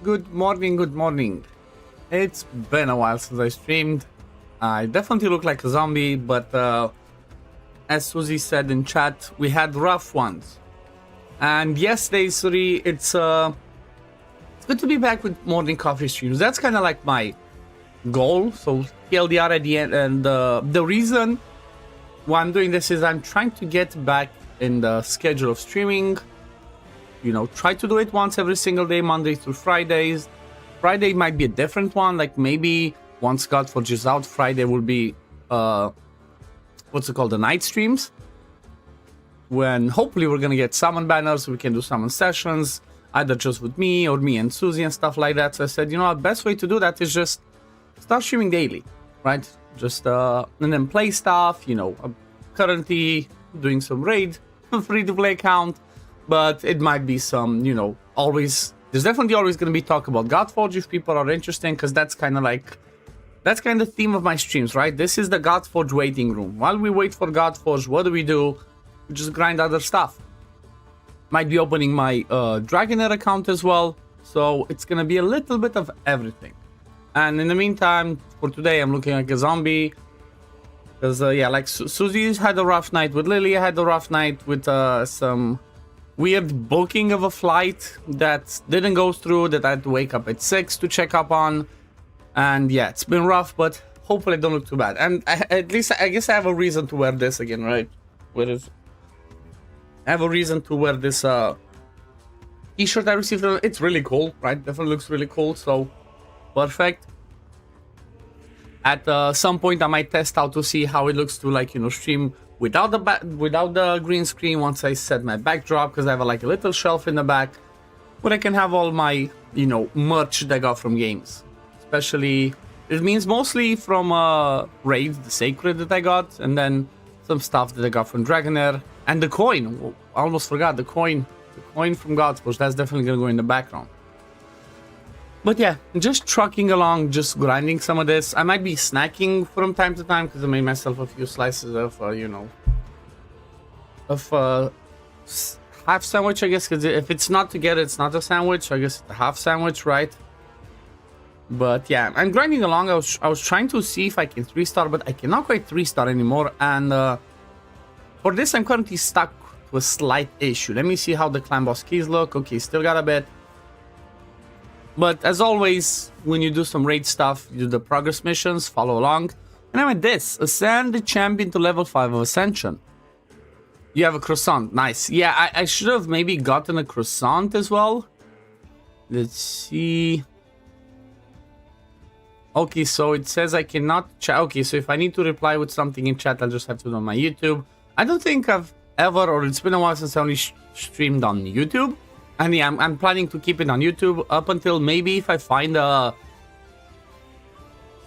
Good morning, good morning. It's been a while since I streamed. I definitely look like a zombie, but as Susie said in chat, we had rough ones. And yesterday's three, it's good to be back with morning coffee streams. That's kind of like my goal. So TLDR at the end, and the reason why I'm doing this is I'm trying to get back in the schedule of streaming. You know, try to do it once every single day, Monday through Fridays. Friday might be a different one, like maybe once Godforge is out, Friday will be what's it called, the night streams, when hopefully we're gonna get summon banners, so we can do summon sessions, either just with me or me and Susie and stuff like that. So I said, you know, the best way to do that is just start streaming daily, right? Just and then play stuff. You know, I'm currently doing some raid free-to-play account, but it might be some, you know, there's definitely always going to be talk about Godforge if people are interested, because that's kind of the theme of my streams, right? This is the Godforge waiting room. While we wait for Godforge, what do? We just grind other stuff. Might be opening my Dragonair account as well, so it's going to be a little bit of everything. And in the meantime, for today, I'm looking like a zombie. Because, yeah, like Susie had a rough night with Lily. I had a rough night with some weird booking of a flight that didn't go through, that I had to wake up at 6 to check up on. And yeah, it's been rough, but hopefully I don't look too bad. And at least I guess I have a reason to wear this again, right? Where is it? I have a reason to wear this t-shirt I received. It's really cool, right? Definitely looks really cool, so perfect. At some point I might test out to see how it looks to, like, you know, stream without the green screen once I set my backdrop, because I have like a little shelf in the back where I can have all my, you know, merch that I got from games. Especially, it means mostly from Raid, the Sacred that I got, and then some stuff that I got from Dragonair. And the coin, I almost forgot, the coin from Godforge, that's definitely gonna go in the background. But yeah, just trucking along, just grinding some of this. I might be snacking from time to time, because I made myself a few slices of, you know, of half sandwich, I guess, because if it's not together, it's not a sandwich. I guess it's a half sandwich, right? But yeah, I'm grinding along. I was trying to see if I can 3-star, but I cannot quite 3-star anymore. And for this, I'm currently stuck to a slight issue. Let me see how the clan boss keys look. Okay, still got a bit. But as always, when you do some raid stuff, you do the progress missions, follow along. And I'm at this, ascend the champion to level 5 of Ascension. You have a croissant, nice. Yeah, I should have maybe gotten a croissant as well. Let's see. Okay, so it says I cannot chat. Okay, so if I need to reply with something in chat, I'll just have to do it on my YouTube. I don't think I've ever, or it's been a while since I only streamed on YouTube. And yeah, I'm planning to keep it on YouTube up until maybe if I find a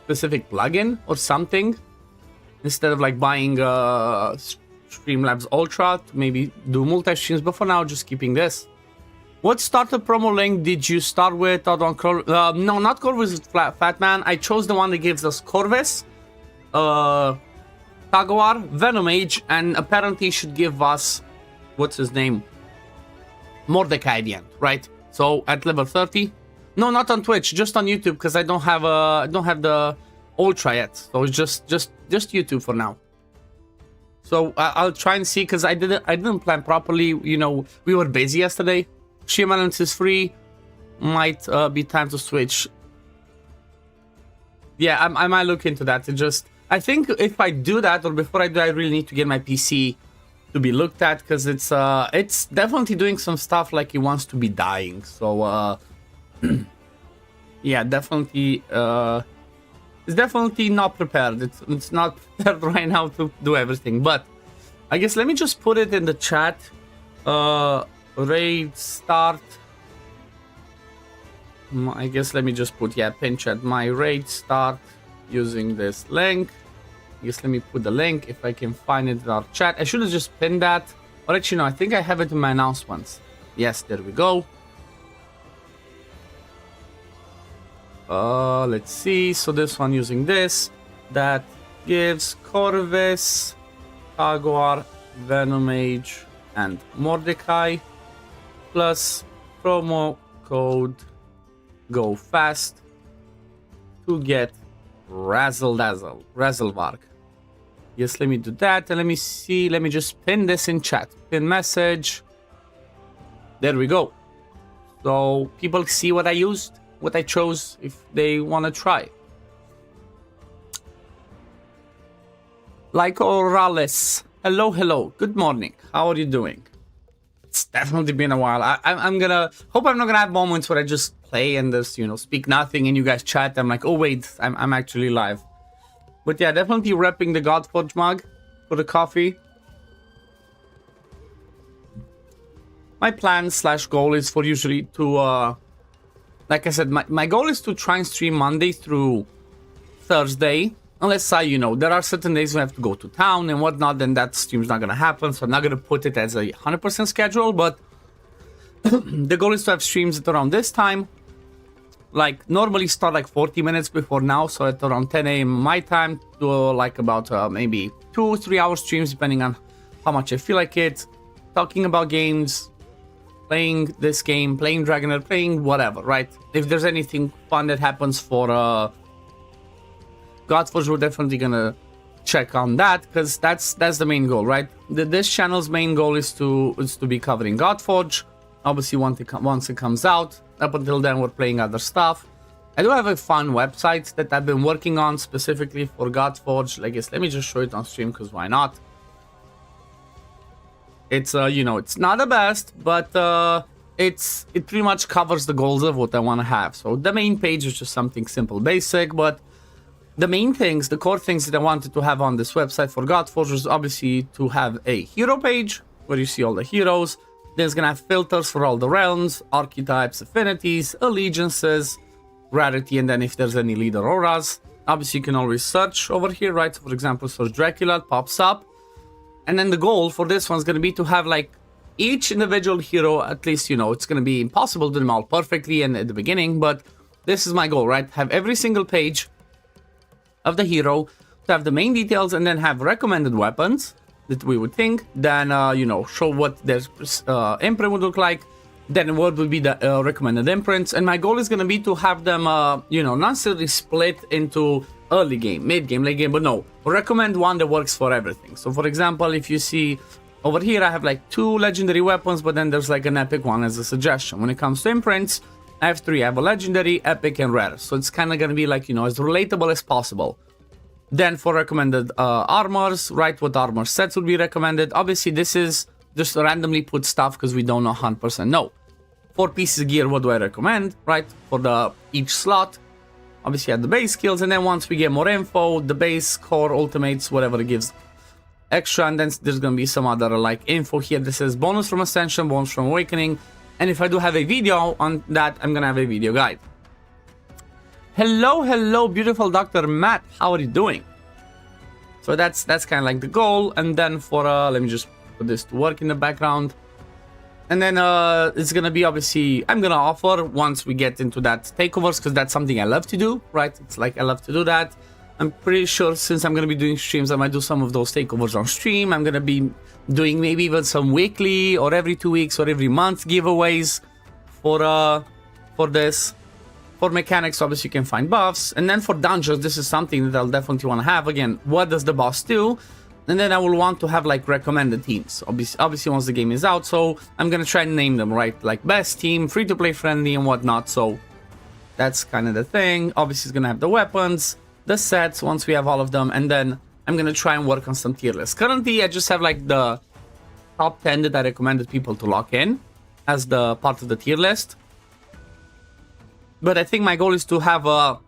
specific plugin or something, instead of like buying Streamlabs Ultra to maybe do multi-streams. But for now, just keeping this. What starter promo link did you start with? No, not Corvus Fat Man. I chose the one that gives us Corvus, Taguar, Venomage, and apparently should give us, what's his name? Mordecai at the end, right? So at level 30, no, not on Twitch, just on YouTube, because I don't have the Ultra yet. So it's just YouTube for now. So I'll try and see, because I didn't plan properly. You know, we were busy yesterday. Sheer Balance is free. Might be time to switch. Yeah, I might look into that. I think if I do that, or before I do, I really need to get my PC to be looked at, because it's definitely doing some stuff like it wants to be dying. So yeah, definitely it's definitely not prepared. It's not prepared right now to do everything. But I guess let me just put it in the chat. Raid start. I guess let me just put, yeah, pin chat, my raid start using this link. I guess let me put the link if I can find it in our chat. I should have just pinned that. Or actually, no, I think I have it in my announcements. Yes, there we go. Let's see. So this one using this. That gives Corvus, Taguar, Venomage, and Mordecai. Plus promo code go fast to get Razzlevark. Yes, let me do that, and let me see, let me just pin this in chat. Pin message. There we go. So people see what I used, what I chose, if they want to try. Like Orales. Hello, hello. Good morning. How are you doing? It's definitely been a while. I'm gonna hope I'm not gonna have moments where I just play and just, you know, speak nothing and you guys chat. I'm like, oh wait, I'm actually live. But yeah, definitely repping the Godforge mug for the coffee. My plan / goal is for usually to, like I said, my goal is to try and stream Monday through Thursday. Unless you know, there are certain days we have to go to town and whatnot, then that stream's not gonna happen. So I'm not gonna put it as a 100% schedule, but the goal is to have streams at around this time. Like, normally start like 40 minutes before now, so at around 10 a.m. my time, do like about maybe 2-3 hour streams, depending on how much I feel like it. Talking about games, playing this game, playing Dragonair, playing whatever, right? If there's anything fun that happens for Godforge, we're definitely gonna check on that, because that's the main goal, right? This channel's main goal is to be covering Godforge. Obviously, once it comes out. Up until then, we're playing other stuff. I do have a fun website that I've been working on specifically for Godforge. I guess let me just show it on stream, because why not? It's you know, it's not the best, but it pretty much covers the goals of what I want to have. So the main page is just something simple, basic, but the main things, the core things that I wanted to have on this website for Godforge was obviously to have a hero page where you see all the heroes. There's gonna have filters for all the realms, archetypes, affinities, allegiances, rarity, and then if there's any leader auras. Obviously, you can always search over here, right? For example, search Dracula, it pops up. And then the goal for this one's gonna be to have like each individual hero, at least, you know, it's gonna be impossible to do them all perfectly and at the beginning, but this is my goal, right? Have every single page of the hero to have the main details and then have recommended weapons that we would think, then you know, show what their imprint would look like, then what would be the recommended imprints. And my goal is going to be to have them you know, not necessarily split into early game, mid game, late game, but no, recommend one that works for everything. So for example, if you see over here, I have like 2 legendary weapons, but then there's like an epic one as a suggestion. When it comes to imprints, I have 3. I have a legendary, epic, and rare. So it's kind of going to be like, you know, as relatable as possible. Then for recommended armors, right, what armor sets would be recommended. Obviously, this is just randomly put stuff because we don't know 100%. No. 4 pieces of gear, what do I recommend, right, for each slot. Obviously, add the base skills, and then once we get more info, the base, core, ultimates, whatever it gives extra, and then there's going to be some other, like, info here. This says bonus from Ascension, bonus from Awakening, and if I do have a video on that, I'm going to have a video guide. Hello, hello, beautiful Dr. Matt. How are you doing? So that's kind of like the goal. And then for, let me just put this to work in the background. And then it's going to be, obviously, I'm going to offer once we get into that takeovers, because that's something I love to do, right? It's like I love to do that. I'm pretty sure since I'm going to be doing streams, I might do some of those takeovers on stream. I'm going to be doing maybe even some weekly or every 2 weeks or every month giveaways for this. For mechanics, obviously, you can find buffs. And then for dungeons, this is something that I'll definitely want to have. Again, what does the boss do? And then I will want to have, like, recommended teams. Obviously, once the game is out. So I'm going to try and name them, right? Like, best team, free-to-play friendly, and whatnot. So that's kind of the thing. Obviously, it's going to have the weapons, the sets, once we have all of them. And then I'm going to try and work on some tier lists. Currently, I just have, like, the top 10 that I recommended people to lock in as the part of the tier list. But I think my goal is to have a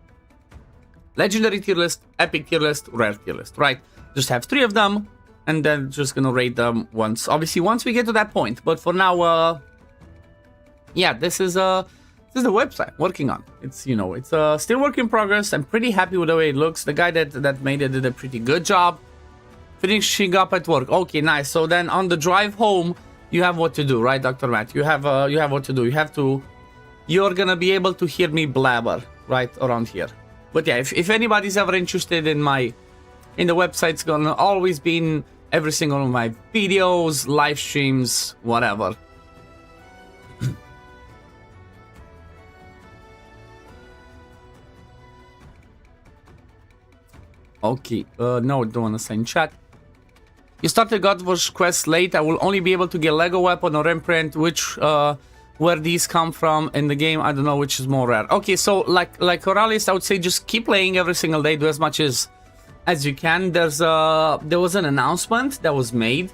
legendary tier list, epic tier list, rare tier list, right? Just have 3 of them, and then just gonna rate them once. Obviously, once we get to that point. But for now, yeah, this is the website working on. It's, you know, it's still work in progress. I'm pretty happy with the way it looks. The guy that made it did a pretty good job. Finishing up at work. Okay, nice. So then on the drive home, you have what to do, right, Dr. Matt? You have what to do. You're gonna be able to hear me blabber right around here. But yeah, if anybody's ever interested in the website, it's gonna always be in every single one of my videos, live streams, whatever. Okay, no, don't want to say in chat. You started Godforge quest late. I will only be able to get Lego weapon or imprint, which where these come from in the game. I don't know which is more rare. Okay, so like Corrales, I would say just keep playing every single day. Do as much as you can. There was an announcement that was made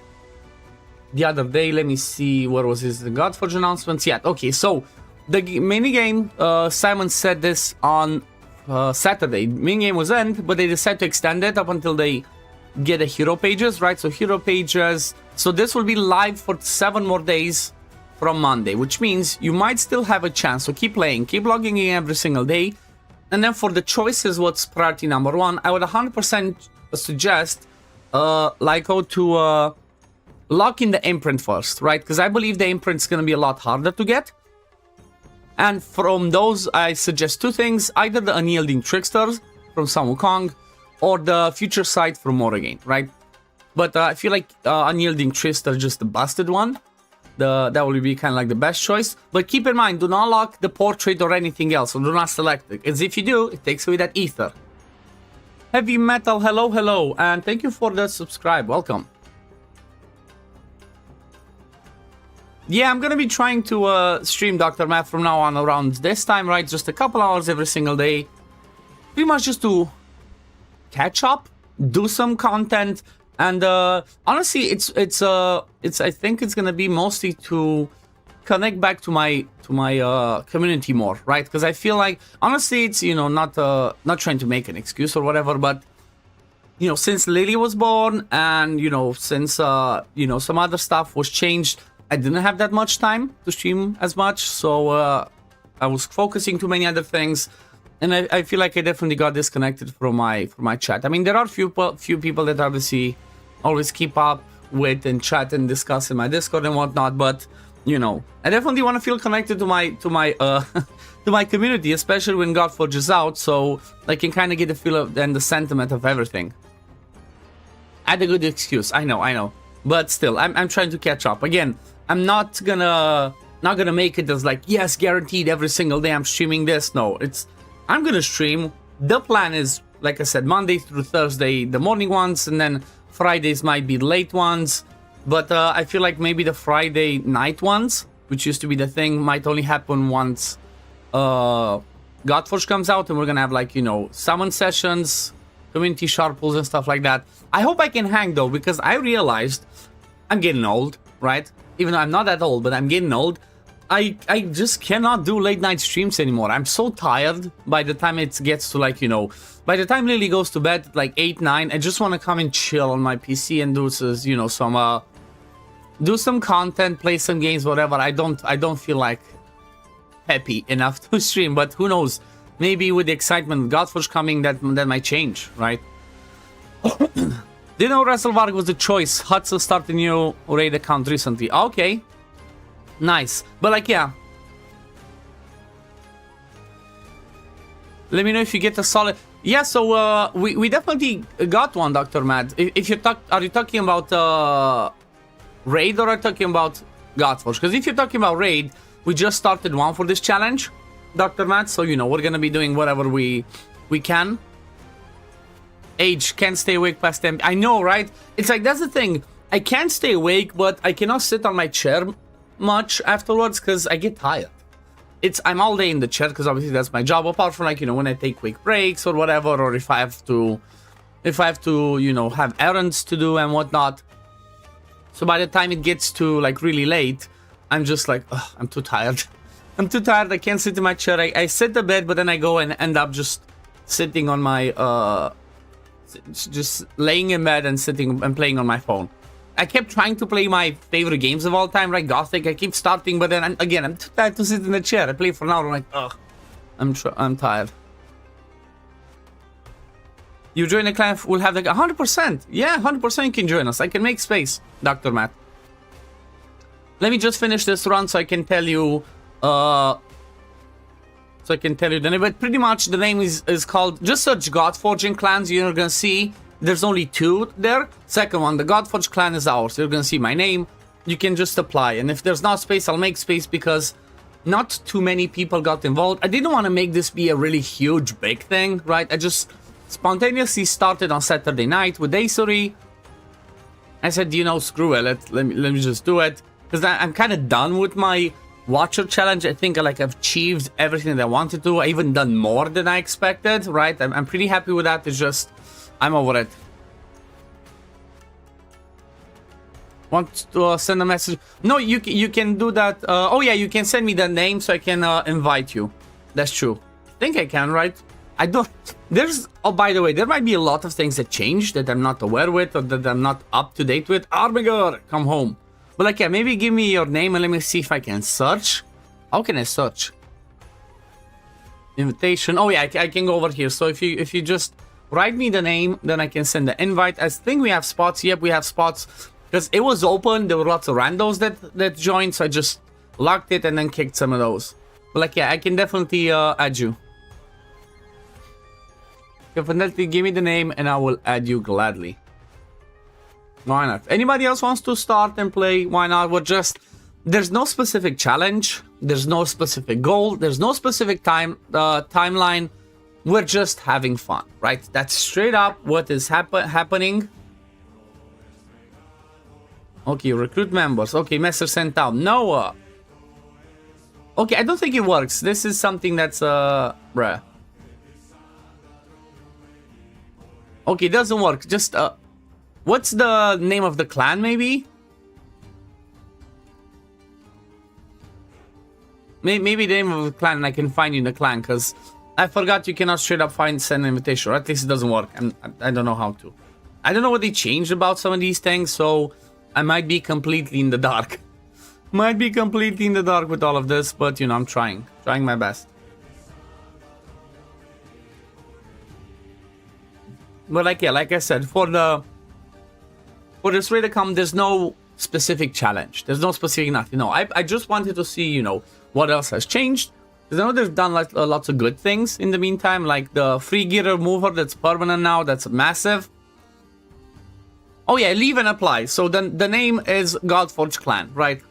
the other day. Let me see, where was this? The Godforge announcements. Yeah. Okay, so the mini game. Simon said this on Saturday. Mini game was end, but they decided to extend it up until they get the hero pages, right? So hero pages. So this will be live for 7 more days from Monday, which means you might still have a chance. So keep playing, keep logging in every single day. And then for the choices, what's priority number 1, I would 100% suggest Lyco to lock in the imprint first, right? Because I believe the imprint's going to be a lot harder to get. And from those, I suggest 2 things: either the Unyielding Tricksters from Sun Wukong, or the Future Sight from Morrigan, right? But I feel like Unyielding Trickster is just the busted one. That will be kind of like the best choice. But keep in mind, do not lock the portrait or anything else, or do not select it. Because if you do, it takes away that ether. Heavy Metal, hello, hello. And thank you for the subscribe. Welcome. Yeah, I'm gonna be trying to stream Dr. Matt from now on around this time, right? Just a couple hours every single day. Pretty much just to catch up, do some content, and honestly, it's I think it's gonna be mostly to connect back to my community more, right? Because I feel like honestly, it's, you know, not trying to make an excuse or whatever, but you know, since Lily was born and you know, since you know, some other stuff was changed, I didn't have that much time to stream as much, so I was focusing too many other things, and I feel like I definitely got disconnected from my chat. I mean, there are few people that obviously always keep up with and chat and discuss in my Discord and whatnot, but you know, I definitely want to feel connected to my to my community, especially when Godforge is out, so I can kind of get a feel of and the sentiment of everything. I had a good excuse, I know, but still, I'm trying to catch up. Again, I'm not gonna make it as like, yes, guaranteed every single day I'm streaming this. No, I'm gonna stream. The plan is, like I said, Monday through Thursday, the morning ones, and then Fridays might be late ones. But I feel like maybe the Friday night ones, which used to be the thing, might only happen once Godforge comes out, and we're gonna have, like, you know, summon sessions, community sharp pulls and stuff like that. I hope I can hang though, because I realized I'm getting old, right? Even though I'm not that old, but I'm getting old. I just cannot do late night streams anymore. I'm so tired by the time it gets to, like, you know, by the time Lily goes to bed at like 8, 9, I just want to come and chill on my PC and do, you know, some do some content, play some games, whatever. I don't feel like happy enough to stream, but who knows? Maybe with the excitement of Godforge coming, that might change, right? Didn't know WrestleVarg was a choice. Hudson started a new raid account recently. Okay. Nice. But like, yeah. Let me know if you get a solid... Yeah, so we definitely got one, Dr. Mad. If you are you talking about raid, or are you talking about Godforge? Because if you're talking about raid, we just started one for this challenge, Dr. Mad. So, you know, we're gonna be doing whatever we can. Age, can't stay awake past 10. I know, right? It's like, that's the thing. I can't stay awake, but I cannot sit on my chair much afterwards because I get tired. I'm all day in the chair because obviously that's my job, apart from, like, you know, when I take quick breaks or whatever, or if I have to, you know, have errands to do and whatnot. So by the time it gets to, like, really late, I'm just like, ugh, I'm too tired. I'm too tired. I can't sit in my chair. I sit in bed, but then I go and end up just sitting on my just laying in bed and sitting and playing on my phone. I kept trying to play my favorite games of all time, right? Gothic. I keep starting, but then I'm too tired to sit in the chair. I play for an hour. I'm like, ugh, I'm tired. You join the clan, we'll have like 100%. Yeah, 100% you can join us. I can make space, Dr. Matt. Let me just finish this run so I can tell you the name, but pretty much the name is called, just search Godforge in clans, you're gonna see there's only 2 there. Second one, the Godforge clan is ours. You're gonna see my name, you can just apply, and if there's not space, I'll make space because not too many people got involved. I didn't want to make this be a really huge big thing, right? I just spontaneously started on Saturday night with Acery. I said, you know, screw it, let me just do it. Because I'm kind of done with my Watcher challenge. I think I've achieved everything that I wanted to. I even done more than I expected, right? I'm pretty happy with that. It's just, I'm over it. Want to send a message? No, you can do that. Oh yeah, you can send me the name so I can invite you. That's true. I think I can, right? I don't. There's. Oh, by the way, there might be a lot of things that changed that I'm not aware with or that I'm not up to date with. Armiger, come home. But like, yeah, maybe give me your name and let me see if I can search. How can I search? Invitation. Oh yeah, I can go over here. So if you just write me the name, then I can send the invite. I think we have spots. Yep, we have spots. Because it was open, there were lots of randos that joined, so I just locked it and then kicked some of those. But like, yeah, I can definitely add you. Definitely give me the name and I will add you gladly. Why not? Anybody else wants to start and play? Why not? We're just... There's no specific challenge. There's no specific goal. There's no specific timeline. We're just having fun, right? That's straight up what is happening. Okay, recruit members. Okay, message sent out. Noah. Okay, I don't think it works. This is something that's bruh. Okay, it doesn't work. Just what's the name of the clan maybe? Maybe the name of the clan and I can find you in the clan, because I forgot you cannot straight up send an invitation, or at least it doesn't work. And I don't know how to. I don't know what they changed about some of these things, so I might be completely in the dark. Might be completely in the dark with all of this, but you know, I'm trying my best. But like, yeah, like I said, for this raid account, there's no specific challenge. There's no specific nothing. No, I just wanted to see, you know, what else has changed. Because I know they've done like lots of good things in the meantime, like the free gear remover that's permanent now, that's massive. Oh yeah, leave and apply. So then the name is Godforge Clan, right?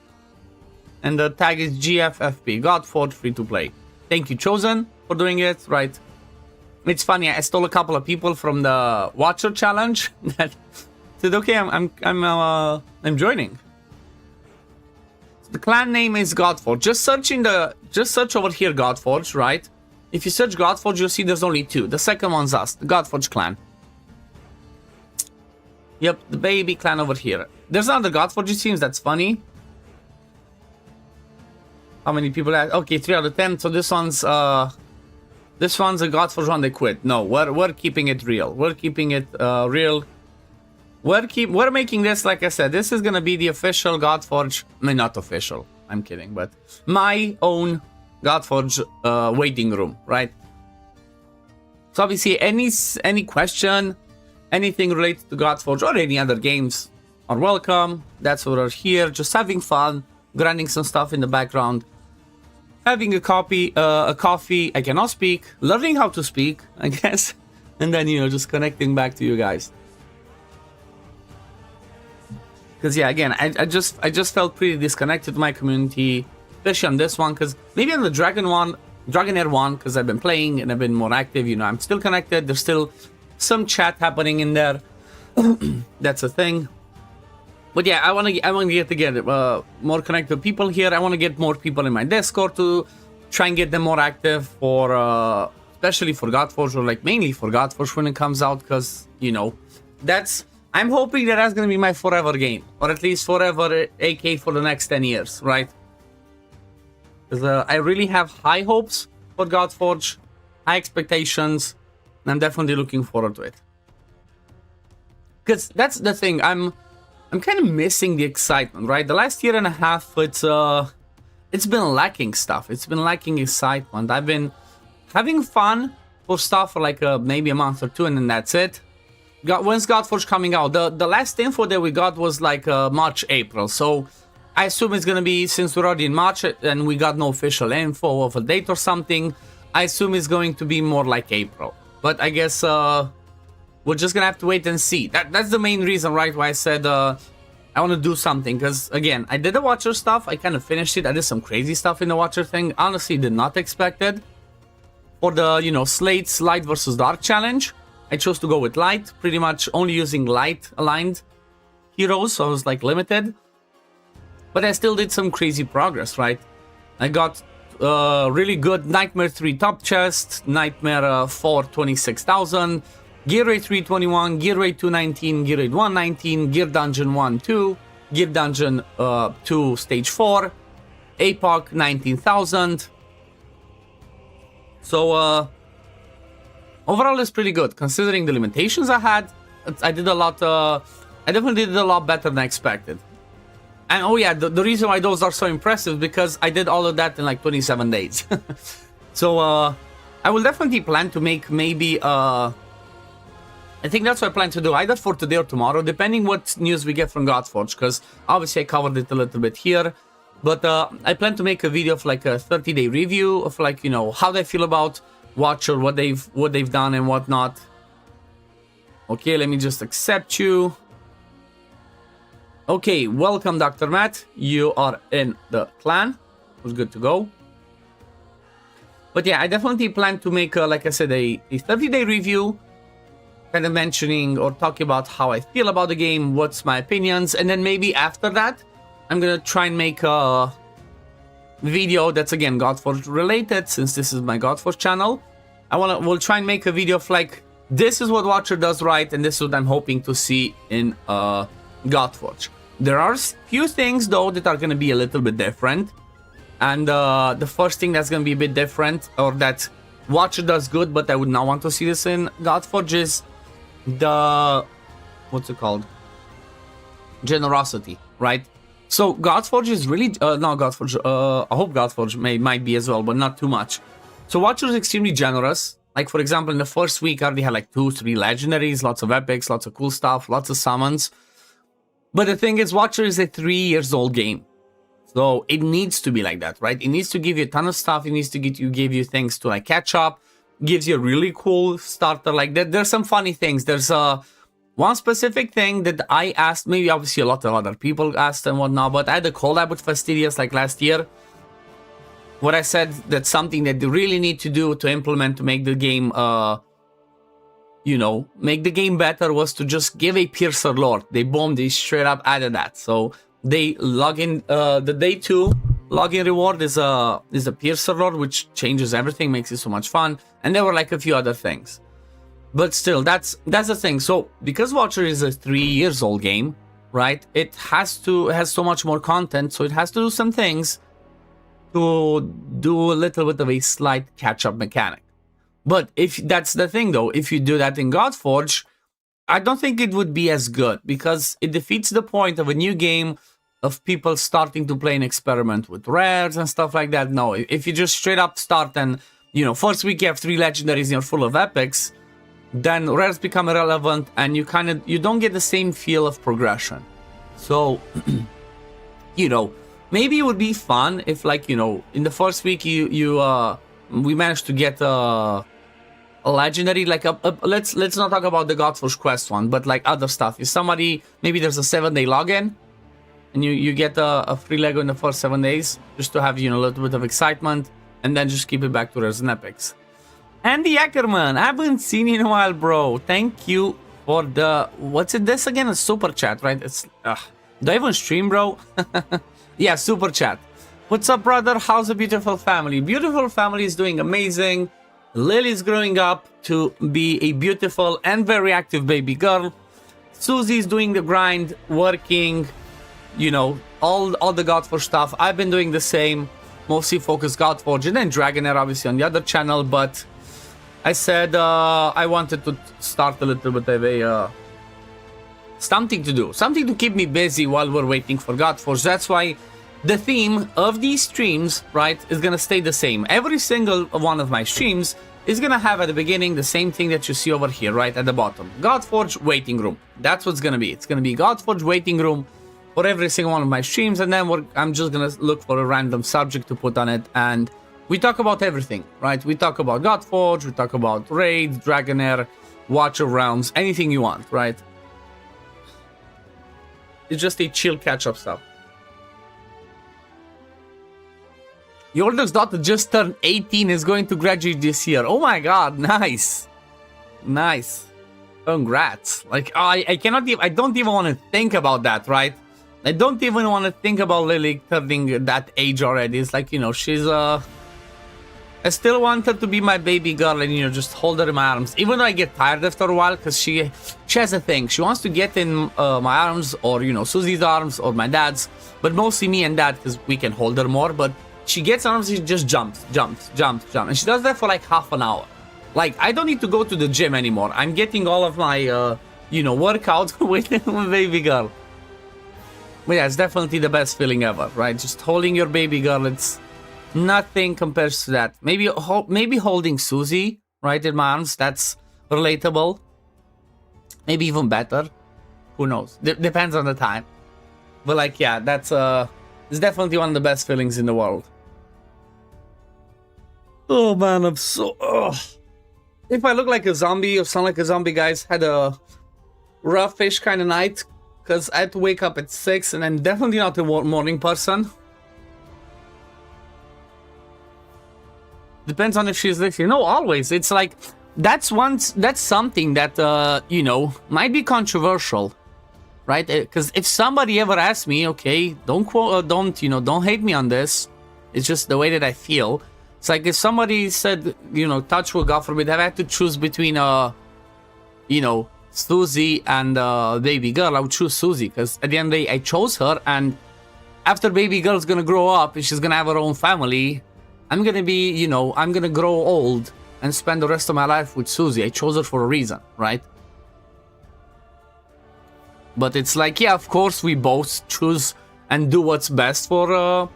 And the tag is GFFP, Godforge free to play. Thank you, Chosen, for doing it, right? It's funny, I stole a couple of people from the Watcher challenge that said, okay, I'm joining. So the clan name is Godforge. Just search over here Godforge, right? If you search Godforge, you'll see there's only two. The second one's us, the Godforge Clan. Yep, the baby clan over here. There's another Godforge, it seems. That's funny. How many people have? Okay, 3 out of 10. So this one's a Godforge one. They quit. No, we're keeping it real. We're keeping it real. We're making this, like I said, this is gonna be the official Godforge. I mean, not official. I'm kidding, but my own Godforge waiting room, right? So obviously, any question, anything related to Godforge or any other games are welcome. That's why we're here, just having fun, grinding some stuff in the background, having a coffee. I cannot speak, learning how to speak, I guess, and then, you know, just connecting back to you guys. Because yeah, again, I just felt pretty disconnected to my community, especially on this one. Because maybe on the Dragonair one, because I've been playing and I've been more active. You know, I'm still connected. There's still some chat happening in there. That's a thing. But yeah, I want to get together, more connected people here. I want to get more people in my Discord to try and get them more active for, especially for Godforge, or like mainly for Godforge when it comes out, because you know, I'm hoping that's gonna be my forever game, or at least forever, AK for the next 10 years, right? Because I really have high hopes for Godforge, high expectations, and I'm definitely looking forward to it. Because that's the thing, I'm kind of missing the excitement, right? The last year and a half, it's been lacking stuff. It's been lacking excitement. I've been having fun for stuff for like maybe a month or two, and then that's it. When's Godforge coming out? The last info that we got was like March, April. So I assume it's gonna be, since we're already in March and we got no official info of a date or something, I assume it's going to be more like April. But I guess we're just gonna have to wait and see. That's the main reason, right, why I said I want to do something. Because again, I did the Watcher stuff. I kind of finished it. I did some crazy stuff in the Watcher thing. Honestly, did not expect it. For the, you know, Slate's Light versus Dark challenge. I chose to go with light, pretty much only using light aligned heroes, so I was like limited. But I still did some crazy progress, right? I got really good Nightmare 3 top chest, Nightmare 4 26,000, Gear Rate 321, Gear Rate 219, Gear Rate 119, Gear Dungeon 1 2, Gear Dungeon 2 Stage 4, APOC 19,000. So overall it's pretty good considering the limitations I had. I did a lot. I definitely did a lot better than I expected. And oh yeah, the reason why those are so impressive because I did all of that in like 27 days. So I will definitely plan to make maybe I think that's what I plan to do, either for today or tomorrow, depending what news we get from Godforge, because obviously I covered it a little bit here. But I plan to make a video of like a 30-day review of like, you know, how they feel about Watcher, what they've done and whatnot. Okay, let me just accept you. Okay, welcome, Dr. Matt. You are in the clan. It was good to go. But yeah, I definitely plan to make, like I said, a 30-day review, kind of mentioning or talking about how I feel about the game, what's my opinions, and then maybe after that, I'm gonna try and make a video that's again Godforge related, since this is my Godforge channel. We'll try and make a video of like, this is what Watcher does right, and this is what I'm hoping to see in Godforge. There are few things though that are going to be a little bit different, and the first thing that's going to be a bit different, or that Watcher does good but I would not want to see this in Godforge, is the, what's it called, generosity, right? So Godforge is really not Godforge, I hope Godforge might be as well, but not too much. So Watcher is extremely generous. Like for example, in the first week I already had like 2-3 legendaries, lots of epics, lots of cool stuff, lots of summons. But the thing is, Watcher is a 3-year-old game. So it needs to be like that, right? It needs to give you a ton of stuff. It needs to give you things to like catch up. Gives you a really cool starter. Like there's some funny things. There's one specific thing that I asked, maybe obviously a lot of other people asked and whatnot, but I had a collab with Fastidious like last year, where I said that's something that they really need to do to implement to make the game you know, make the game better, was to just give a Piercer Lord. They straight up added that. So they log in, the day 2 login reward is a Piercer Lord, which changes everything, makes it so much fun. And there were like a few other things. But still, that's the thing. So because Watcher is a 3-year-old game, right? It has so much more content, so it has to do some things to do a little bit of a slight catch-up mechanic. But if that's the thing though, if you do that in Godforge, I don't think it would be as good, because it defeats the point of a new game of people starting to play and experiment with rares and stuff like that. No, if you just straight up start and, you know, first week you have 3 legendaries and you're full of epics, then rares become irrelevant and you don't get the same feel of progression. So, you know, maybe it would be fun if, like, you know, in the first week we managed to get a legendary, like let's not talk about the Godforge quest one, but like other stuff. If somebody, maybe there's a 7-day login and you get a free Lego in the first 7 days, just to have, you know, a little bit of excitement, and then just keep it back to rares and epics. Andy Ackerman, I haven't seen you in a while, bro. Thank you for the, what's it, this again? A super chat, right? It's do I even stream, bro? Yeah, super chat. What's up, brother? How's the beautiful family? Beautiful family is doing amazing. Lily's growing up to be a beautiful and very active baby girl. Susie's doing the grind, working, you know, all the Godforge stuff. I've been doing the same, mostly focus Godforge and then Dragonair obviously on the other channel, but I said I wanted to start a little bit of a something to do, something to keep me busy while we're waiting for Godforge. That's why the theme of these streams, right, is gonna stay the same. Every single one of my streams is gonna have at the beginning the same thing that you see over here, right at the bottom. Godforge waiting room. That's what's gonna be. It's gonna be Godforge waiting room for every single one of my streams, and then I'm just gonna look for a random subject to put on it, and we talk about everything, right? We talk about Godforge, we talk about raids, Dragonair, Watcher rounds, anything you want, right? It's just a chill catch-up stuff. Your oldest daughter just turned 18, is going to graduate this year. Oh my god, nice. Nice. Congrats. Like, I cannot even, I don't even want to think about that, right? I don't even want to think about Lily turning that age already. It's like, you know, she's, I still want her to be my baby girl and, you know, just hold her in my arms. Even though I get tired after a while, because she has a thing. She wants to get in my arms or, you know, Susie's arms or my dad's. But mostly me and dad, because we can hold her more. But she gets arms, she just jumps. And she does that for like half an hour. Like, I don't need to go to the gym anymore. I'm getting all of my, you know, workouts with baby girl. But yeah, it's definitely the best feeling ever, right? Just holding your baby girl, it's nothing compares to that. Maybe holding Susie, right, in my arms, that's relatable. Maybe even better. Who knows? Depends on the time. But like, yeah, that's it's definitely one of the best feelings in the world. Oh man, I'm so... If I look like a zombie or sound like a zombie, guys, had a roughish kind of night. Because I had to wake up at 6 and I'm definitely not a morning person. Depends on if she's listening. No, always. It's like, that's something that, you know, might be controversial. Right? Because if somebody ever asks me, okay, don't hate me on this. It's just the way that I feel. It's like if somebody said, you know, touch wood, God forbid, I had to choose between, you know, Susie and baby girl, I would choose Susie. Because at the end of the day, I chose her. And after baby girl's gonna grow up and she's gonna have her own family, I'm gonna be, you know, I'm gonna grow old and spend the rest of my life with Susie. I chose her for a reason, right? But it's like, yeah, of course we both choose and do what's best for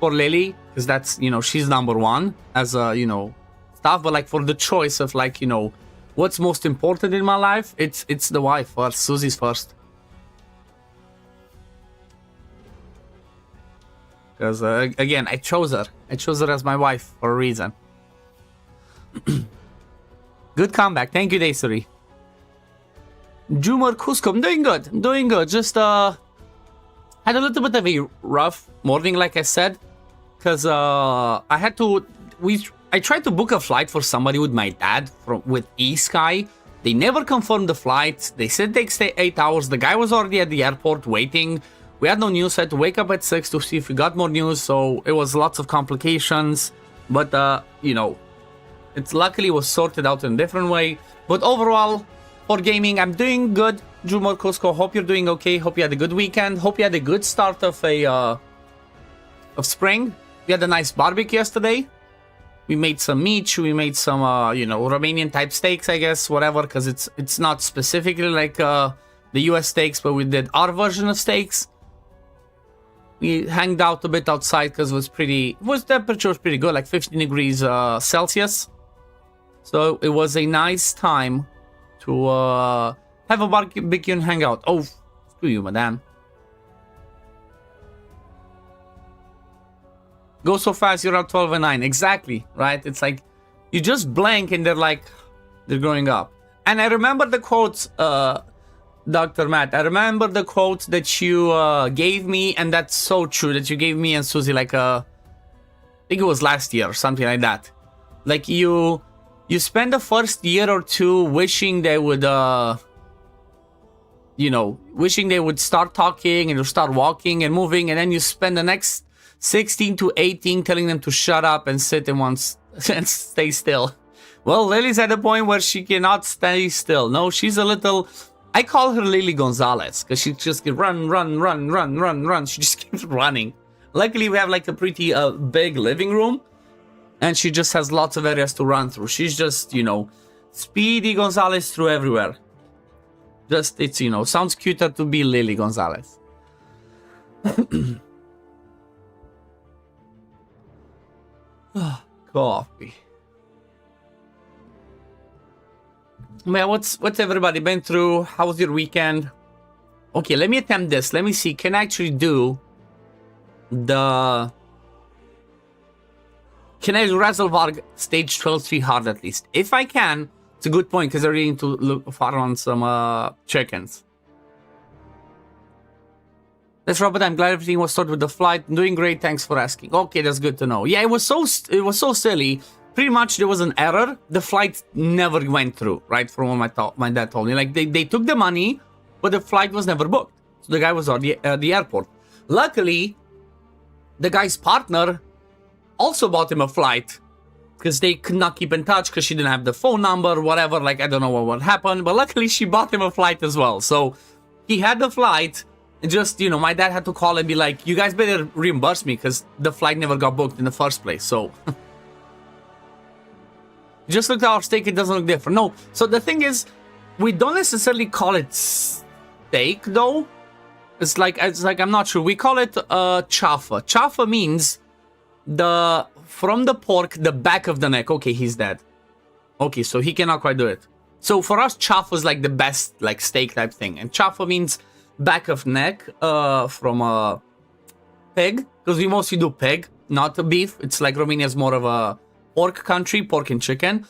Lily, because that's, you know, she's number one as a, you know, stuff. But like for the choice of like, you know, what's most important in my life, it's the wife first. Susie's first. Because again, I chose her as my wife for a reason. Good comeback. Thank you, Daisy. Jumar Cusco, I'm doing good. Just had a little bit of a rough morning, like I said, because I tried to book a flight for somebody with my dad with eSky. They never confirmed the flight. They said it takes 8 hours. The guy was already at the airport waiting. We had no news. I had to wake up at 6 to see if we got more news. So it was lots of complications. But you know, it luckily was sorted out in a different way. But overall, for gaming, I'm doing good. Jumor Cusco, hope you're doing okay. Hope you had a good weekend. Hope you had a good start of spring. We had a nice barbecue yesterday. We made some meat. We made some, you know, Romanian type steaks, I guess, whatever, because it's not specifically like the US steaks, but we did our version of steaks. We hanged out a bit outside because temperature was pretty good, like 15 degrees Celsius. So it was a nice time to have a barbecue and hang out. Oh, screw you, madame. Go so fast, you're at 12 and 9. Exactly, right? It's like, you just blank and they're growing up. And I remember the quotes, Dr. Matt. I remember the quotes that you gave me, and that's so true, that you gave me and Susie like I think it was last year or something like that. Like you spend the first year or two wishing they would, you know, wishing they would start talking and start walking and moving, and then you spend the next 16 to 18 telling them to shut up and sit and stay still. Well, Lily's at a point where she cannot stay still. No, she's a little... I call her Lily Gonzalez because she just run. She just keeps running. Luckily, we have like a pretty big living room, and she just has lots of areas to run through. She's just, you know, Speedy Gonzalez through everywhere. Just, it's, you know, sounds cuter to be Lily Gonzalez. Coffee. Man, what's everybody been through? How was your weekend? Okay, let me attempt this. Let me see. Can I actually do the... Can I Razzlevarg stage 12-3 hard at least? If I can, it's a good point because I really need to look far on some chickens. That's Robert. I'm glad everything was sorted with the flight. I'm doing great. Thanks for asking. Okay, that's good to know. Yeah, it was so silly pretty much there was an error. The flight never went through, right? From what my dad told me. Like, they took the money, but the flight was never booked. So the guy was at the airport. Luckily, the guy's partner also bought him a flight because they could not keep in touch because she didn't have the phone number, whatever. Like, I don't know what happened, but luckily she bought him a flight as well. So he had the flight. Just, you know, my dad had to call and be like, you guys better reimburse me because the flight never got booked in the first place. So just look at our steak, it doesn't look different. No, so the thing is, we don't necessarily call it steak though. It's like I'm not sure. We call it chafa. Chafa means from the pork, the back of the neck. Okay, he's dead. Okay, so he cannot quite do it. So for us, chafa is like the best like steak type thing. And chafa means back of neck from a pig, because we mostly do pig, not a beef. It's like Romania's more of a pork country, pork and chicken.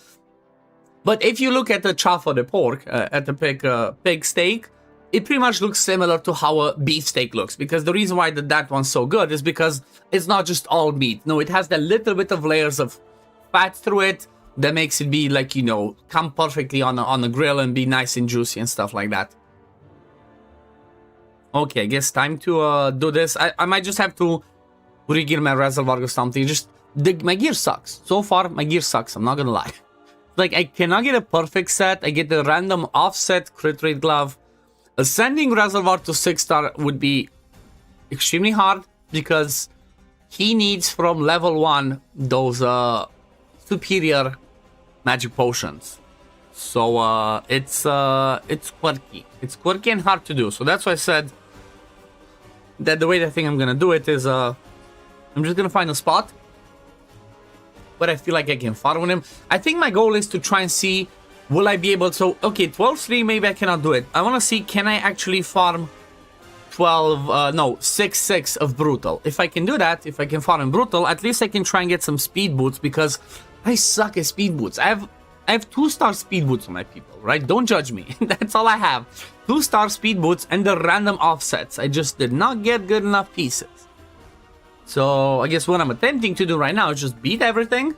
But if you look at the chafa, the pork, at the pig steak, it pretty much looks similar to how a beef steak looks, because the reason why that one's so good is because it's not just all meat. No, it has that little bit of layers of fat through it that makes it be like, you know, come perfectly on the grill and be nice and juicy and stuff like that. Okay, I guess time to do this. I might just have to re-gear my reservoir or something. My gear sucks. So far, my gear sucks. I'm not gonna lie. Like, I cannot get a perfect set. I get the random offset crit rate glove. Ascending reservoir to 6-star would be extremely hard because he needs from level 1 those superior magic potions. So it's quirky. It's quirky and hard to do. So that's why I said that the way I think I'm gonna do it is I'm just gonna find a spot where I feel like I can farm with him. I think my goal is to try and see, will I be able to... Okay, 12-3, maybe I cannot do it. I want to see, can I actually farm 6-6 of Brutal? If I can do that, if I can farm Brutal, at least I can try and get some speed boots, because I suck at speed boots. I have 2-star speed boots on my people, right? Don't judge me. That's all I have. 2-star speed boots and the random offsets. I just did not get good enough pieces. So I guess what I'm attempting to do right now is just beat everything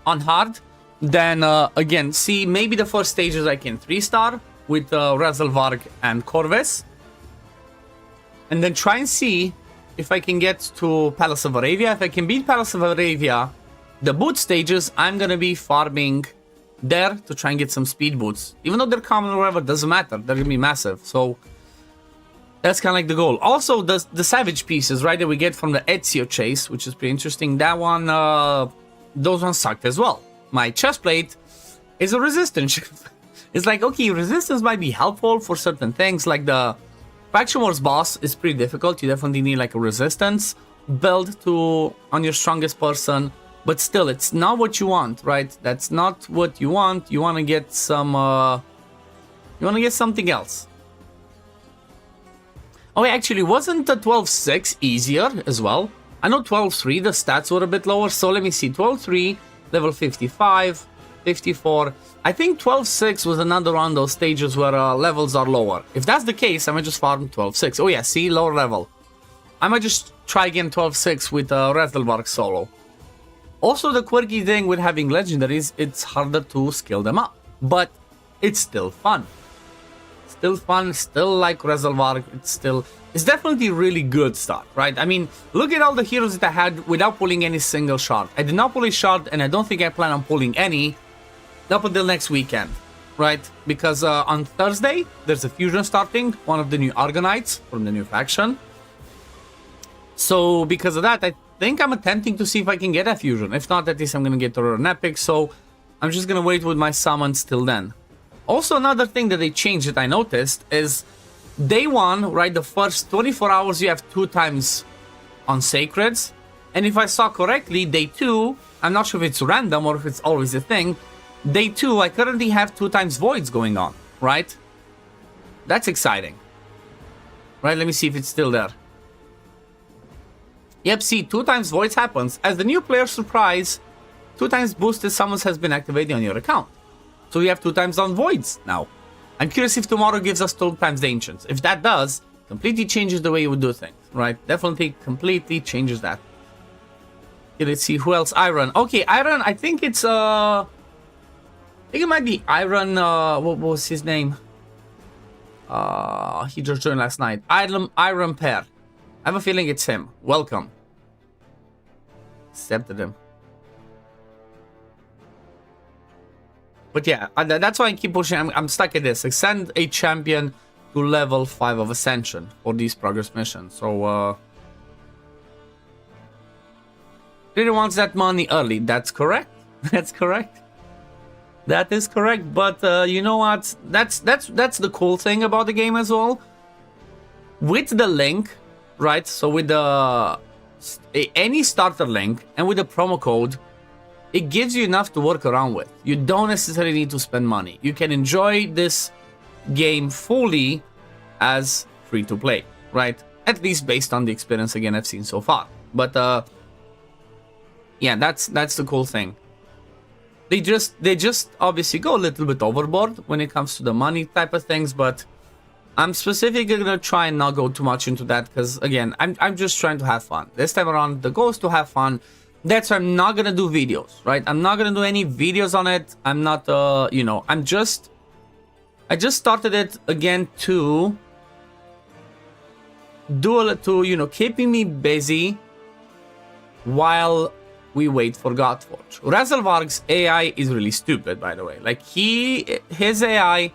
on hard. Then again, see, maybe the first stages I can 3-star with Rezelvarg and Corvus. And then try and see if I can get to Palace of Aravia. If I can beat Palace of Aravia, the boot stages, I'm gonna be farming there to try and get some speed boots. Even though they're common or whatever, doesn't matter. They're gonna be massive. So that's kind of like the goal. Also, the Savage pieces, right, that we get from the Ezio chase, which is pretty interesting. That one, those ones sucked as well. My chest plate is a resistance. It's like, okay, resistance might be helpful for certain things. Like the Faction Wars boss is pretty difficult. You definitely need like a resistance build on your strongest person. But still, it's not what you want, right? That's not what you want. You want to get some... you want to get something else. Oh, actually, wasn't the 12-6 easier as well? I know 12-3, the stats were a bit lower. So let me see. 12-3, level 55, 54. I think 12-6 was another one of those stages where levels are lower. If that's the case, I might just farm 12-6. Oh yeah, see, lower level. I might just try again 12-6 with Rezelvarg solo. Also, the quirky thing with having legendaries, it's harder to skill them up. But it's still fun. Still fun, still like Rezelvarg, it's definitely really good stuff, right? I mean, look at all the heroes that I had without pulling any single shard. I did not pull a shard, and I don't think I plan on pulling any up until next weekend, right? Because on Thursday, there's a fusion starting, one of the new Argonites from the new faction. So because of that, I think I'm attempting to see if I can get a fusion. If not, at least I'm going to get an epic, so I'm just going to wait with my summons till then. Also, another thing that they changed that I noticed is day 1, right, the first 24 hours you have 2 times on Sacreds. And if I saw correctly, day 2, I'm not sure if it's random or if it's always a thing, day 2, I currently have 2 times Voids going on, right? That's exciting. Right, let me see if it's still there. Yep, see, 2 times Voids happens. As the new player surprise, 2 times boosted summons has been activated on your account. So we have 2 times on Voids now. I'm curious if tomorrow gives us 2 times the Ancients. If that does, completely changes the way you would do things, right? Definitely completely changes that. Okay, let's see who else. Iron. Okay, Iron. I think it's I think it might be Iron. What was his name? He just joined last night. Iron Pair. I have a feeling it's him. Welcome. Accepted him. But yeah, that's why I keep pushing. I'm stuck at this. Extend a champion to level 5 of Ascension for these progress missions. So, really wants that money early. That's correct. That's correct. That is correct. But you know what? That's the cool thing about the game as well. With the link, right? So with the any starter link and with the promo code, it gives you enough to work around with. You don't necessarily need to spend money. You can enjoy this game fully as free to play, right? At least based on the experience again I've seen so far. But yeah, that's the cool thing. They just obviously go a little bit overboard when it comes to the money type of things, but I'm specifically gonna try and not go too much into that because again, I'm just trying to have fun. This time around, the goal is to have fun. That's why I'm not gonna do videos, right? I'm not gonna do any videos on it. I'm not, you know, I just started it again to you know, keeping me busy while we wait for Godforge. Razelvarg's AI is really stupid, by the way. Like his AI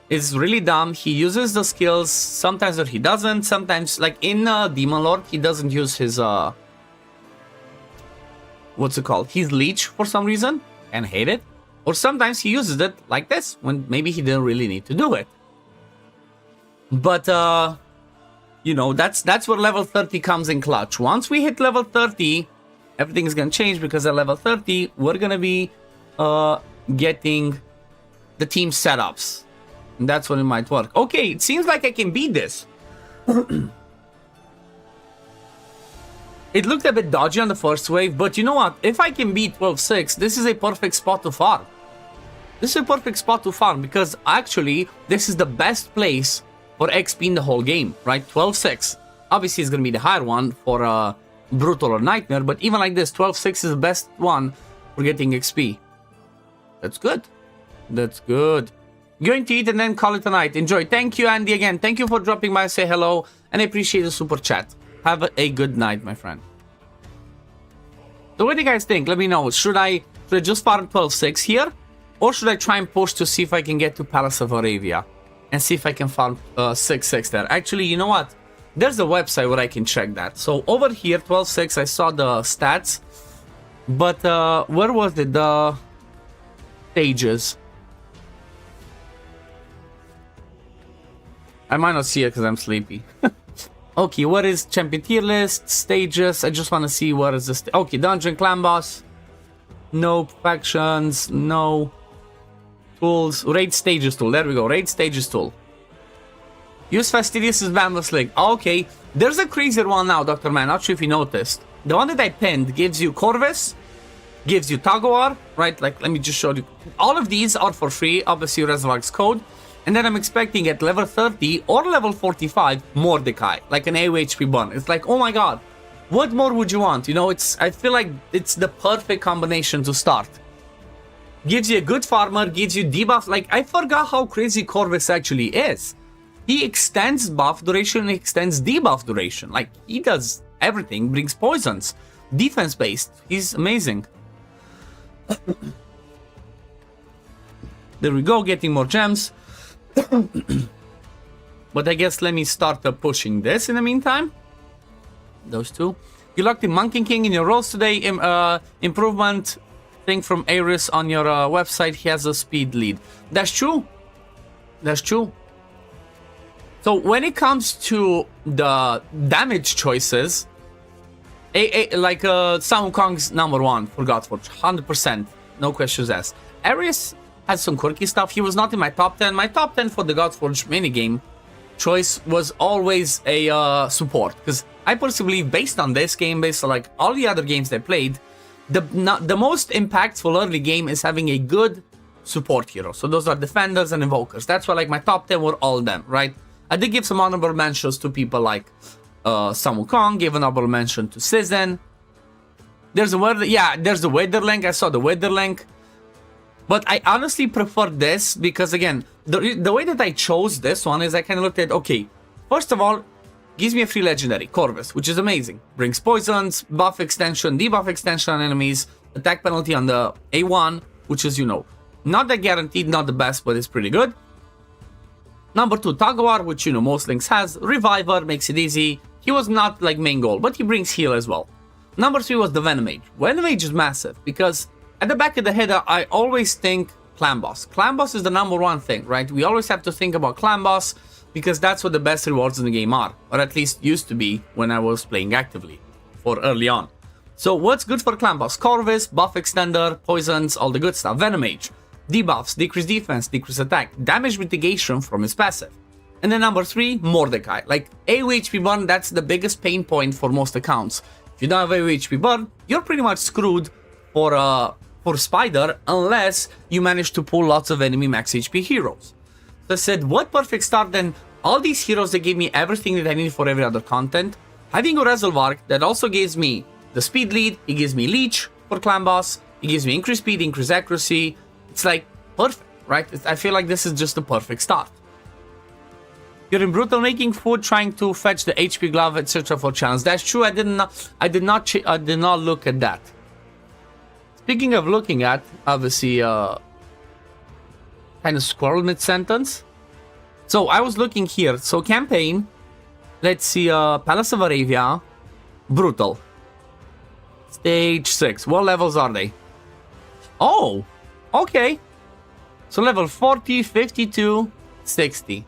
is really dumb. He uses the skills sometimes or he doesn't. Sometimes, like in Demon Lord, he doesn't use his what's it called? His leech for some reason and hate it. Or sometimes he uses it like this when maybe he didn't really need to do it. But you know, that's where level 30 comes in clutch. Once we hit level 30, everything is gonna change because at level 30 we're gonna be getting the team setups. And that's when it might work. Okay, it seems like I can beat this. It looked a bit dodgy on the first wave, but you know what? If I can beat 12-6, this is a perfect spot to farm. This is a perfect spot to farm because actually this is the best place for XP in the whole game, right? 12-6. Obviously, it's going to be the higher one for Brutal or Nightmare, but even like this, 12-6 is the best one for getting XP. That's good. That's good. Going to eat and then call it a night. Enjoy. Thank you, Andy, again. Thank you for dropping by, say hello, and I appreciate the super chat. Have a good night, my friend. So what do you guys think? Let me know. Should I just farm 12-6 here? Or should I try and push to see if I can get to Palace of Aravia? And see if I can farm 6-6 there. Actually, you know what? There's a website where I can check that. So over here, 12-6, I saw the stats. But where was it? The stages. I might not see it because I'm sleepy. Okay, what is champion tier list? Stages. I just want to see what is this. Okay, dungeon clan boss. No factions. No tools. Raid stages tool. There we go. Raid stages tool. Use Fastidious' Bambus Link. Okay, there's a crazier one now, Dr. Man. Not sure if you noticed. The one that I pinned gives you Corvus, gives you Tagawar, right? Like, let me just show you. All of these are for free. Obviously, Reservoir's code. And then I'm expecting at level 30 or level 45, Mordecai, like an AOHP bun. It's like, oh my god, what more would you want? You know, I feel like it's the perfect combination to start. Gives you a good farmer, gives you debuff. Like, I forgot how crazy Corvus actually is. He extends buff duration and extends debuff duration. Like, he does everything, brings poisons. Defense based. He's amazing. There we go, getting more gems. But I guess let me start pushing this in the meantime. Those two. You locked in Monkey King in your roles today. Improvement thing from Aris on your website. He has a speed lead. That's true. That's true. So when it comes to the damage choices, like Sun Wukong's #1 for Godforge, 100%, no questions asked. Aris had some quirky stuff. He was not in my top 10. My top 10 for the Godforge minigame choice was always a support. Because I personally believe, based on this game, based on like all the other games they played, the most impactful early game is having a good support hero. So those are defenders and invokers. That's why like my top 10 were all them, right? I did give some honorable mentions to people like Sun Wukong, gave an honorable mention to Sizen. There's a word, yeah, there's the weather link. I saw the weather link. But I honestly prefer this because, again, the way that I chose this one is I kind of looked at, okay, first of all, gives me a free legendary, Corvus, which is amazing. Brings poisons, buff extension, debuff extension on enemies, attack penalty on the A1, which is, you know, not that guaranteed, not the best, but it's pretty good. Number 2, Tagwar, which, you know, most links has. Reviver, makes it easy. He was not, like, main goal, but he brings heal as well. Number 3 was the Venom Mage. Venom Mage is massive, because at the back of the head, I always think Clan Boss. Clan Boss is the number 1 thing, right? We always have to think about Clan Boss, because that's what the best rewards in the game are. Or at least used to be when I was playing actively, or early on. So what's good for Clan Boss? Corvus, buff extender, poisons, all the good stuff. Venom Mage. Debuffs, decrease defense, decrease attack, damage mitigation from his passive. And then number 3, Mordecai. Like, AoE HP burn, that's the biggest pain point for most accounts. If you don't have AoE HP burn, you're pretty much screwed for Spider, unless you manage to pull lots of enemy max HP heroes. So I said, what perfect start then? All these heroes that gave me everything that I need for every other content. Having a Resolvark that also gives me the speed lead, it gives me Leech for Clan Boss, it gives me increased speed, increased accuracy. It's like perfect, right? I feel like this is just the perfect start. You're in Brutal making food, trying to fetch the HP glove, etc. for challenge. That's true. I did not look at that. Speaking of looking at, obviously, kind of squirrel mid-sentence. So I was looking here. So campaign, let's see, Palace of Aravia, Brutal. Stage 6. What levels are they? Oh, okay. So level 40, 52, 60.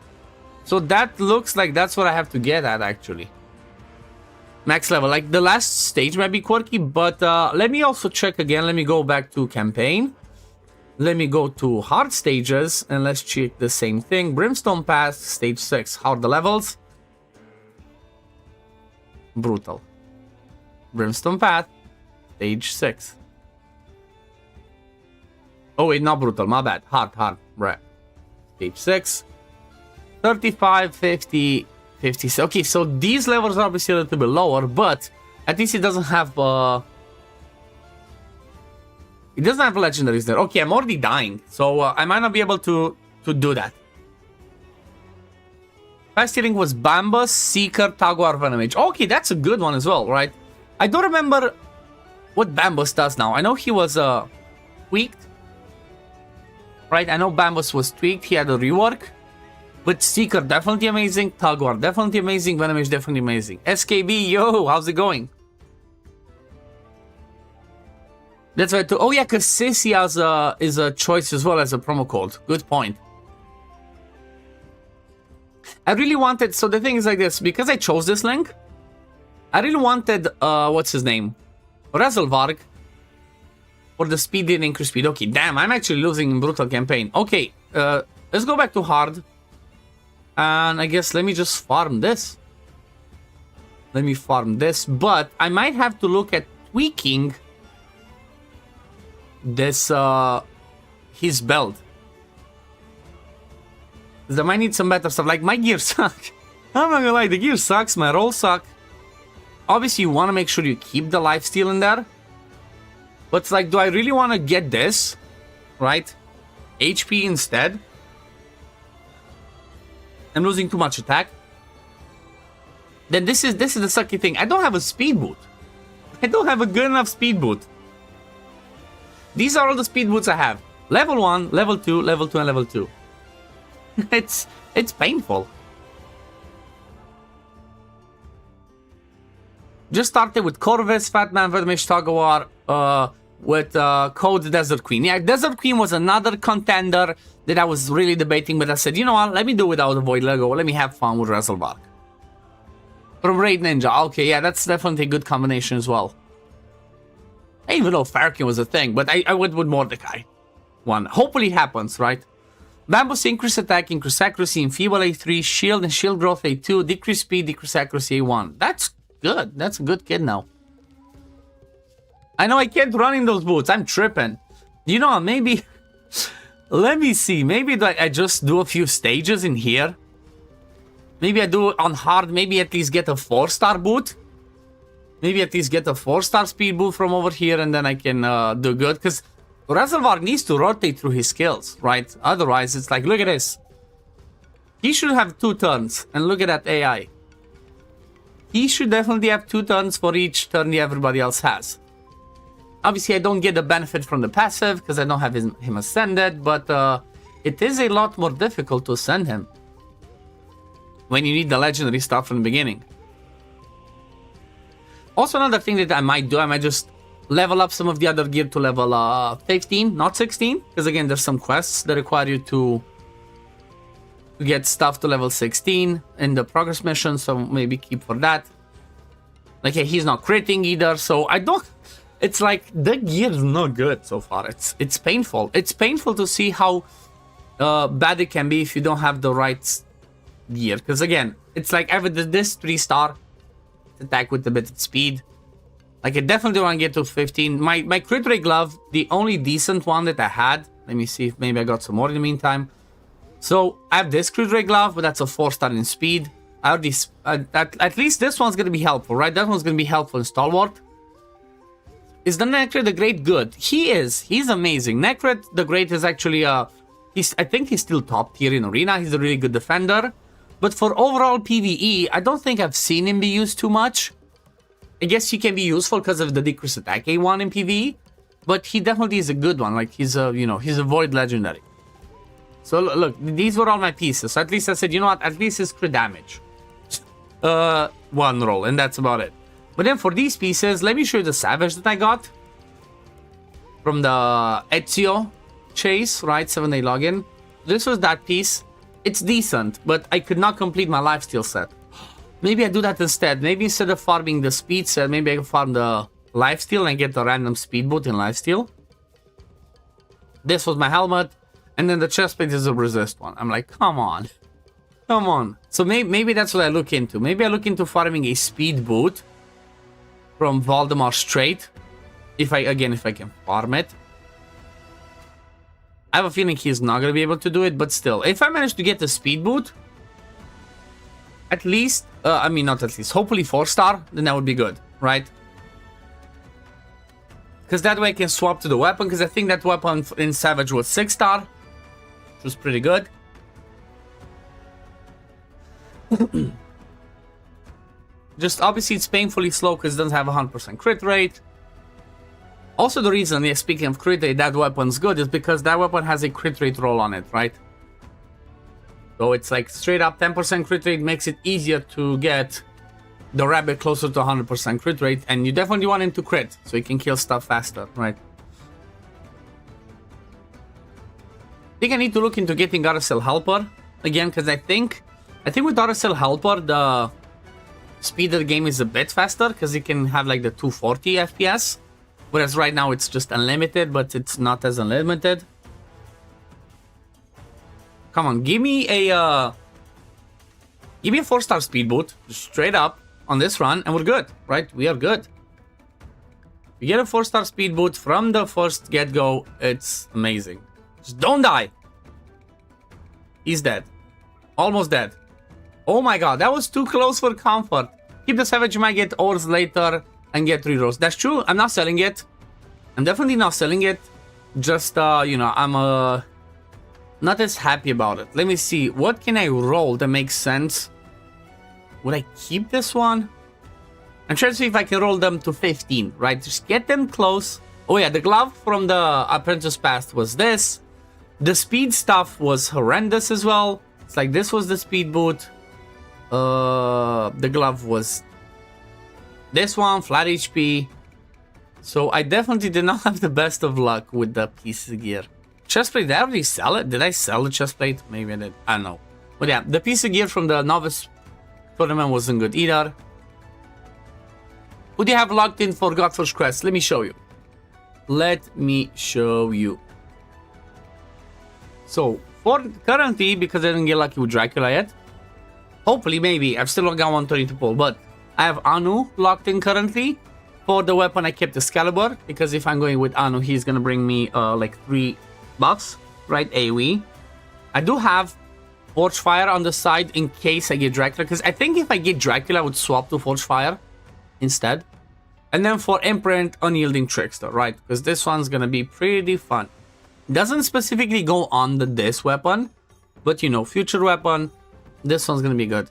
So that looks like that's what I have to get at, actually. Max level. Like, the last stage might be quirky, but let me also check again. Let me go back to campaign. Let me go to hard stages, and let's check the same thing. Brimstone Pass, stage 6. How are the levels? Brutal. Brimstone Path, stage 6. Oh wait, not brutal, my bad. Hard, right. Stage 6. 35, 50, 50. Okay, so these levels are obviously a little bit lower, but at least it doesn't have legendaries there. Okay, I'm already dying, so I might not be able to do that. Fast healing was Bambus, Seeker, Tagwar, Venom Mage. Okay, that's a good one as well, right? I don't remember what Bambus does now. I know he was tweaked. Right, I know Bambus was tweaked. He had a rework. But Seeker definitely amazing. Tagwar definitely amazing. Venom Mage definitely amazing. SKB, yo, how's it going? That's right too. Oh yeah, because Sissy is a choice as well as a promo code. Good point. I really wanted, so the thing is like this, because I chose this link, I really wanted, what's his name? Resolvark for the speed and increase speed. Okay, damn, I'm actually losing in Brutal campaign. Okay, let's go back to hard. And I guess let me just farm this. Let me farm this, but I might have to look at tweaking this, his belt. I might need some better stuff. Like, my gear suck. I'm not gonna lie, the gear sucks, my rolls suck. Obviously, you want to make sure you keep the lifesteal in there. But it's like, do I really want to get this? Right? HP instead? I'm losing too much attack. Then this is the sucky thing. I don't have a speed boot. I don't have a good enough speed boot. These are all the speed boots I have. Level 1, level 2, level 2, and level 2. It's painful. Just started with Corvus, Fatman, Vermish, Tagwar, with Code Desert Queen. Yeah, Desert Queen was another contender that I was really debating, but I said, you know what, let me do without the Void Lego, let me have fun with Resolvark. From Raid Ninja, okay, yeah, that's definitely a good combination as well. I didn't even know Farkin was a thing, but I went with Mordecai. One. Hopefully it happens, right? Bambus, increase attack, increase accuracy, enfeeble A3, shield and shield growth A2, decrease speed, decrease accuracy A1. That's good. That's a good kid now. I know I can't run in those boots. I'm tripping. You know, maybe... Let me see. Maybe I just do a few stages in here. Maybe I do it on hard. Maybe at least get a 4-star boot. Maybe at least get a 4-star speed boost from over here, and then I can do good. Because Reservoir needs to rotate through his skills, right? Otherwise, it's like, look at this. He should have 2 turns, and look at that AI. He should definitely have 2 turns for each turn everybody else has. Obviously, I don't get the benefit from the passive, because I don't have him ascended, but it is a lot more difficult to ascend him when you need the legendary stuff from the beginning. Also, another thing that I might do, I might just level up some of the other gear to level 15, not 16. Because again, there's some quests that require you to get stuff to level 16 in the progress mission. So maybe keep for that. Like, hey, he's not critting either. So I don't... It's like, the gear is not good so far. It's painful. It's painful to see how bad it can be if you don't have the right gear. Because again, it's like this 3-star attack with a bit of speed. Like, I definitely want to get to 15. My crit rate glove, the only decent one that I had. Let me see if maybe I got some more in the meantime. So I have this crit rate glove, but that's a 4-star in speed. I already at least this one's gonna be helpful, right? That one's gonna be helpful in stalwart. Is the Necret the Great good? He's amazing. Necret the Great is actually I think he's still top tier in arena. He's a really good defender. But for overall PvE, I don't think I've seen him be used too much. I guess he can be useful because of the decreased attack A1 in PvE. But he definitely is a good one. Like, he's a, he's a void legendary. So look, these were all my pieces. So at least I said, you know what? At least it's crit damage. 1 roll, and that's about it. But then for these pieces, let me show you the Savage that I got. From the Ezio chase, right? 7-day login. This was that piece. It's decent, but I could not complete my lifesteal set. Maybe I do that instead. Maybe instead of farming the speed set, maybe I can farm the lifesteal and get the random speed boot in lifesteal. This was my helmet. And then the chestplate is a resist one. I'm like, come on. Come on. So maybe that's what I look into. Maybe I look into farming a speed boot from Valdemar straight. If I can farm it. I have a feeling he's not going to be able to do it, but still. If I manage to get the speed boot, at least, I mean, not at least, hopefully 4-star, then that would be good, right? Because that way I can swap to the weapon, because I think that weapon in Savage was 6-star, which was pretty good. Just obviously it's painfully slow because it doesn't have a 100% crit rate. Also, the reason, yeah, speaking of crit rate, that weapon's good is because that weapon has a crit rate roll on it, right? So it's like straight up 10% crit rate makes it easier to get the rabbit closer to 100% crit rate, and you definitely want him to crit so he can kill stuff faster, right? I think I need to look into getting Aracel Helper again, because I think with Aracel Helper the speed of the game is a bit faster because you can have like the 240 FPS. Whereas right now it's just unlimited, but it's not as unlimited. Come on, give me a 4-star speed boot, straight up on this run, and we're good, right? We are good. You get a 4-star speed boot from the first get-go, it's amazing. Just don't die. He's dead. Almost dead. Oh my god, that was too close for comfort. Keep the Savage, you might get ores later and get 3 rolls. That's true, I'm not selling it. I'm definitely not selling it. Just, I'm not as happy about it. Let me see, what can I roll that makes sense? Would I keep this one? I'm trying to see if I can roll them to 15, right? Just get them close. Oh yeah, the glove from the Apprentice Past was this. The speed stuff was horrendous as well. It's like this was the speed boot. The glove was this one, flat HP. So I definitely did not have the best of luck with the piece of gear. Chestplate, did I already sell it? Did I sell the chestplate? Maybe I did. I don't know. But yeah, the piece of gear from the novice tournament wasn't good either. Who do you have locked in for Godforge quest? Let me show you. Let me show you. So, for currently, because I didn't get lucky with Dracula yet, hopefully, maybe, I've still got one turning to pull, but I have Anu locked in currently. For the weapon, I kept Excalibur, because if I'm going with Anu, he's gonna bring me like 3 buffs, right? AoE. I do have Forge Fire on the side in case I get Dracula, because I think if I get Dracula, I would swap to Forge Fire instead. And then for Imprint, Unyielding Trickster, right? Because this one's gonna be pretty fun. Doesn't specifically go on this weapon, but you know, future weapon, this one's gonna be good.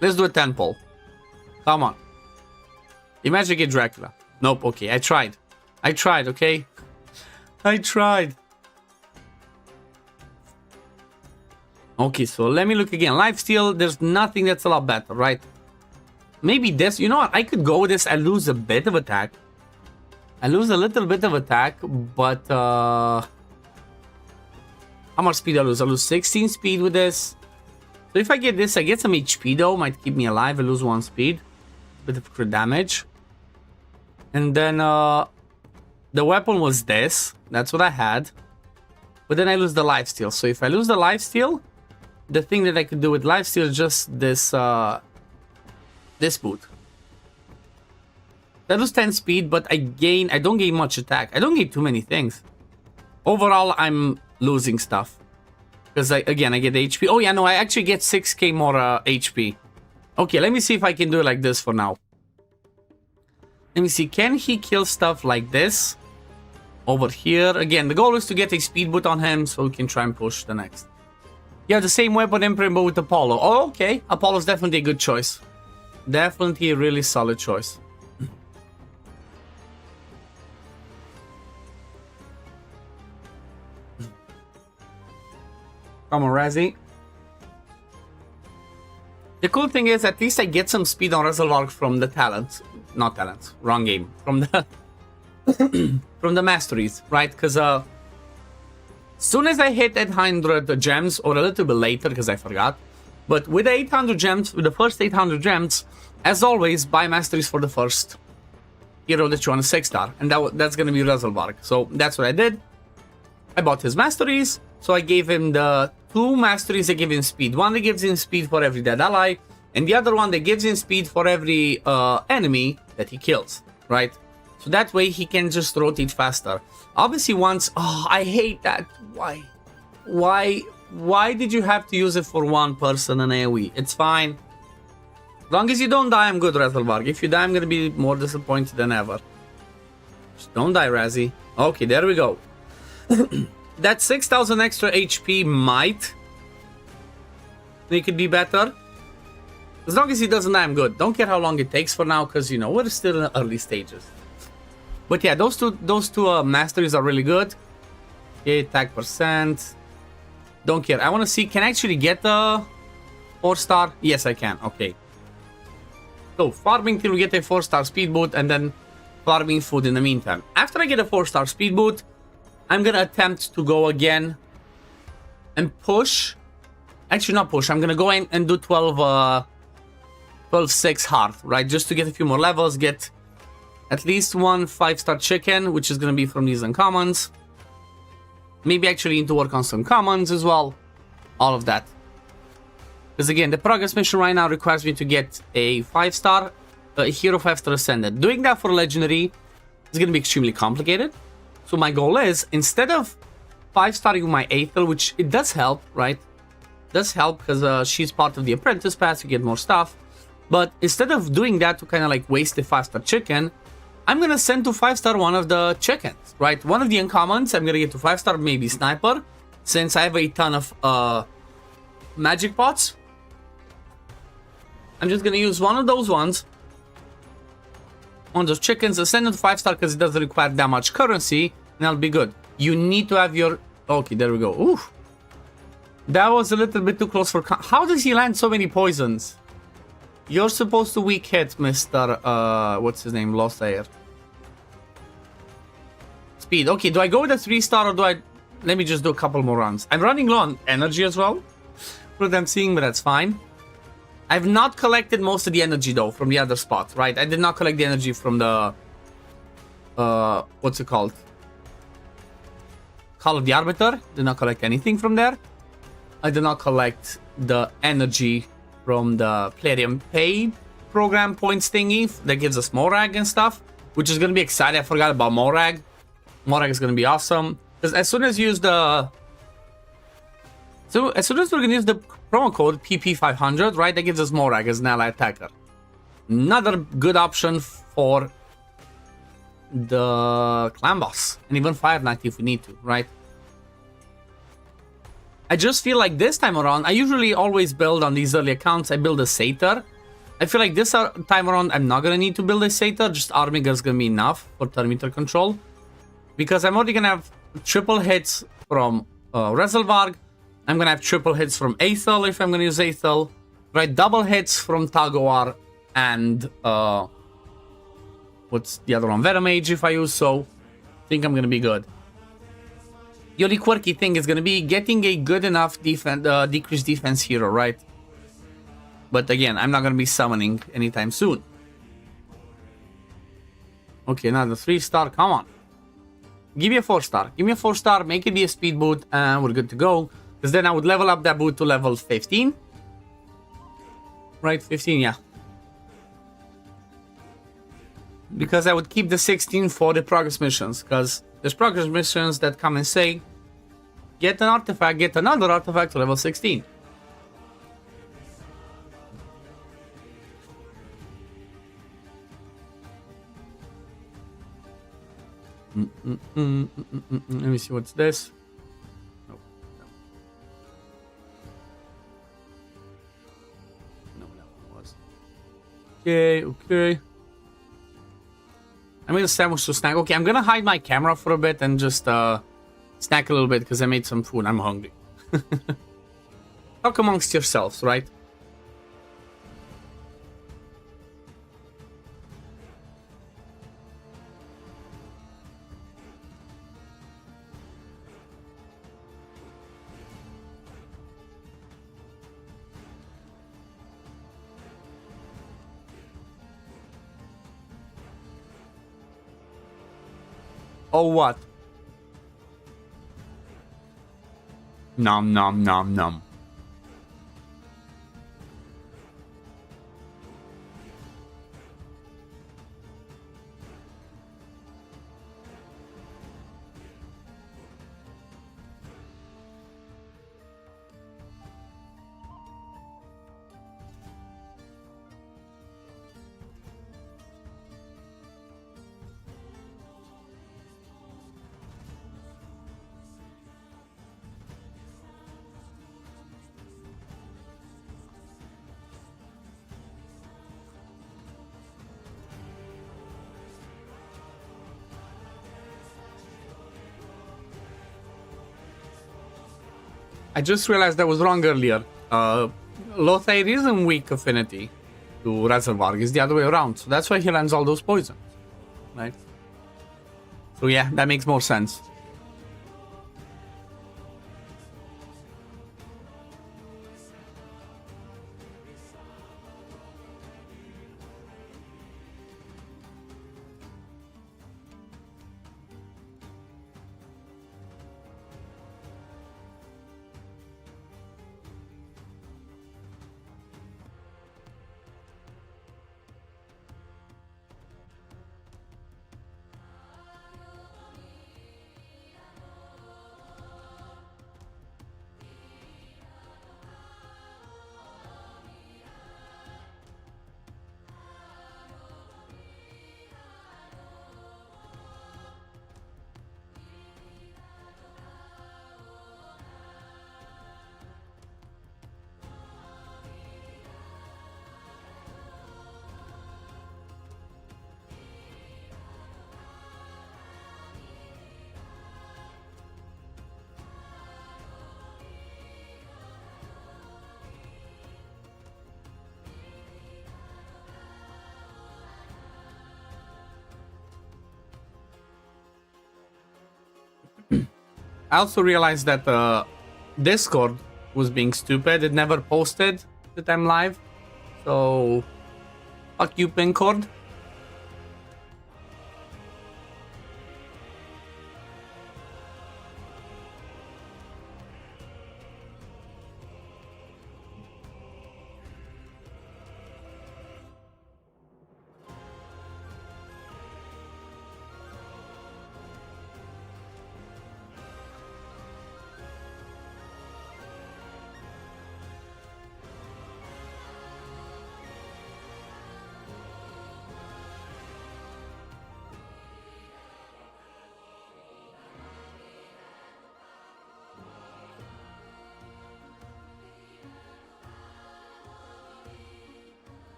Let's do a 10 pull. Come on. Imagine get Dracula. Nope, okay, I tried. Okay? I tried. Okay, so let me look again. Lifesteal, there's nothing that's a lot better, right? Maybe this, you know what? I could go with this. I lose a bit of attack. I lose a little bit of attack, but how much speed I lose? I lose 16 speed with this. So if I get this, I get some HP though. Might keep me alive. I lose 1 speed. Bit of crit damage. And then the weapon was this. That's what I had. But then I lose the lifesteal. So if I lose the lifesteal, the thing that I could do with lifesteal is just this this boot. I lose 10 speed, but I don't gain much attack. I don't gain too many things. Overall, I'm losing stuff. Because again, I get HP. Oh yeah, no, I actually get 6k more HP. Okay, let me see if I can do it like this for now. Let me see, can he kill stuff like this? Over here. Again, the goal is to get a speed boot on him so we can try and push the next. Yeah, the same weapon Imprint but with Apollo. Oh, okay. Apollo's definitely a good choice. Definitely a really solid choice. Come on, Razzie. The cool thing is, at least I get some speed on Reservoir from the talents. Not talents, wrong game. From the from the masteries, right? Because soon as I hit 800 gems, or a little bit later, because I forgot. But with the 800 gems, with the first 800 gems, as always, buy masteries for the first hero that you want a 6-star. And that's going to be Reservoir. So that's what I did. I bought his masteries. So I gave him the 2 masteries that give him speed. One that gives him speed for every dead ally, and the other one that gives him speed for every enemy that he kills, right? So that way he can just rotate faster. Obviously once... Oh, I hate that. Why? Why did you have to use it for one person in AoE? It's fine. As long as you don't die, I'm good, Rattlebarg. If you die, I'm gonna be more disappointed than ever. Just don't die, Razzie. Okay, there we go. That 6,000 extra HP might make it be better. As long as he doesn't die, I'm good. Don't care how long it takes for now, because, you know, we're still in the early stages. But yeah, those two masteries are really good. Okay, attack percent. Don't care. I want to see, can I actually get a 4-star? Yes, I can. Okay. So, farming till we get a 4-star speed boot, and then farming food in the meantime. After I get a 4-star speed boot, I'm gonna attempt to go again and push. Actually, not push. I'm gonna go in and do 12-6 hard, right? Just to get a few more levels, get at least one 5-star chicken, which is gonna be from these uncommons. Maybe actually need to work on some commons as well. All of that. Because again, the progress mission right now requires me to get a 5-star, a hero 5-star ascended. Doing that for legendary is gonna be extremely complicated. So my goal is, instead of 5-starring my Aethel, which it does help, right? Does help because she's part of the apprentice pass, you get more stuff. But instead of doing that to kind of like waste the 5-star chicken, I'm gonna send to 5-star one of the chickens, right? One of the uncommons, I'm gonna get to 5-star, maybe sniper, since I have a ton of magic pots. I'm just gonna use one of those ones. One of those chickens, send it to 5-star because it doesn't require that much currency, and that'll be good. You need to have your... Okay, there we go. Oof. That was a little bit too close for... How does he land so many poisons? You're supposed to weak hit, Mr. What's his name? Lost Air. Speed. Okay, do I go with a 3-star or do I... Let me just do a couple more runs. I'm running low on energy as well. What I'm seeing, but that's fine. I've not collected most of the energy though from the other spot, right? I did not collect the energy from the what's it called? Call of the Arbiter. Did not collect anything from there. I did not collect the energy from the Plarium Pay program points thingy that gives us Morag and stuff, which is gonna be exciting. I forgot about Morag. Morag is gonna be awesome because as soon as you use the as soon as we're gonna use the promo code PP500, right? That gives us more as an ally attacker. Another good option for the clan boss, and even Fire Knight if we need to, right? I just feel like this time around, I usually always build on these early accounts, I build a Satyr. I feel like this time around, I'm not gonna need to build a Satyr, just Armiger is gonna be enough for turn meter control. Because I'm already gonna have triple hits from Rezelvarg, I'm gonna have triple hits from Aethel if I'm gonna use Aethel, right? Double hits from Tagoar and what's the other one? Venomage if I use, so I think I'm gonna be good. The only quirky thing is gonna be getting a good enough decreased defense hero, right? But again, I'm not gonna be summoning anytime soon. Okay, another 3-star, come on. Give me a 4-star. Give me a 4-star, make it be a speed boot, and we're good to go. Because then I would level up that boot to level 15. Right, 15, yeah. Because I would keep the 16 for the progress missions. Because there's progress missions that come and say, get an artifact, get another artifact to level 16. Let me see what's this. No. No, that was. Okay. I made a sandwich to snack. Okay, I'm gonna hide my camera for a bit and just snack a little bit because I made some food. I'm hungry. Talk amongst yourselves, right? Oh, what? Nom nom nom nom. I just realized I was wrong earlier. Lothair isn't weak affinity to Rezelvarg. It's the other way around. So that's why he lands all those poisons. Right? So yeah, that makes more sense. I also realized that Discord was being stupid. It never posted that I'm live. So, fuck you, Pincord.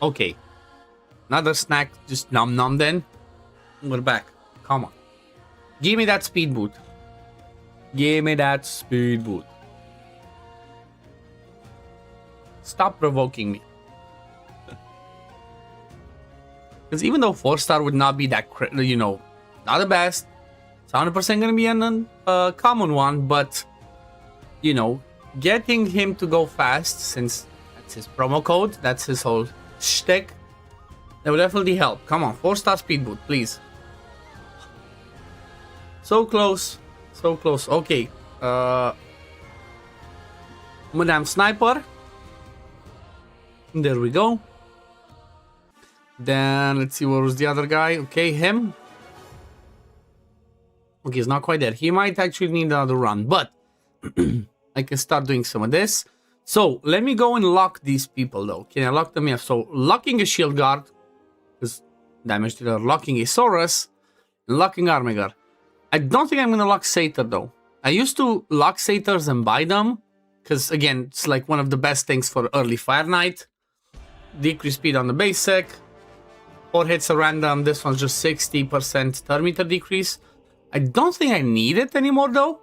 Okay. Another snack. Just nom nom then. We're back. Come on. Give me that speed boot. Give me that speed boot. Stop provoking me. Because even though 4-star would not be that, you know, not the best, it's 100% going to be a common one, but, you know, getting him to go fast, since that's his promo code, that's his whole shtick, that would definitely help. Come on, 4-star speed boot, please. So close, so close. Okay, Madame Sniper. There we go. Then let's see, where was the other guy? Okay, him. Okay, he's not quite there. He might actually need another run, but I can start doing some of this. So let me go and lock these people though. Can I lock them? Yeah. So locking a shield guard, because damage dealer, locking a Saurus, locking Armiger. I don't think I'm gonna lock Satyr though. I used to lock Satyrs and buy them, because again, it's like one of the best things for early Fire Knight. Decrease speed on the basic. 4 hits are random. This one's just 60% turn meter decrease. I don't think I need it anymore though.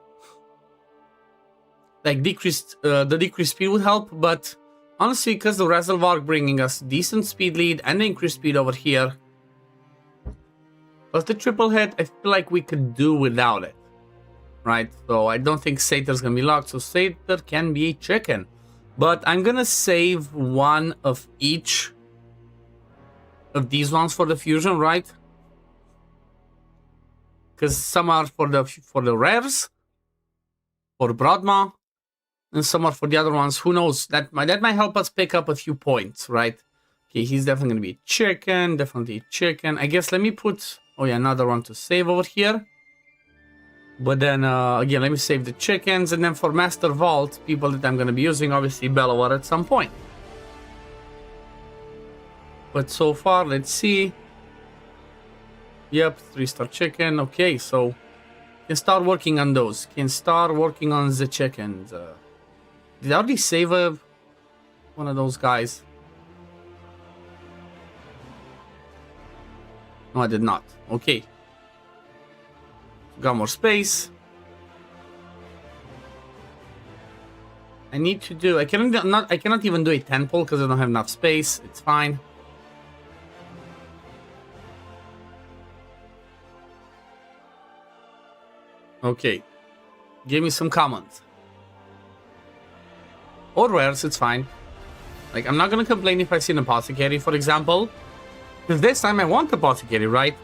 Like the decreased speed would help, but honestly, because the Reservoir bringing us decent speed lead and the increased speed over here, plus the triple hit, I feel like we could do without it, right? So I don't think Satyr's gonna be locked, so Satyr can be a chicken. But I'm gonna save one of each of these ones for the fusion, right? Because some are for the rares, for Broadmaw, and some are for the other ones. Who knows? That might help us pick up a few points, right? Okay, he's definitely gonna be a chicken. Definitely a chicken. I guess let me put, oh yeah, another one to save over here. But then again, let me save the chickens, and then for Master Vault, people that I'm gonna be using, obviously Bellower at some point. But so far, let's see. Yep, 3-star chicken. Okay, so can start working on those. Can start working on the chickens. Did I already save one of those guys? No, I did not. Okay. Got more space. I need to do. I cannot even do a 10 pull because I don't have enough space. It's fine. Okay. Give me some commons. Or rares, it's fine. Like, I'm not gonna complain if I see an Apothecary, for example. Because this time I want Apothecary, right?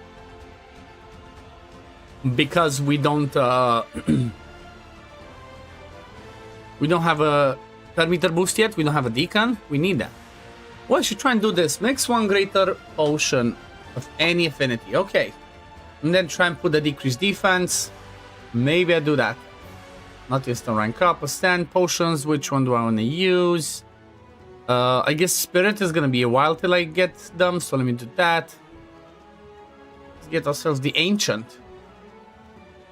Because we don't we don't have a turn meter boost yet. We don't have a Deacon. We need that. Well, I should try and do this. Mix one greater potion of any affinity. Okay. And then try and put the decreased defense. Maybe I do that. Not instant rank up. A stand potions. Which one do I want to use? I guess Spirit is gonna be a while till I get them. So let me do that. Let's get ourselves the Ancient.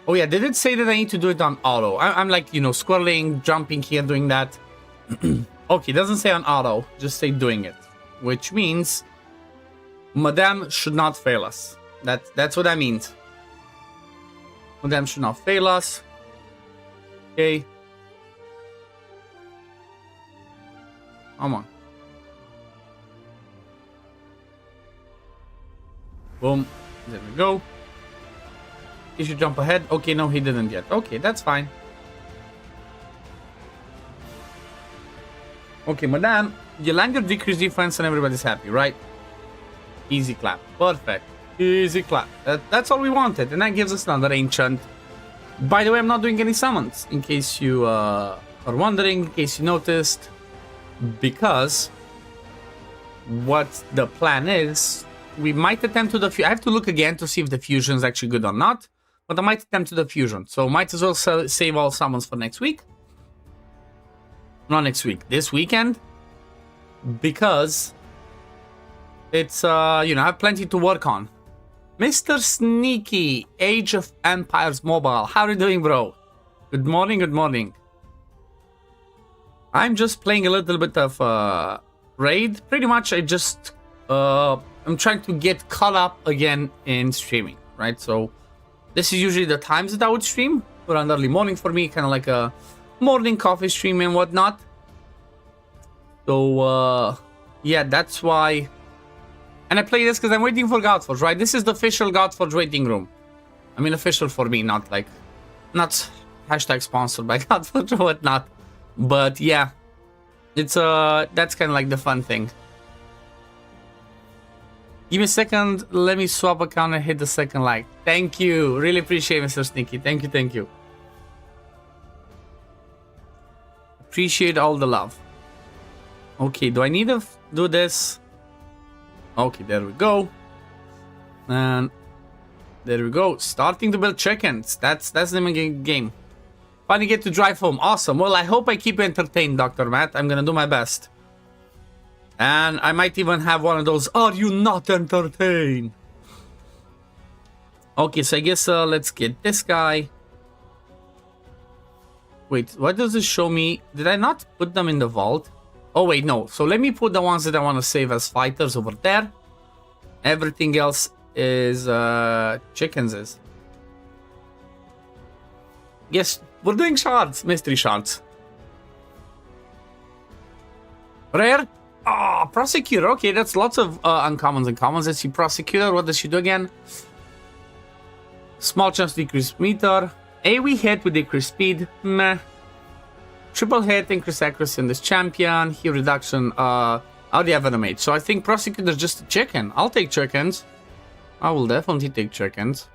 Oh yeah, did it say that I need to do it on auto? I'm like, you know, squirreling, jumping here, doing that. Okay, it doesn't say on auto, just say doing it. Which means Madame should not fail us. That's what that means. Madame should not fail us. Okay. Come on. Boom. There we go. He should jump ahead. Okay, no, he didn't yet. Okay, that's fine. Okay, Madame, you land your decreased defense and everybody's happy, right? Easy clap. Perfect. Easy clap. That's all we wanted. And that gives us another Ancient. By the way, I'm not doing any summons, in case you are wondering, in case you noticed. Because what the plan is, we might attempt to I have to look again to see if the fusion is actually good or not. But I might attempt to the fusion. So might as well save all summons for next week. Not next week. This weekend. Because it's, you know, I have plenty to work on. Mr. Sneaky, Age of Empires Mobile. How are you doing, bro? Good morning, good morning. I'm just playing a little bit of Raid. Pretty much I just I'm trying to get caught up again in streaming, right? So this is usually the times that I would stream around early morning for me, kind of like a morning coffee stream and whatnot. So yeah, that's why. And I play this because I'm waiting for Godforge, right? This is the official Godforge waiting room. I mean, official for me, not like, not hashtag sponsored by Godforge or whatnot. But yeah, it's that's kind of like the fun thing. Give me a second. Let me swap account and hit the second like. Thank you. Really appreciate it, Mr. Sneaky. Thank you. Thank you. Appreciate all the love. Okay, do I need to do this? Okay, there we go. And there we go. Starting to build chickens. That's the name of the game. Finally get to drive home. Awesome. Well, I hope I keep you entertained, Dr. Matt. I'm gonna do my best. And I might even have one of those, are you not entertained? Okay, so I guess let's get this guy. Wait, what does this show me? Did I not put them in the vault? Oh, wait, no. So let me put the ones that I want to save as fighters over there. Everything else is chickens. Yes, we're doing shards. Mystery shards. Rare? Ah, Prosecutor. Okay, that's lots of uncommons and commons. Let's see, Prosecutor. What does she do again? Small chance to decrease meter. AoE hit with decreased speed. Meh. Triple hit, increased accuracy in this champion. Heal reduction. How do you have an mage? So I think Prosecutor is just a chicken. I'll take chickens. I will definitely take chickens.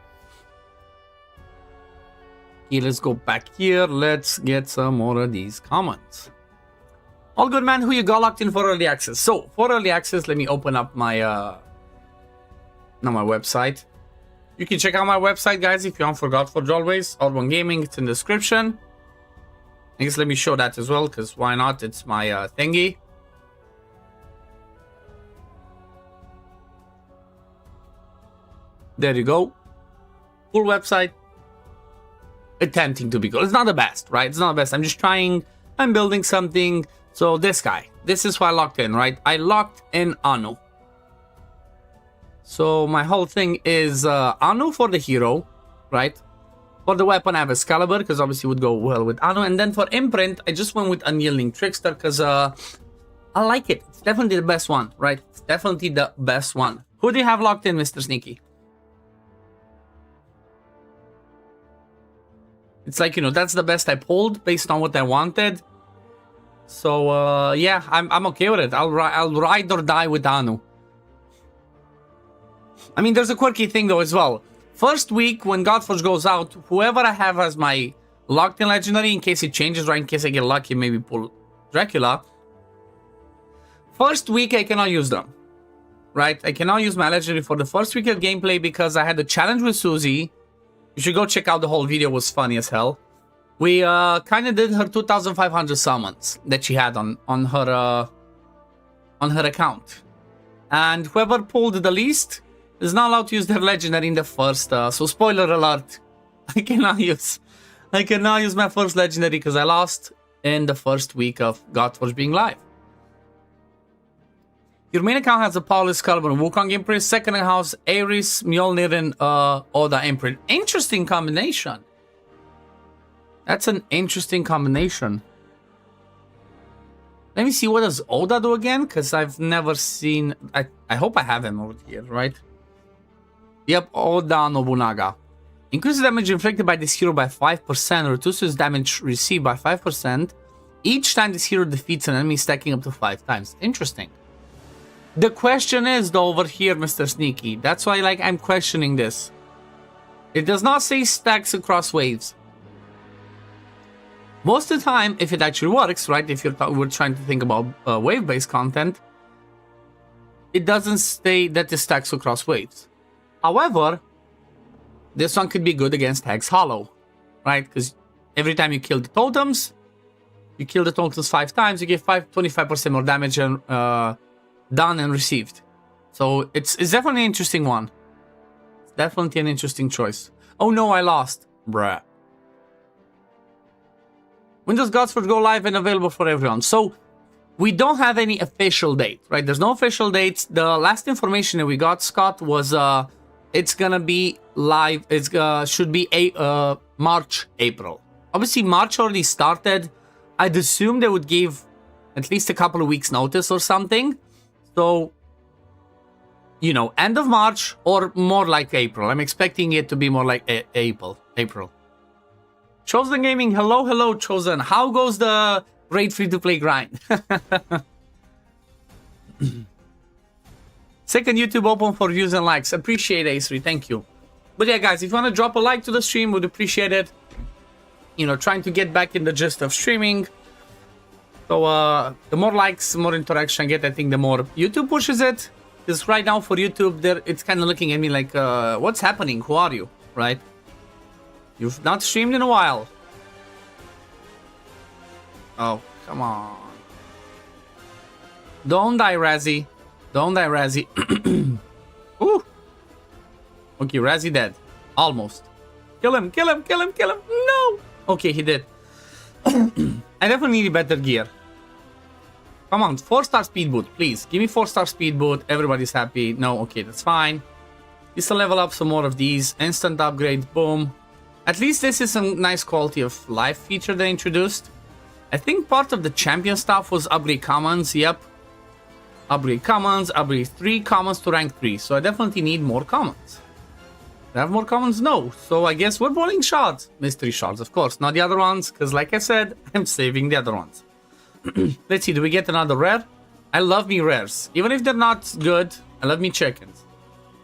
Okay, let's go back here. Let's get some more of these commons. All good, man. Who you got locked in for early access? So for early access, let me open up my my website. You can check out my website, guys, if you want for Godforge always. OddOneGaming, it's in the description. I guess let me show that as well, because why not? It's my thingy. There you go. Full website. Attempting to be good. It's not the best, right? It's not the best. I'm just trying. I'm building something. So this guy. This is who I locked in, right? I locked in Anu. So my whole thing is Anu for the hero, right? For the weapon, I have Excalibur, because obviously it would go well with Anu. And then for imprint, I just went with Unyielding Trickster, because I like it. It's definitely the best one, right? It's definitely the best one. Who do you have locked in, Mr. Sneaky? It's like, you know, that's the best I pulled based on what I wanted. So, yeah, I'm okay with it. I'll ride or die with Anu. I mean, there's a quirky thing, though, as well. First week, when Godforge goes out, whoever I have as my locked-in legendary, in case it changes, right, in case I get lucky, maybe pull Dracula. First week, I cannot use them, right? I cannot use my legendary for the first week of gameplay because I had a challenge with Susie. You should go check out the whole video. It was funny as hell. We kind of did her 2,500 summons that she had on her account, and whoever pulled the least is not allowed to use their legendary in the first. So spoiler alert, I cannot use my first legendary because I lost in the first week of Godforge being live. Your main account has a Fateless Ltd and Wukong imprint. Second house, Ares, Mjolnir, and Oda imprint. Interesting combination. That's an interesting combination. Let me see, what does Oda do again? Because I've never seen... I hope I have him over here, right? Yep, Oda Nobunaga. Increases damage inflicted by this hero by 5%. Reduces damage received by 5%. Each time this hero defeats an enemy, stacking up to 5 times. Interesting. The question is, though, over here, Mr. Sneaky. That's why, like, I'm questioning this. It does not say stacks across waves. Most of the time, if it actually works, right, if we're trying to think about wave-based content, it doesn't say that it stacks across waves. However, this one could be good against Hex Hollow, right? Because every time you kill the totems, you kill the totems 5 times, you get 25% more damage and, done and received. So it's definitely an interesting one. It's definitely an interesting choice. Oh no, I lost. Bruh. When does Godforge go live and available for everyone? So we don't have any official date, right? There's no official dates. The last information that we got, Scott, was it's gonna be live. It's should be March, April. Obviously, March already started. I'd assume they would give at least a couple of weeks notice or something. So, you know, end of March or more like April. I'm expecting it to be more like April. Chosen Gaming, hello, Chosen. How goes the raid free-to-play grind? Second YouTube open for views and likes. Appreciate it, A3. Thank you. But yeah, guys, if you want to drop a like to the stream, would appreciate it. You know, trying to get back in the gist of streaming. So, the more likes, the more interaction I get, I think the more YouTube pushes it. Because right now for YouTube, it's kind of looking at me like, what's happening? Who are you? Right? You've not streamed in a while. Oh, come on. Don't die, Razzie. Don't die, Razzie. Ooh. Okay, Razzie dead. Almost. Kill him, kill him, kill him, kill him. No! Okay, he did. I definitely need better gear. Come on, 4-star speed boot, please. Give me 4-star speed boot. Everybody's happy. No, okay, that's fine. Just to level up some more of these. Instant upgrade, boom. At least this is some nice quality of life feature they introduced. I think part of the champion stuff was upgrade commons. Yep. Upgrade commons, upgrade 3 commons to rank 3. So I definitely need more commons. Do I have more commons? No. So I guess we're rolling shards. Mystery shards, of course. Not the other ones, because like I said, I'm saving the other ones. Let's see, do we get another rare? I love me rares. Even if they're not good, I love me chickens.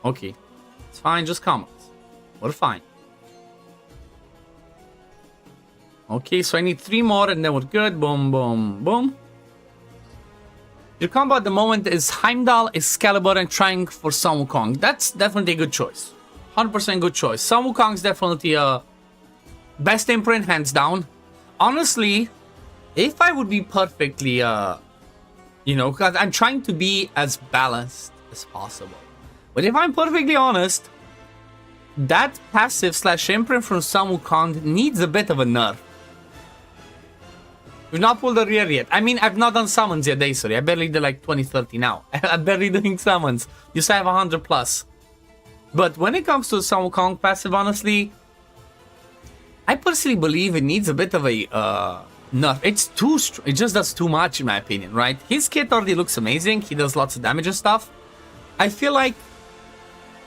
Okay. It's fine, just commons. We're fine. Okay, so I need 3 more and then we're good. Boom, boom, boom. Your combo at the moment is Heimdall, Excalibur, and trying for Sun Wukong. That's definitely a good choice. 100% good choice. Sun Wukong's definitely a best imprint, hands down. Honestly, if I would be perfectly, you know, because I'm trying to be as balanced as possible. But if I'm perfectly honest, that passive / imprint from Sun Wukong needs a bit of a nerf. We've not pulled the rear yet. I mean, I've not done summons yet, sorry. I barely did like 20, 30 now. I'm barely doing summons. You say I have 100 plus. But when it comes to Sun Wukong passive, honestly, I personally believe it needs a bit of a nerf. It's too it just does too much in my opinion, right? His kit already looks amazing. He does lots of damage and stuff. I feel like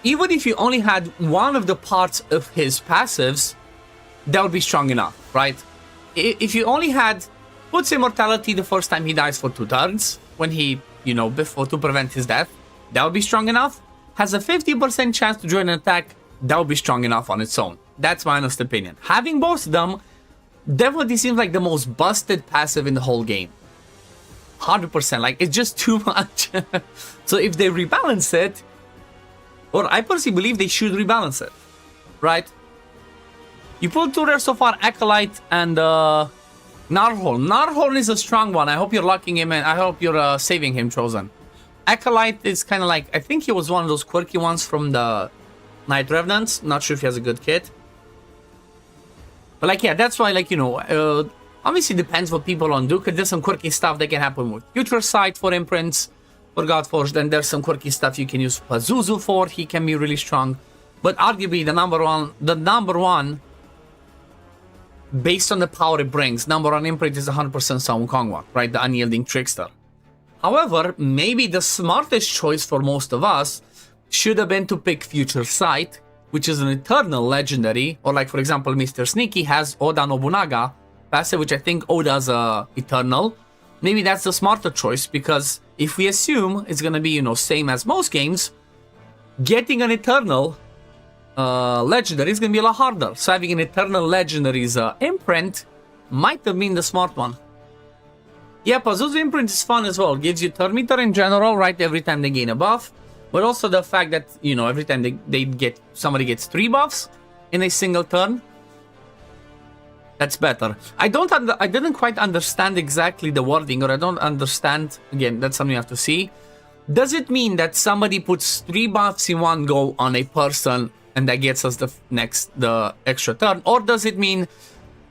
even if you only had one of the parts of his passives, that would be strong enough, right? If you only had puts immortality the first time he dies for 2 turns, when he, you know, before to prevent his death, that would be strong enough. Has a 50% chance to join an attack, that would be strong enough on its own. That's my honest opinion. Having both of them definitely seems like the most busted passive in the whole game. 100%, like, it's just too much. So if they rebalance it, or I personally believe they should rebalance it, right? You pulled 2 rares so far, Acolyte and Gnarlhorn. Gnarlhorn is a strong one. I hope you're locking him in. I hope you're saving him, Chosen. Acolyte is kind of like, I think he was one of those quirky ones from the Night Revenants. Not sure if he has a good kit. But like, yeah, that's why, like, you know, obviously depends what people want to do, because there's some quirky stuff that can happen with Future Sight for imprints, for Godforge. Then there's some quirky stuff you can use Pazuzu for. He can be really strong. But arguably the number one, based on the power it brings, number 1 imprint is 100% Sun Wukong one, right? The Unyielding Trickster. However, maybe the smartest choice for most of us should have been to pick Future Sight, which is an Eternal Legendary, or like, for example, Mr. Sneaky has Oda Nobunaga passive, which I think Oda's Eternal. Maybe that's the smarter choice, because if we assume it's gonna be, you know, same as most games, getting an Eternal Legendary is gonna be a lot harder. So having an Eternal Legendary's imprint might have been the smart one. Yeah, Pazuzu imprint is fun as well. Gives you turn meter in general, right? Every time they gain a buff. But also the fact that, you know, every time somebody gets 3 buffs in a single turn. That's better. I didn't quite understand exactly the wording, or I don't understand. Again, that's something you have to see. Does it mean that somebody puts 3 buffs in one go on a person and that gets us the extra turn? Or does it mean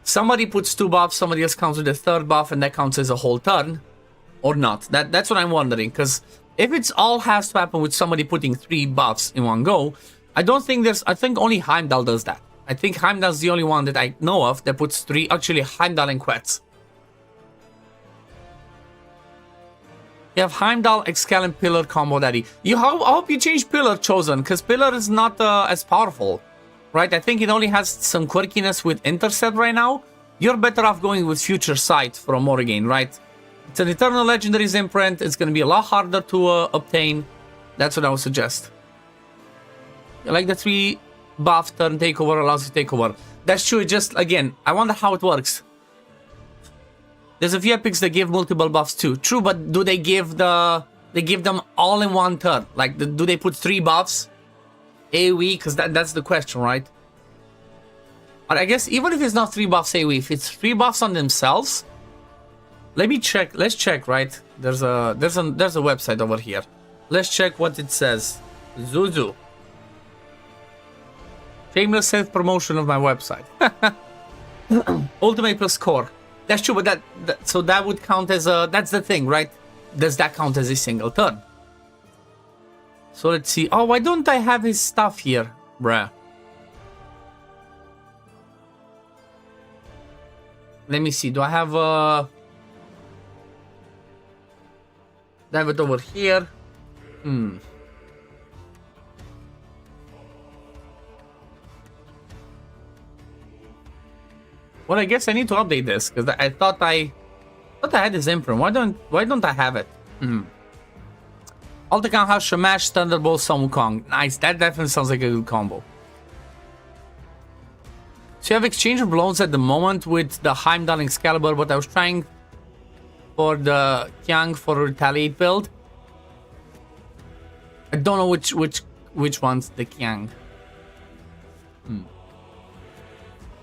somebody puts 2 buffs, somebody else counts with the 3rd buff, and that counts as a whole turn? or not? That's what I'm wondering, because if it's all has to happen with somebody putting 3 buffs in one go, I don't think there's... I think only Heimdall does that. I think Heimdall's the only one that I know of that puts 3... Actually, Heimdall and Quetz. You have Heimdall, Excalibur, Pillar, Combo Daddy. I hope you change Pillar, Chosen, because Pillar is not as powerful, right? I think it only has some quirkiness with Intercept right now. You're better off going with Future Sight for a Morrigan, right? It's an Eternal Legendary's imprint. It's going to be a lot harder to obtain. That's what I would suggest. I like the 3 buff turn takeover allows you takeover. That's true. Just, again, I wonder how it works. There's a few epics that give multiple buffs too. True, but do they give them all in one turn? Like, do they put 3 buffs? AoE? Because that's the question, right? But I guess even if it's not 3 buffs AoE, if it's 3 buffs on themselves, let me check. Let's check, right? There's a website over here. Let's check what it says. Zuzu. Shameless self-promotion of my website. Ultimate plus core. That's true, but so that would count as a... That's the thing, right? Does that count as a single turn? So let's see. Oh, why don't I have his stuff here? Bruh. Let me see. Do I have do I have it over here? Well, I guess I need to update this because I thought I had this imprint. Why don't I have it? Alt account has Shamash, Thunderbolt, Sun Wukong. Nice. That definitely sounds like a good combo. So you have exchange of blows at the moment with the Heimdall Excalibur, but I was trying for the Kyang for a retaliate build. I don't know which one's the Kyang.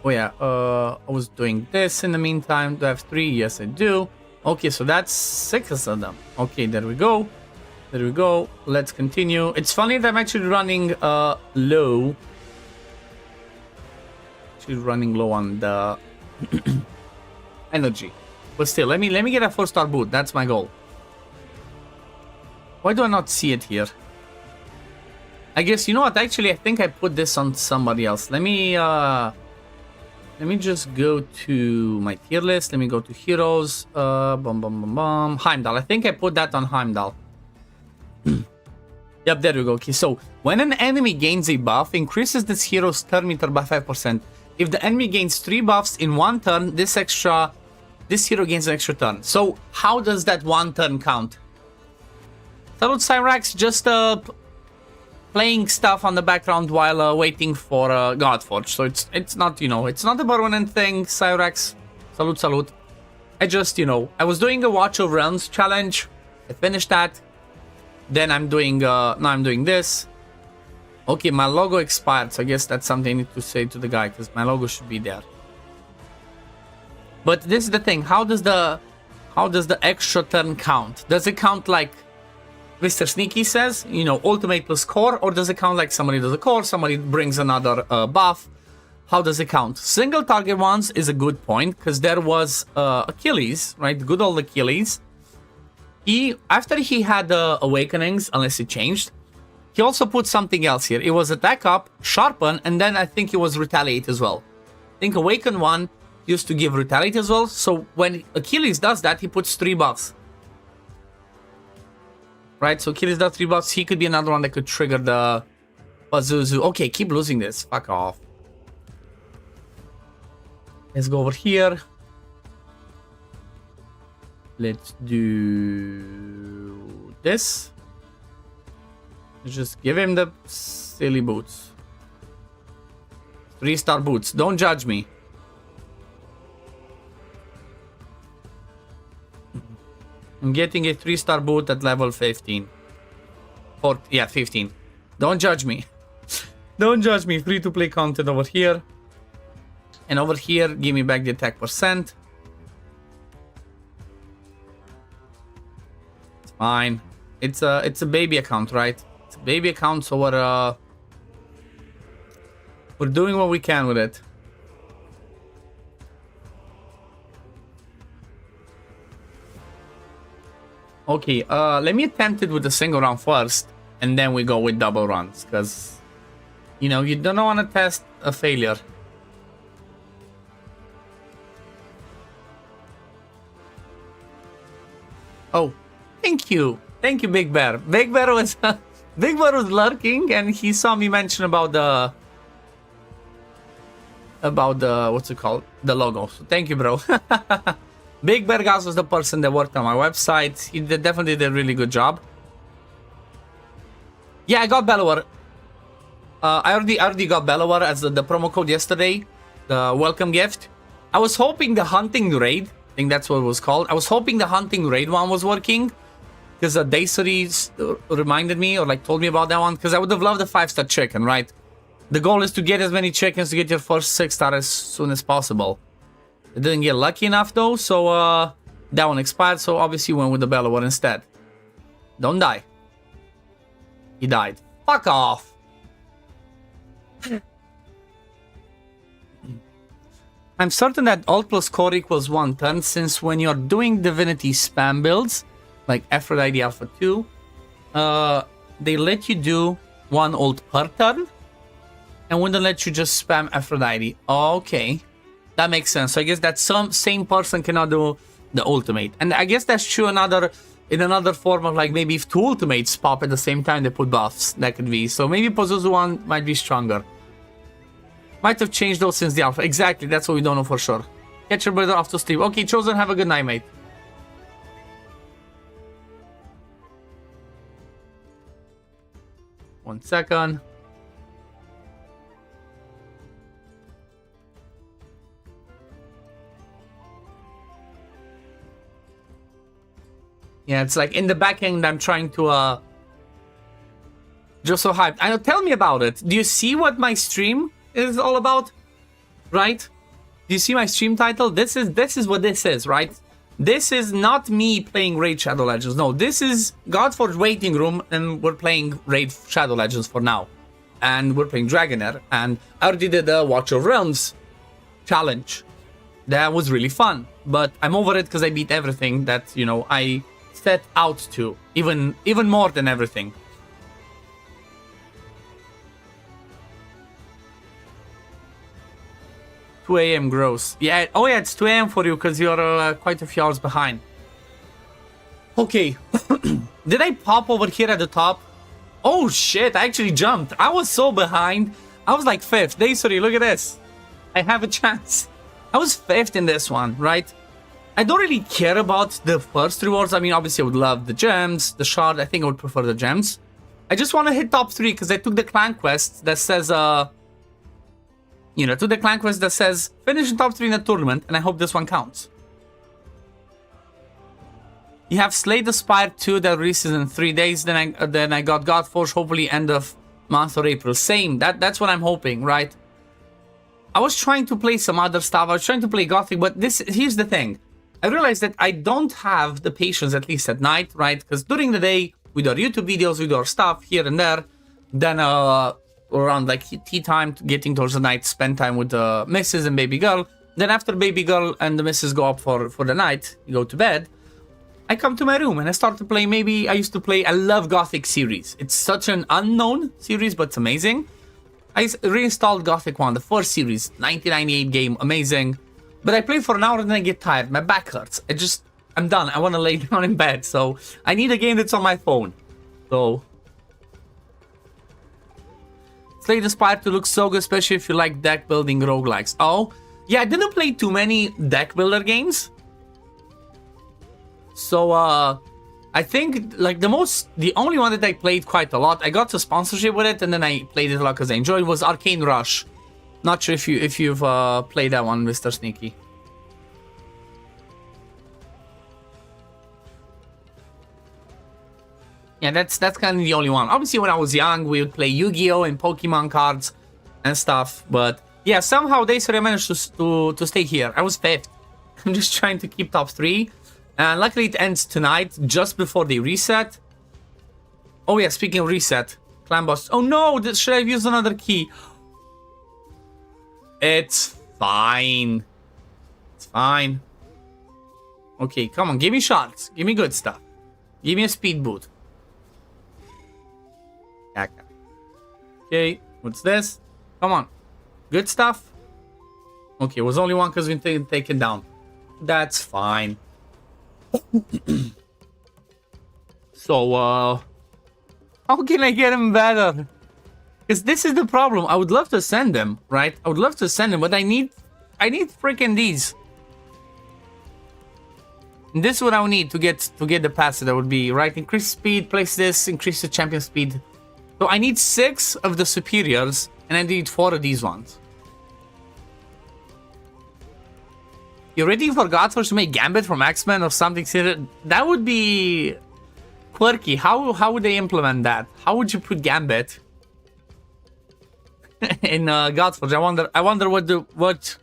Oh yeah, I was doing this in the meantime. Do I have 3? Yes, I do. Okay, so that's 6 of them. Okay, there we go. There we go. Let's continue. It's funny that I'm actually running low. Actually running low on the energy. But still, let me get a 4-star boot. That's my goal. Why do I not see it here? I guess, you know what? Actually, I think I put this on somebody else. Let me just go to my tier list. Let me go to heroes. Heimdall. I think I put that on Heimdall. Yep, there we go. Okay, so when an enemy gains a buff, increases this hero's turn meter by 5%. If the enemy gains 3 buffs in 1 turn, this hero gains an extra turn. So how does that 1 turn count? Salute Cyrax, just playing stuff on the background while waiting for Godforge. So it's not, you know, it's not a permanent thing. Cyrax, salute. I just, you know, I was doing a Watch of Realms challenge. I finished that. Then I'm doing, now I'm doing this. Okay, my logo expired, so I guess that's something I need to say to the guy, because my logo should be there. But this is the thing, how does the extra turn count? Does it count like Mr. Sneaky says, you know, ultimate plus core, or does it count like somebody does a core, somebody brings another buff? How does it count? Single target ones is a good point, because there was Achilles, right? Good old Achilles. After he had Awakenings, unless it changed, he also put something else here. It was Attack Up, Sharpen, and then I think it was Retaliate as well. I think Awaken 1 used to give Retaliate as well. So when Achilles does that, he puts 3 buffs. Right, so Achilles does 3 buffs. He could be another one that could trigger the Pazuzu. Okay, keep losing this. Fuck off. Let's go over here. Let's do this. Just give him the silly boots. 3-star boots. Don't judge me. I'm getting a 3-star boot at level 15. Yeah, 15. Don't judge me. Don't judge me. Free to play content over here. And over here, give me back the attack percent. It's fine. It's a baby account, right? It's a baby account, so we're doing what we can with it. Okay, let me attempt it with a single run first, and then we go with double runs, because, you know, you don't want to test a failure. Oh, thank you, Big Bear. Big Bear was Big Bear was lurking, and he saw me mention about the what's it called, the logo. So thank you, bro. Big Bear Gas was the person that worked on my website. He definitely did a really good job. Yeah, I got Bellower. I already got Bellower as the promo code yesterday, the welcome gift. I was hoping the hunting raid, I think that's what it was called. I was hoping the hunting raid one was working, because Daisy reminded me, or like told me about that one, because I would have loved the 5-star chicken, right? The goal is to get as many chickens to get your first 6-star as soon as possible. I didn't get lucky enough though, so that one expired, so obviously went with the Bellower instead. Don't die. He died. Fuck off. I'm certain that alt plus core equals 1 turn, since when you're doing divinity spam builds, like Aphrodite Alpha 2, they let you do 1 ult per turn, and wouldn't let you just spam Aphrodite. Okay, that makes sense. So I guess that some same person cannot do the ultimate, and I guess that's true in another form of, like, maybe if 2 ultimates pop at the same time, they put buffs. That could be. So maybe Pazuzu one might be stronger. Might have changed though since the alpha. Exactly, that's what we don't know for sure. Catch your brother off to sleep. Okay, Chosen, have a good night, mate. One second. Yeah, it's like in the back end, I'm trying to, just so hyped. I know, tell me about it. Do you see what my stream is all about? Right? Do you see my stream title? This is what this is, right? This is not me playing Raid Shadow Legends. No, this is Godforge waiting room, and we're playing Raid Shadow Legends for now. And we're playing Dragonair, and I already did the Watch of Realms challenge. That was really fun, but I'm over it because I beat everything that, you know, I set out to, even more than everything. $2 a.m. gross. Yeah, oh yeah, it's 2 a.m. for you because you're quite a few hours behind. Okay, did I pop over here at the top? Oh shit, I actually jumped. I was so behind. I was like 5th. Daisy, look at this. I have a chance. I was 5th in this one, right? I don't really care about the first rewards. I mean, obviously I would love the gems, the shard. I think I would prefer the gems. I just want to hit top 3 because I took the clan quest that says, you know, to the clan quest that says finish in top 3 in a tournament, and I hope this one counts. You have Slay the Spire 2 that releases in 3 days. Then I got Godforge, hopefully end of month or April. Same. That's what I'm hoping, right? I was trying to play some other stuff. I was trying to play Gothic, but here's the thing. I realized that I don't have the patience, at least at night, right? Because during the day, we do our YouTube videos, we do our stuff here and there. Then around like tea time, getting towards the night, spend time with the missus and baby girl. Then after baby girl and the missus go up for the night, you go to bed, I come to my room and I start to play. Maybe I used to play, I love Gothic series. It's such an unknown series, but it's amazing. I reinstalled Gothic 1, the first series, 1998 game, amazing. But I play for an hour and then I get tired, my back hurts. I'm done, I want to lay down in bed. So I need a game that's on my phone. So Slay the Spire to look so good, especially if you like deck building roguelikes. Oh, yeah, I didn't play too many deck builder games. So, I think, like, the only one that I played quite a lot, I got a sponsorship with it, and then I played it a lot because I enjoyed it, was Arcane Rush. Not sure if you've played that one, Mr. Sneaky. Yeah, that's kind of the only one. Obviously, when I was young, we would play Yu-Gi-Oh! And Pokemon cards and stuff, but yeah, somehow they sort of managed to stay here. I was 5th. I'm just trying to keep top 3. And luckily it ends tonight, just before they reset. Oh yeah, speaking of reset, clan boss. Oh no, should I have used another key? It's fine. It's fine. Okay, come on, give me shots. Give me good stuff. Give me a speed boot. Okay, what's this? Come on. Good stuff. Okay, it was only one because we've been taken down. That's fine. So, how can I get him better? Because this is the problem. I would love to send him, right? I would love to send him, but I need freaking these. And this is what I would need to get the pass. That would be, right? Increase speed, place this, increase the champion speed. So I need 6 of the superiors, and I need 4 of these ones. You're ready for Godforge to make Gambit from X-Men or something? That would be quirky. How would they implement that? How would you put Gambit in Godforge? I wonder what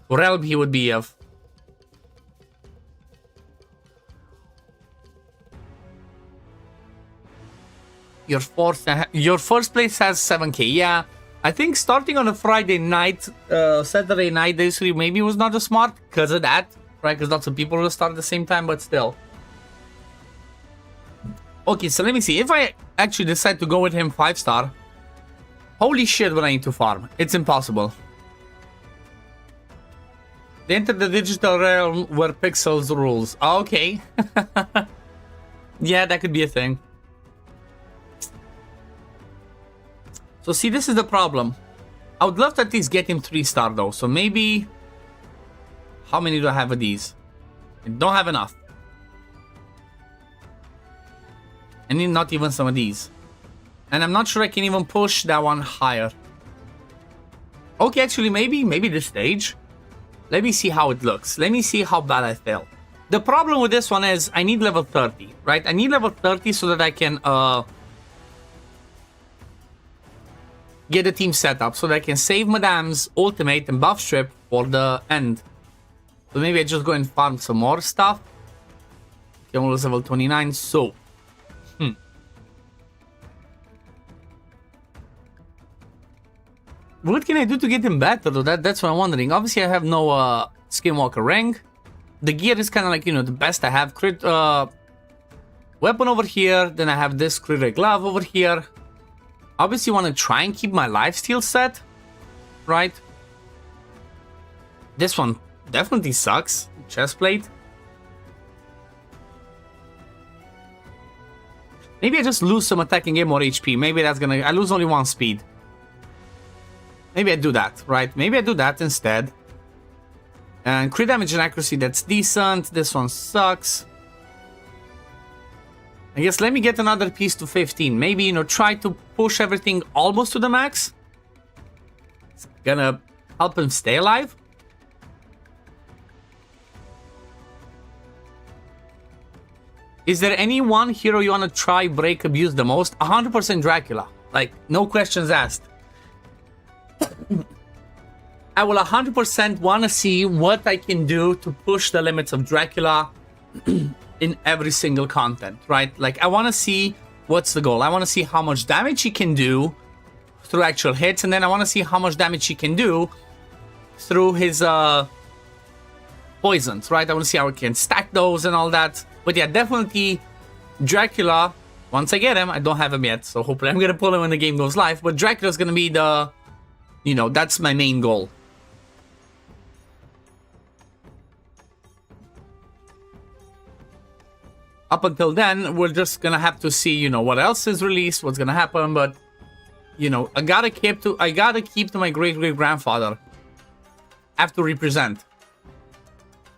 realm he would be of. Your first place has 7k. Yeah, I think starting on a Friday night, Saturday night, this maybe was not as smart because of that, right? Because lots of people will start at the same time, but still. Okay, so let me see. If I actually decide to go with him 5-star, holy shit, what I need to farm. It's impossible. They enter the digital realm where pixels rules. Okay. Yeah, that could be a thing. So see, this is the problem. I would love to at least get him 3-star though. So maybe... How many do I have of these? I don't have enough. I need not even some of these. And I'm not sure I can even push that one higher. Okay, actually maybe this stage. Let me see how it looks. Let me see how bad I fail. The problem with this one is I need level 30, right? I need level 30 so that I can... get the team set up so that I can save Madame's ultimate and buff strip for the end. So maybe I just go and farm some more stuff. Okay, almost level 29, so... What can I do to get him better though? That's what I'm wondering. Obviously I have no Skinwalker ring. The gear is kind of like, you know, the best I have. Crit weapon over here, then I have this crit glove over here. Obviously, want to try and keep my lifesteal set, right? This one definitely sucks. Chestplate. Maybe I just lose some attacking game or HP. Maybe that's gonna... I lose only 1 speed. Maybe I do that, right? Maybe I do that instead. And crit damage and accuracy, that's decent. This one sucks. I guess let me get another piece to 15. Maybe, you know, try to push everything almost to the max. It's gonna help him stay alive. Is there any one hero you want to try, break, abuse the most? 100% Dracula. Like, no questions asked. I will 100% want to see what I can do to push the limits of Dracula in every single content, right? Like, I want to see what's the goal. I want to see how much damage he can do through actual hits, and then I want to see how much damage he can do through his poisons, right? I want to see how I can stack those and all that. But yeah, definitely Dracula, once I get him, I don't have him yet, so hopefully I'm going to pull him when the game goes live, but Dracula's going to be the, you know, that's my main goal. Up until then, we're just gonna have to see, you know, what else is released, what's gonna happen, but, you know, I gotta keep to my great-great-grandfather. I have to represent.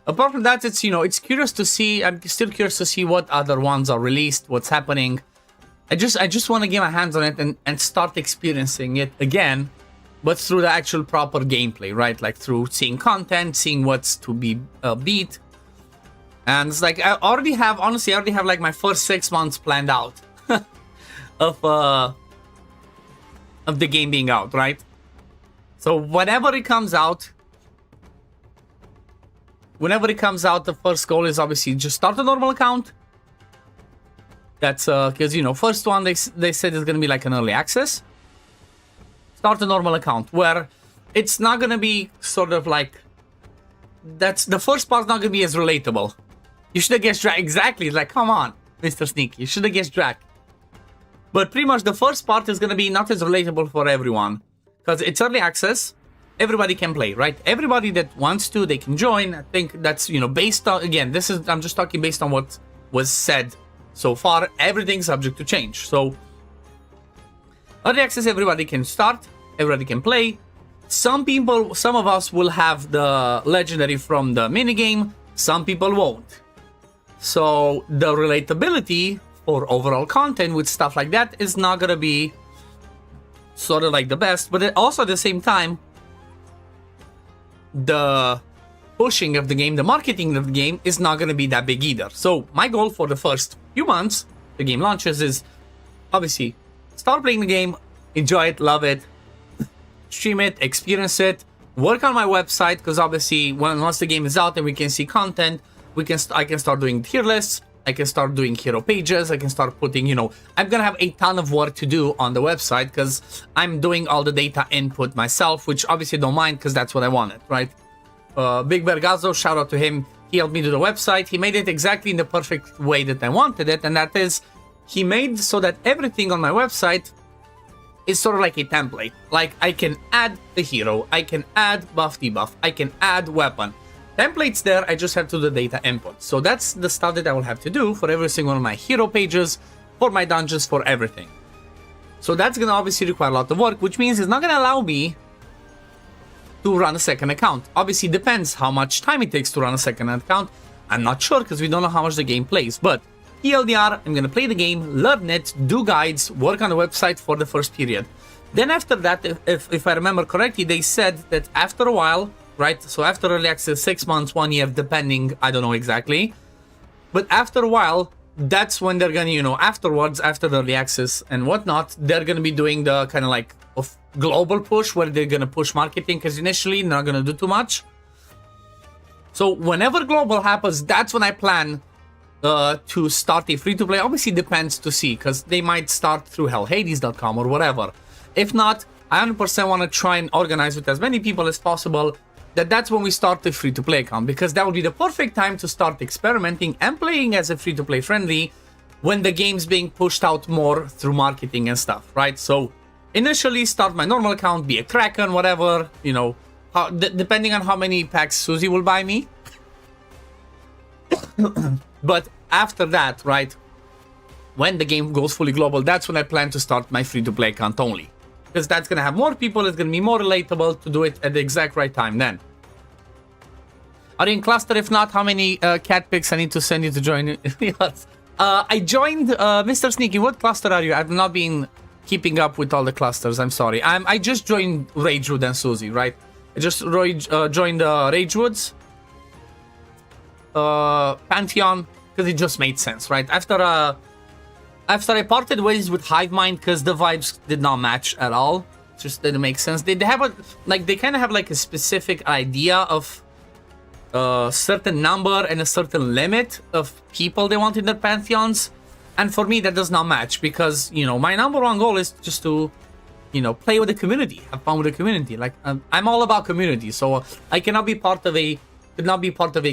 Apart from that, it's, you know, it's curious to see, I'm still curious to see what other ones are released, what's happening. I just want to get my hands on it and start experiencing it again, but through the actual proper gameplay, right? Like through seeing content, seeing what's to be beat. And it's like, I already have like my first 6 months planned out of the game being out, right? So whenever it comes out, the first goal is obviously just start a normal account. That's because, you know, first one they said it's gonna be like an early access. Start a normal account where it's not gonna be sort of like, that's the first part's not gonna be as relatable. You should have guessed right. Exactly. Like, come on. Mr. Sneaky. You should have guessed Drac. But pretty much the first part is going to be not as relatable for everyone. Because it's early access. Everybody can play, right? Everybody that wants to, they can join. I think that's, you know, based on... Again, this is... I'm just talking based on what was said so far. Everything's subject to change. So, early access, everybody can start. Everybody can play. Some people... Some of us will have the legendary from the minigame. Some people won't. So, the relatability... or overall content with stuff like that is not gonna be sort of like the best, but also at the same time, the pushing of the game, the marketing of the game is not gonna be that big either. So my goal for the first few months the game launches is obviously start playing the game, enjoy it, love it, stream it, experience it, work on my website, because obviously once the game is out and we can see content, I can start doing tier lists. I can start doing hero pages, I can start putting, you know, I'm gonna have a ton of work to do on the website because I'm doing all the data input myself, which obviously don't mind because that's what I wanted, right? Big Bergazzo, shout out to him, he helped me do the website, he made it exactly in the perfect way that I wanted it, and that is, he made so that everything on my website is sort of like a template. Like, I can add the hero, I can add buff debuff, I can add weapon. Templates there, I just have to do the data input. So that's the stuff that I will have to do for every single one of my hero pages, for my dungeons, for everything. So that's going to obviously require a lot of work, which means it's not going to allow me to run a second account. Obviously, it depends how much time it takes to run a second account. I'm not sure because we don't know how much the game plays. But TLDR, I'm going to play the game, learn it, do guides, work on the website for the first period. Then after that, if I remember correctly, they said that after a while... Right, so after early access, 6 months, 1 year, depending, I don't know exactly. But after a while, that's when they're gonna, you know, afterwards, after the early access and whatnot, they're gonna be doing the kind of like of global push where they're gonna push marketing because initially they're not gonna do too much. So whenever global happens, that's when I plan to start a free-to-play. Obviously, depends to see because they might start through hellhades.com or whatever. If not, I 100% want to try and organize with as many people as possible. That's when we start the free-to-play account, because that would be the perfect time to start experimenting and playing as a free-to-play friendly when the game's being pushed out more through marketing and stuff, right? So initially start my normal account, be a Kraken, whatever, you know, depending on how many packs Susie will buy me. But after that, right, when the game goes fully global, that's when I plan to start my free-to-play account only. Because that's going to have more people, it's going to be more relatable to do it at the exact right time then. Are you in cluster? If not, how many cat pics I need to send you to join? Yes. I joined, Mr. Sneaky, what cluster are you? I've not been keeping up with all the clusters, I'm sorry. I just joined Ragewood and Susie, right? I just joined Ragewoods, Pantheon, because it just made sense, right? After I parted ways with Hivemind because the vibes did not match at all. It just didn't make sense. They have a, like, they kind of have like a specific idea of a certain number and a certain limit of people they want in their pantheons. And for me, that does not match because, you know, my number one goal is just to, you know, play with the community, have fun with the community. Like, I'm all about community, so I cannot be part of a,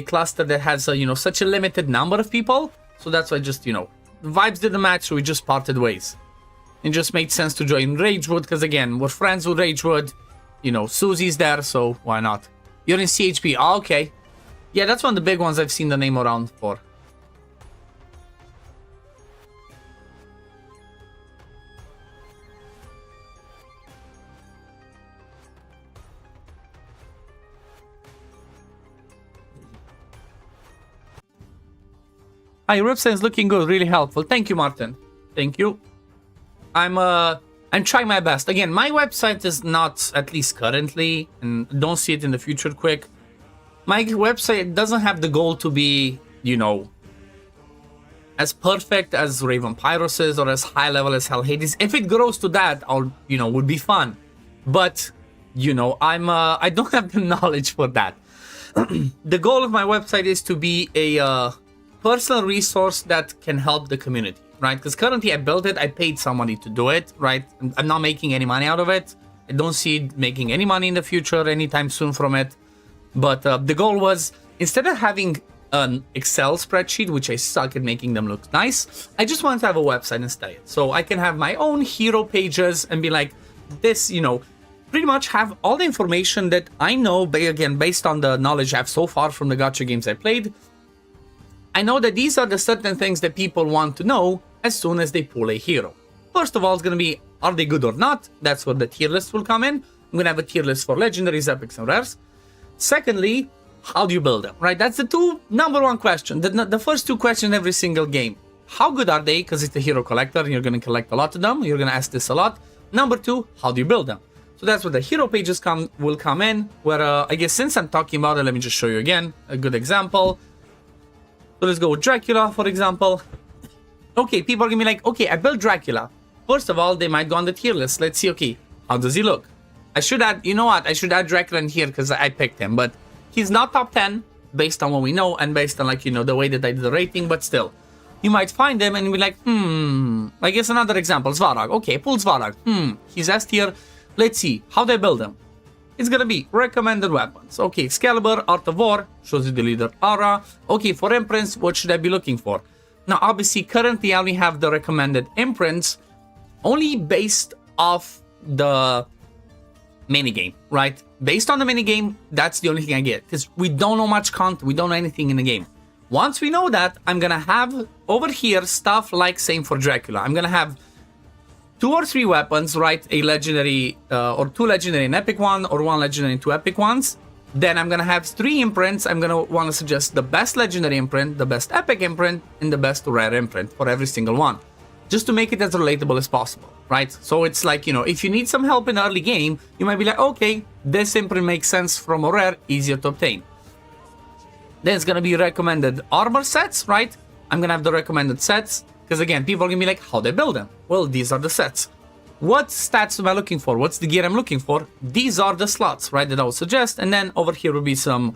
cluster that has, you know, such a limited number of people. So that's why just, you know, the vibes didn't match, so we just parted ways. It just made sense to join Ragewood, because again, we're friends with Ragewood. You know, Susie's there, so why not? You're in CHP, oh, okay. Yeah, that's one of the big ones I've seen the name around for. Hi, your website is looking good, really helpful. Thank you, Martin. Thank you. I'm trying my best. Again, my website is not, at least currently, and don't see it in the future quick. My website doesn't have the goal to be, you know, as perfect as Raven Pyros is or as high level as Hellhades. If it grows to that, I'll, you know, would be fun. But, you know, I don't have the knowledge for that. The goal of my website is to be a personal resource that can help the community, right? Because currently I built it, I paid somebody to do it, right? I'm not making any money out of it. I don't see it making any money in the future anytime soon from it. But the goal was, instead of having an Excel spreadsheet, which I suck at making them look nice. I just want to have a website instead. So I can have my own hero pages and be like, this, you know, pretty much have all the information that I know, again, based on the knowledge I have so far from the gacha games I played. I know that these are the certain things that people want to know as soon as they pull a hero. First of all, it's going to be, are they good or not? That's where the tier list will come in. I'm going to have a tier list for legendaries, epics, and rares. Secondly, how do you build them, right? That's the number one question. The first two questions in every single game. How good are they? Because it's a hero collector and you're going to collect a lot of them. You're going to ask this a lot. Number two, how do you build them? So that's where the hero pages will come in, where I guess since I'm talking about it, let me just show you again a good example. So let's go with Dracula, for example. Okay, people are going to be like, okay, I built Dracula. First of all, they might go on the tier list. Let's see, okay, how does he look? I should add, you know what? I should add Dracula in here because I picked him, but he's not top 10 based on what we know and based on, like, you know, the way that I did the rating, but still. You might find them and be like, I guess another example, Svarog. Okay, pull Svarog. He's S tier. Let's see, how they build them. It's gonna be recommended weapons. Okay, Excalibur, Art of War, shows you the leader Aura. Okay, for imprints, what should I be looking for? Now, obviously, currently I only have the recommended imprints only based off the minigame, right? Based on the minigame, that's the only thing I get. Because we don't know much content, we don't know anything in the game. Once we know that, I'm gonna have over here stuff like same for Dracula. I'm gonna have 2 or 3 weapons, right? A legendary, or 2 legendary and epic one, or 1 legendary and 2 epic ones. Then I'm gonna have 3 imprints. I'm gonna want to suggest the best legendary imprint, the best epic imprint, and the best rare imprint for every single one. Just to make it as relatable as possible, right? So it's like, you know, if you need some help in the early game, you might be like, okay, this imprint makes sense from a rare, easier to obtain. Then it's gonna be recommended armor sets, right? I'm gonna have the recommended sets. Because again, people are going to be like, how they build them? Well, these are the sets. What stats am I looking for? What's the gear I'm looking for? These are the slots, right, that I would suggest. And then over here will be some,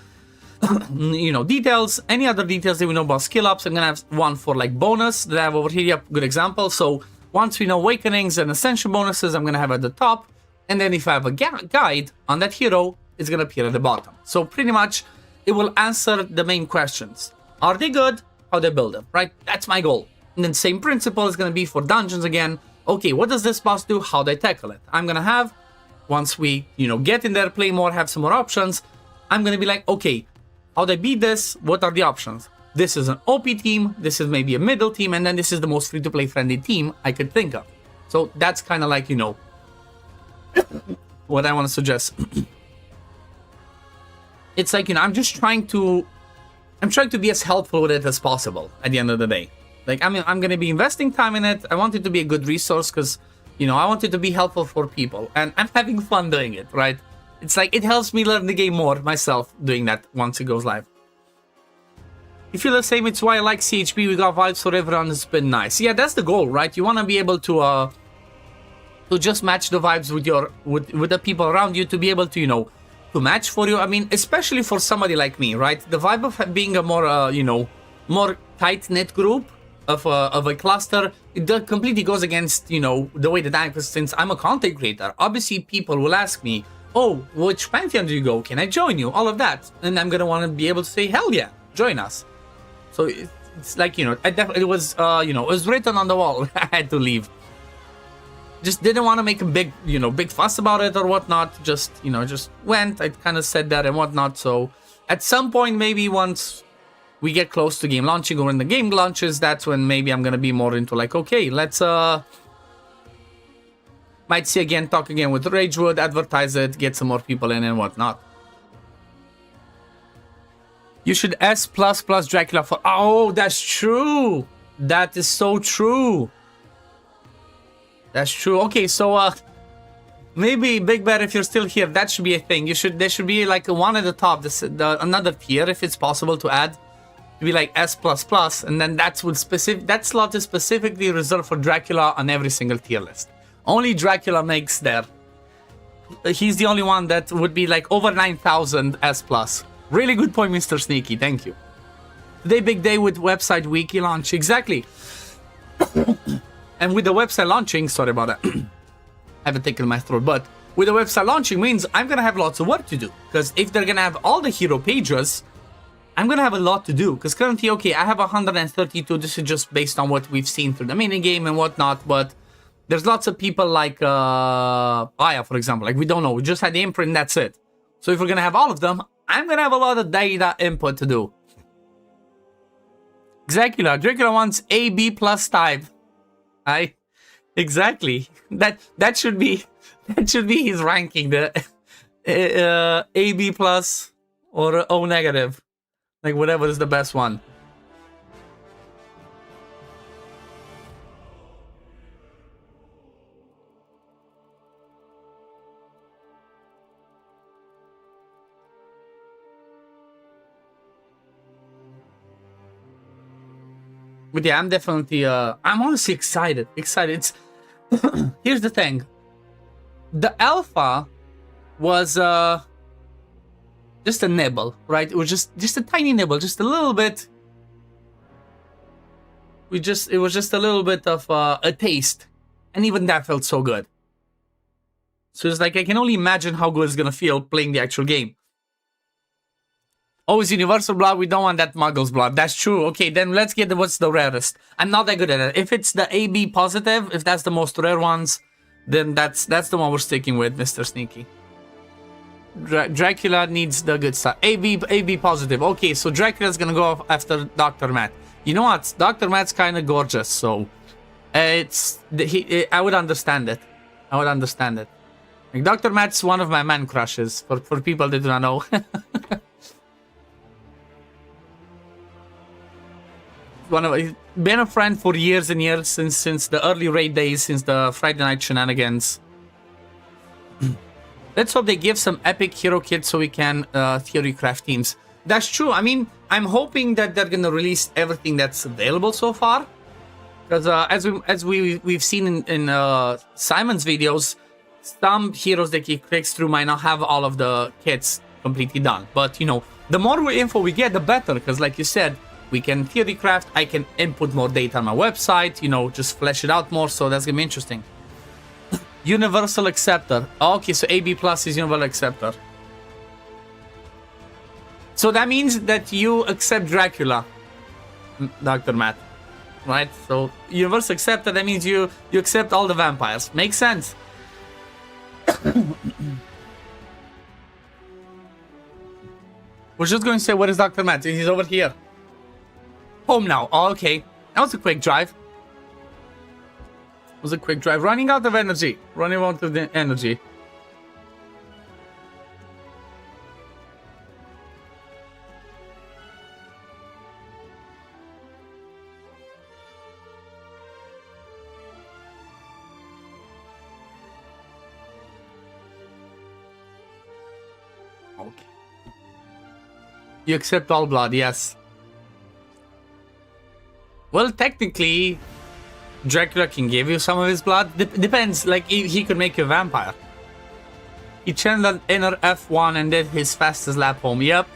you know, details. Any other details that we know about skill ups. I'm going to have one for like bonus that I have over here. Yep, good example. So once we know awakenings and ascension bonuses, I'm going to have at the top. And then if I have a guide on that hero, it's going to appear at the bottom. So pretty much it will answer the main questions. Are they good? How they build them, right? That's my goal. And then same principle is going to be for dungeons again. Okay, what does this boss do? How they tackle it? I'm going to have, once we, you know, get in there, play more, have some more options, I'm going to be like, okay, how they beat this? What are the options? This is an OP team, this is maybe a middle team, and then this is the most free-to-play friendly team I could think of. So that's kind of like, you know, what I want to suggest. It's like, you know, I'm trying to be as helpful with it as possible at the end of the day. Like, I mean, I'm going to be investing time in it. I want it to be a good resource because, you know, I want it to be helpful for people. And I'm having fun doing it, right? It's like, it helps me learn the game more myself doing that once it goes live. You feel the same? It's why I like CHP. We got vibes for everyone. It's been nice. Yeah, that's the goal, right? You want to be able to just match the vibes with the people around you, to be able to, you know, to match for you. I mean, especially for somebody like me, right? The vibe of being a more, you know, more tight-knit group of a cluster, it completely goes against, you know, the way that because since I'm a content creator, obviously people will ask me, oh, which pantheon do you go? Can I join you? All of that. And I'm going to want to be able to say, hell yeah, join us. So it's like, you know, it was, you know, it was written on the wall. I had to leave. Just didn't want to make a big, you know, big fuss about it or whatnot. Just, you know, just went. I kind of said that and whatnot. So at some point, maybe once we get close to game launching or when the game launches, that's when maybe I'm going to be more into like, okay, let's, might see again, talk again with Ragewood, advertise it, get some more people in and whatnot. You should S++ Dracula for... Oh, that's true. That is so true. That's true. Okay, so maybe Big Bear, if you're still here, that should be a thing. There should be like one at the top, another tier, if it's possible to add, to be like S++, and then that slot is specifically reserved for Dracula on every single tier list. Only Dracula makes there. He's the only one that would be like over 9,000 S+. Really good point, Mr. Sneaky. Thank you. Today, big day with website wiki launch. Exactly. And with the website launching, sorry about that. I haven't taken my throat, but with the website launching means I'm going to have lots of work to do. Because if they're going to have all the hero pages, I'm gonna have a lot to do, because currently, okay, I have 132. This is just based on what we've seen through the minigame and whatnot, but there's lots of people like Aya, for example. Like, we don't know. We just had the imprint, that's it. So if we're gonna have all of them, I'm gonna have a lot of data input to do. Dracula wants AB plus type. Exactly. That should be his ranking. The AB plus or O negative. Like, whatever is the best one. But yeah, I'm definitely, I'm honestly excited. It's, here's the thing. The alpha was, just a nibble, right? It was just a tiny nibble, just a little bit. It was just a little bit of a taste. And even that felt so good. So it's like, I can only imagine how good it's gonna feel playing the actual game. Oh, it's universal blood. We don't want that muggle's blood. That's true. Okay, then let's get what's the rarest. I'm not that good at it. If it's the AB positive, if that's the most rare ones, then that's the one we're sticking with, Mr. Sneaky. Dracula needs the good stuff. AB positive. Okay, so Dracula's gonna go after Dr. Matt. You know what? Dr. Matt's kind of gorgeous, so I would understand it. I would understand it. Like, Dr. Matt's one of my man crushes. For people that do not know. He's been a friend for years and years, since the early raid days, since the Friday night shenanigans. Let's hope they give some epic hero kits so we can theory craft teams. That's true. I mean, I'm hoping that they're gonna release everything that's available so far, because as we've seen in Simon's videos, some heroes that he clicks through might not have all of the kits completely done. But you know, the more info we get, the better, because like you said, we can theory craft, I can input more data on my website, you know, just flesh it out more, so that's gonna be interesting. Universal Acceptor. Okay, so AB plus is Universal Acceptor. So that means that you accept Dracula, Dr. Matt. Right? So Universal Acceptor, that means you accept all the vampires. Makes sense. We're just going to say, where is Dr. Matt? He's over here. Home now. Oh, okay. That was a quick drive. It was a quick drive. Running out of energy. Running out of the energy. Okay. You accept all blood, yes. Well, technically, Dracula can give you some of his blood. Depends, like, he could make you a vampire. He channeled inner F1 and did his fastest lap home. Yep.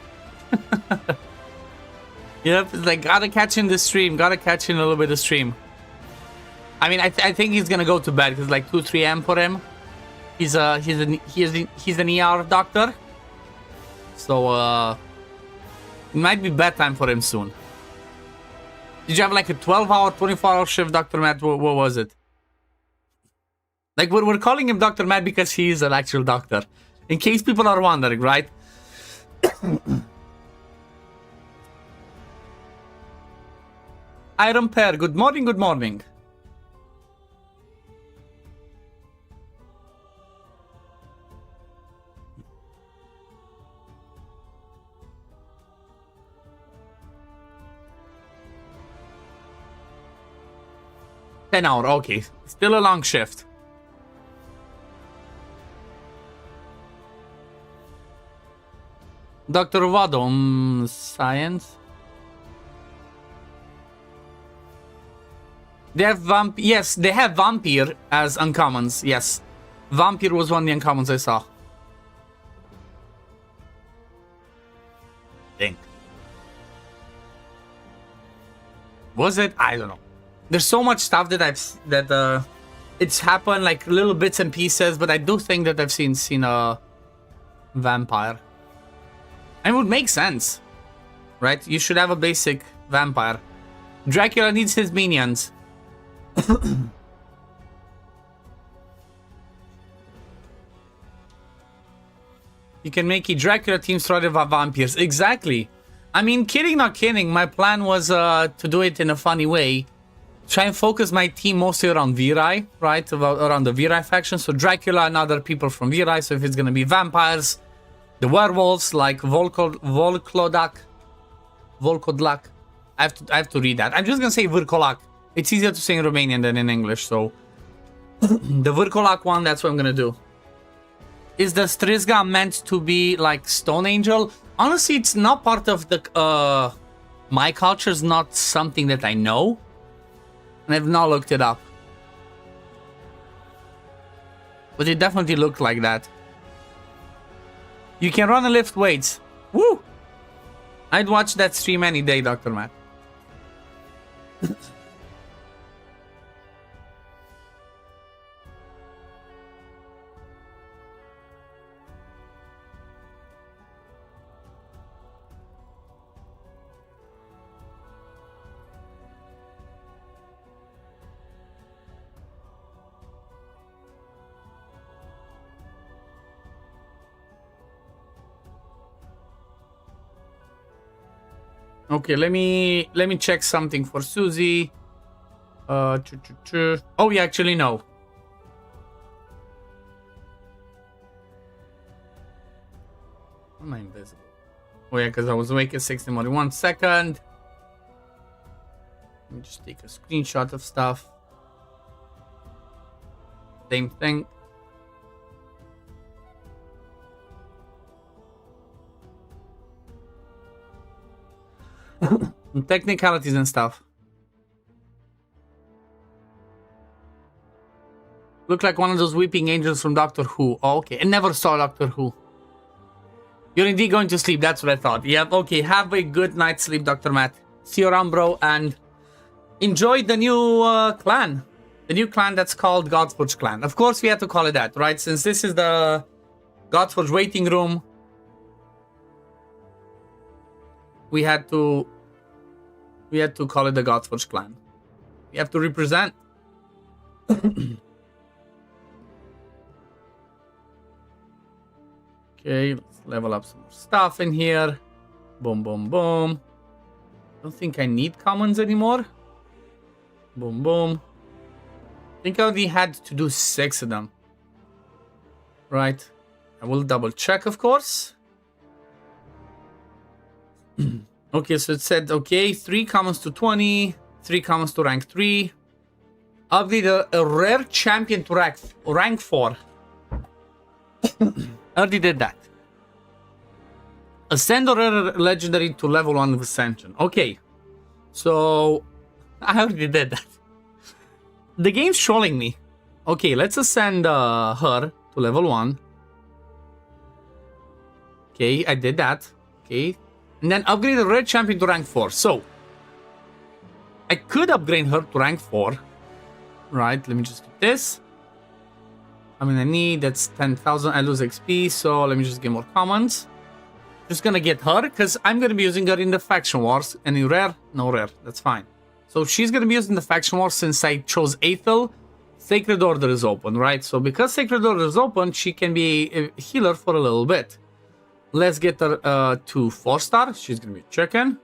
Yep, it's like, gotta catch in the stream. Gotta catch in a little bit of stream. I mean, I think he's gonna go to bed, because like 2-3 AM for him. He's an ER doctor. So, it might be bedtime for him soon. Did you have like a 12-hour, 24-hour shift, Dr. Matt? What was it? Like, we're calling him Dr. Matt because he is an actual doctor. In case people are wondering, right? Iron Pear, good morning, good morning. $10 okay. Still a long shift. Dr. Vado, science. They have yes, they have Vampire as uncommons, yes. Vampire was one of the uncommons I saw. Dang. Was it? I don't know. There's so much stuff that it's happened, like little bits and pieces, but I do think that I've seen a vampire. And it would make sense. right? You should have a basic vampire. Dracula needs his minions. You can make a Dracula team started by vampires. Exactly. I mean, kidding not kidding, my plan was to do it in a funny way. Try and focus my team mostly around Virai, right? Around the Virai faction. So Dracula and other people from Virai. So if it's going to be vampires, the werewolves like Volkodlak. I have to read that. I'm just going to say Virkolak. It's easier to say in Romanian than in English. So the Virkolak one, that's what I'm going to do. Is the Strizga meant to be like Stone Angel? Honestly, it's not part of the... my culture is not something that I know. And I've not looked it up. But it definitely looked like that. You can run and lift weights. Woo! I'd watch that stream any day, Dr. Matt. Okay, let me check something for Susie. Oh, you actually know. Am I invisible? Oh yeah, because I was awake at 60 more. 1 second. Let me just take a screenshot of stuff. Same thing. Technicalities and stuff. Look like one of those weeping angels from Doctor Who. Oh, okay. I never saw Doctor Who. You're indeed going to sleep. That's what I thought. Yep. Okay. Have a good night's sleep, Dr. Matt. See you around, bro. And enjoy the new clan. The new clan that's called Godforge clan. Of course, we had to call it that, right? Since this is the Godforge waiting room. We had to call it the Godforge clan. We have to represent. Okay, let's level up some more stuff in here. Boom, boom, boom. Don't think I need commons anymore. Boom, boom. I think I only had to do 6 of them. Right. I will double check, of course. Okay, so it said, okay, 3 commons to 20, 3 commons to rank 3. Upgrade a rare champion to rank 4. Already did that. Ascend a rare legendary to level 1 of Ascension. Okay, so I already did that. The game's trolling me. Okay, let's ascend her to level 1. Okay, I did that. Okay. And then upgrade the rare champion to rank 4. So, I could upgrade her to rank 4. Right, let me just do this. I mean, I need, that's 10,000. I lose XP, so let me just get more commons. Just gonna get her, because I'm gonna be using her in the faction wars. Any rare? No rare, that's fine. So, she's gonna be used in the faction wars since I chose Aethel. Sacred Order is open, right? So, because Sacred Order is open, she can be a healer for a little bit. Let's get her to 4-star. She's going to be a chicken.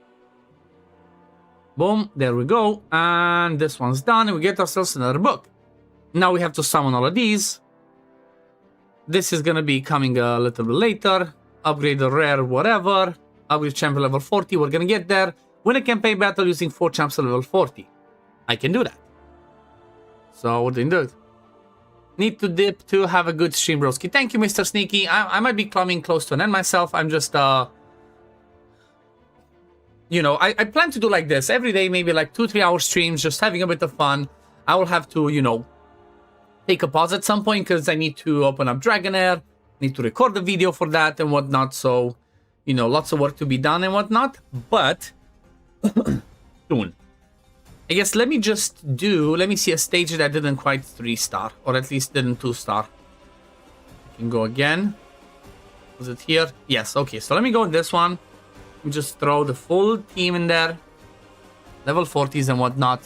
Boom. There we go. And this one's done. And we get ourselves another book. Now we have to summon all of these. This is going to be coming a little bit later. Upgrade the rare whatever. Upgrade champion level 40. We're going to get there. Win a campaign battle using 4 champs level 40. I can do that. So we're doing good. Need to dip to have a good stream, broski. Thank you, Mr. Sneaky. I might be coming close to an end myself. I'm just, you know, I plan to do like this every day, maybe like 2-3 hour streams, just having a bit of fun. I will have to, you know, take a pause at some point because I need to open up Dragonair, need to record the video for that and whatnot. So, you know, lots of work to be done and whatnot, but soon. I guess let me see a stage that didn't quite 3-star, or at least didn't 2-star. I can go again. Was it here? Yes, okay, so let me go in this one. We just throw the full team in there. Level 40s and whatnot.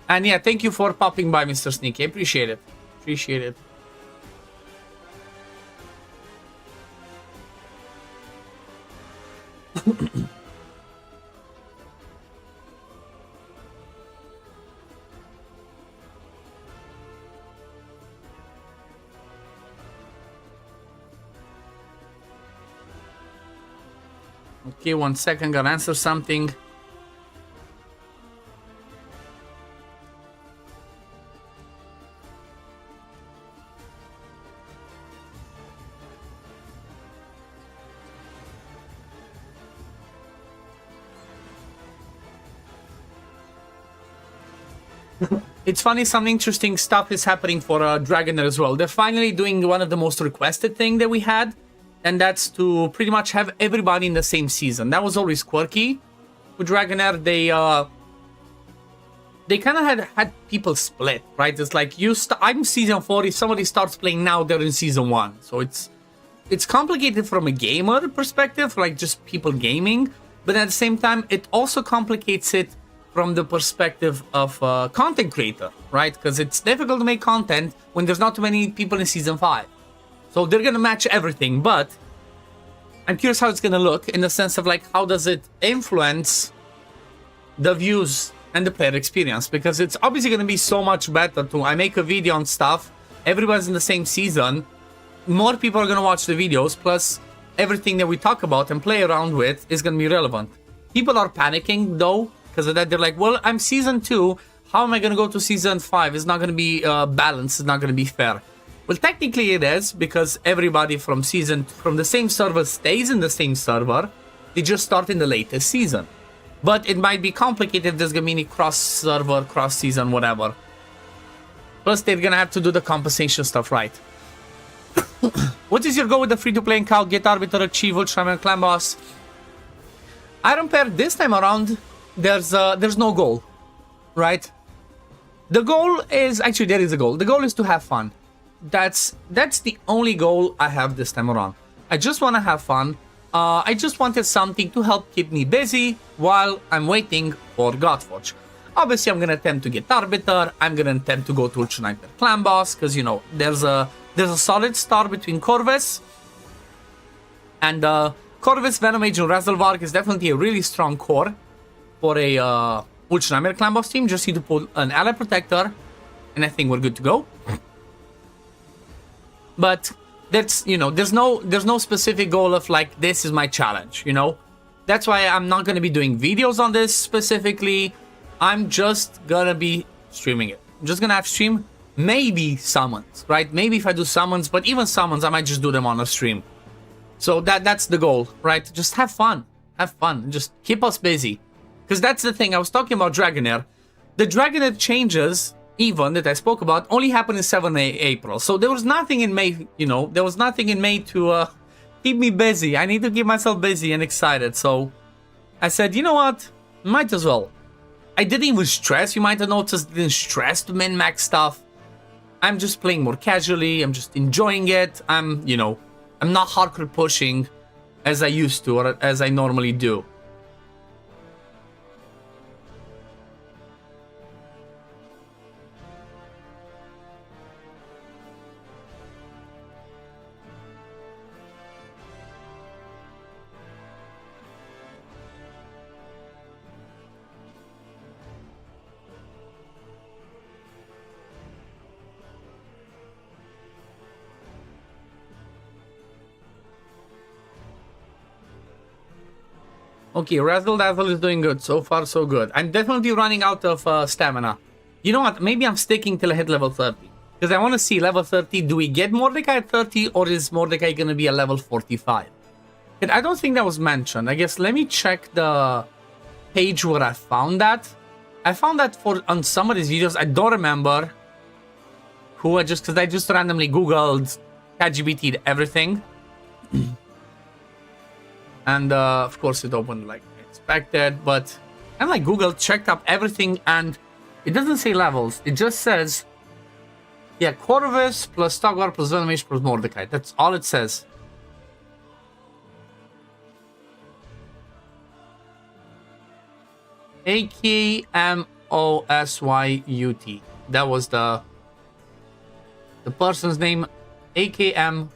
And yeah, thank you for popping by, Mr. Sneaky. Appreciate it. Appreciate it. Okay, 1 second, gotta answer something. It's funny, some interesting stuff is happening for Dragonair as well. They're finally doing one of the most requested thing that we had, and that's to pretty much have everybody in the same season. That was always quirky. With Dragonair, they kind of had people split, right? It's like I'm season 4. If somebody starts playing now, they're in season 1. So it's complicated from a gamer perspective, like just people gaming. But at the same time, it also complicates it from the perspective of a content creator, right? Because it's difficult to make content when there's not too many people in season 5. So they're gonna match everything, but I'm curious how it's gonna look in the sense of like how does it influence the views and the player experience, because it's obviously gonna be so much better to I make a video on stuff, everybody's in the same season, more people are gonna watch the videos, plus everything that we talk about and play around with is gonna be relevant. People are panicking though, because of that they're like, well, I'm season 2, how am I gonna go to season 5? It's not gonna be balanced, it's not gonna be fair. Well, technically it is, because everybody from the same server stays in the same server. They just start in the latest season. But it might be complicated if there's gonna be any cross-server, cross-season, whatever. Plus, they're gonna have to do the compensation stuff right. What is your goal with the free-to-play account? Get Arbiter, achieve Ultraman, Clan Boss? Iron Pair, this time around, there's no goal, right? The goal is, actually there is a goal. The goal is to have fun. That's the only goal I have this time around. I just want to have fun. I just wanted something to help keep me busy while I'm waiting for Godforge. Obviously, I'm going to attempt to get Arbiter. I'm going to attempt to go to Ultra Sniper Clan Boss, because, you know, there's a solid star between Corvus. And Corvus, Venomage, and Razzlevarg is definitely a really strong core for a Ultra Sniper Clan Boss team. Just need to pull an Ally Protector, and I think we're good to go. But that's, you know, there's no specific goal of like, this is my challenge, you know? That's why I'm not going to be doing videos on this specifically. I'm just going to be streaming it. I'm just going to have stream, maybe summons, right? Maybe if I do summons, but even summons, I might just do them on a stream. So that's the goal, right? Just have fun. Have fun. Just keep us busy. Because that's the thing. I was talking about Dragonair. The Dragonair changes, even that I spoke about, only happened in 7 April. So there was nothing in May, you know, there was nothing in May to keep me busy. I need to keep myself busy and excited. So I said, you know what? Might as well. I didn't even stress. You might have noticed I didn't stress to min-max stuff. I'm just playing more casually. I'm just enjoying it. I'm not hardcore pushing as I used to or as I normally do. Okay, Razzle Dazzle is doing good. So far, so good. I'm definitely running out of stamina. You know what? Maybe I'm sticking till I hit level 30. Because I want to see level 30. Do we get Mordecai at 30? Or is Mordecai going to be a level 45? And I don't think that was mentioned. I guess let me check the page where I found that. I found that on some of these videos. I don't remember who because I just randomly Googled ChatGPT everything. And of course it opened like expected, but and like Google checked up everything and it doesn't say levels. It just says, yeah, Corvus plus Stogwar plus Venomage plus Mordecai. That's all it says. AKMOSYUT. That was the person's name. AKM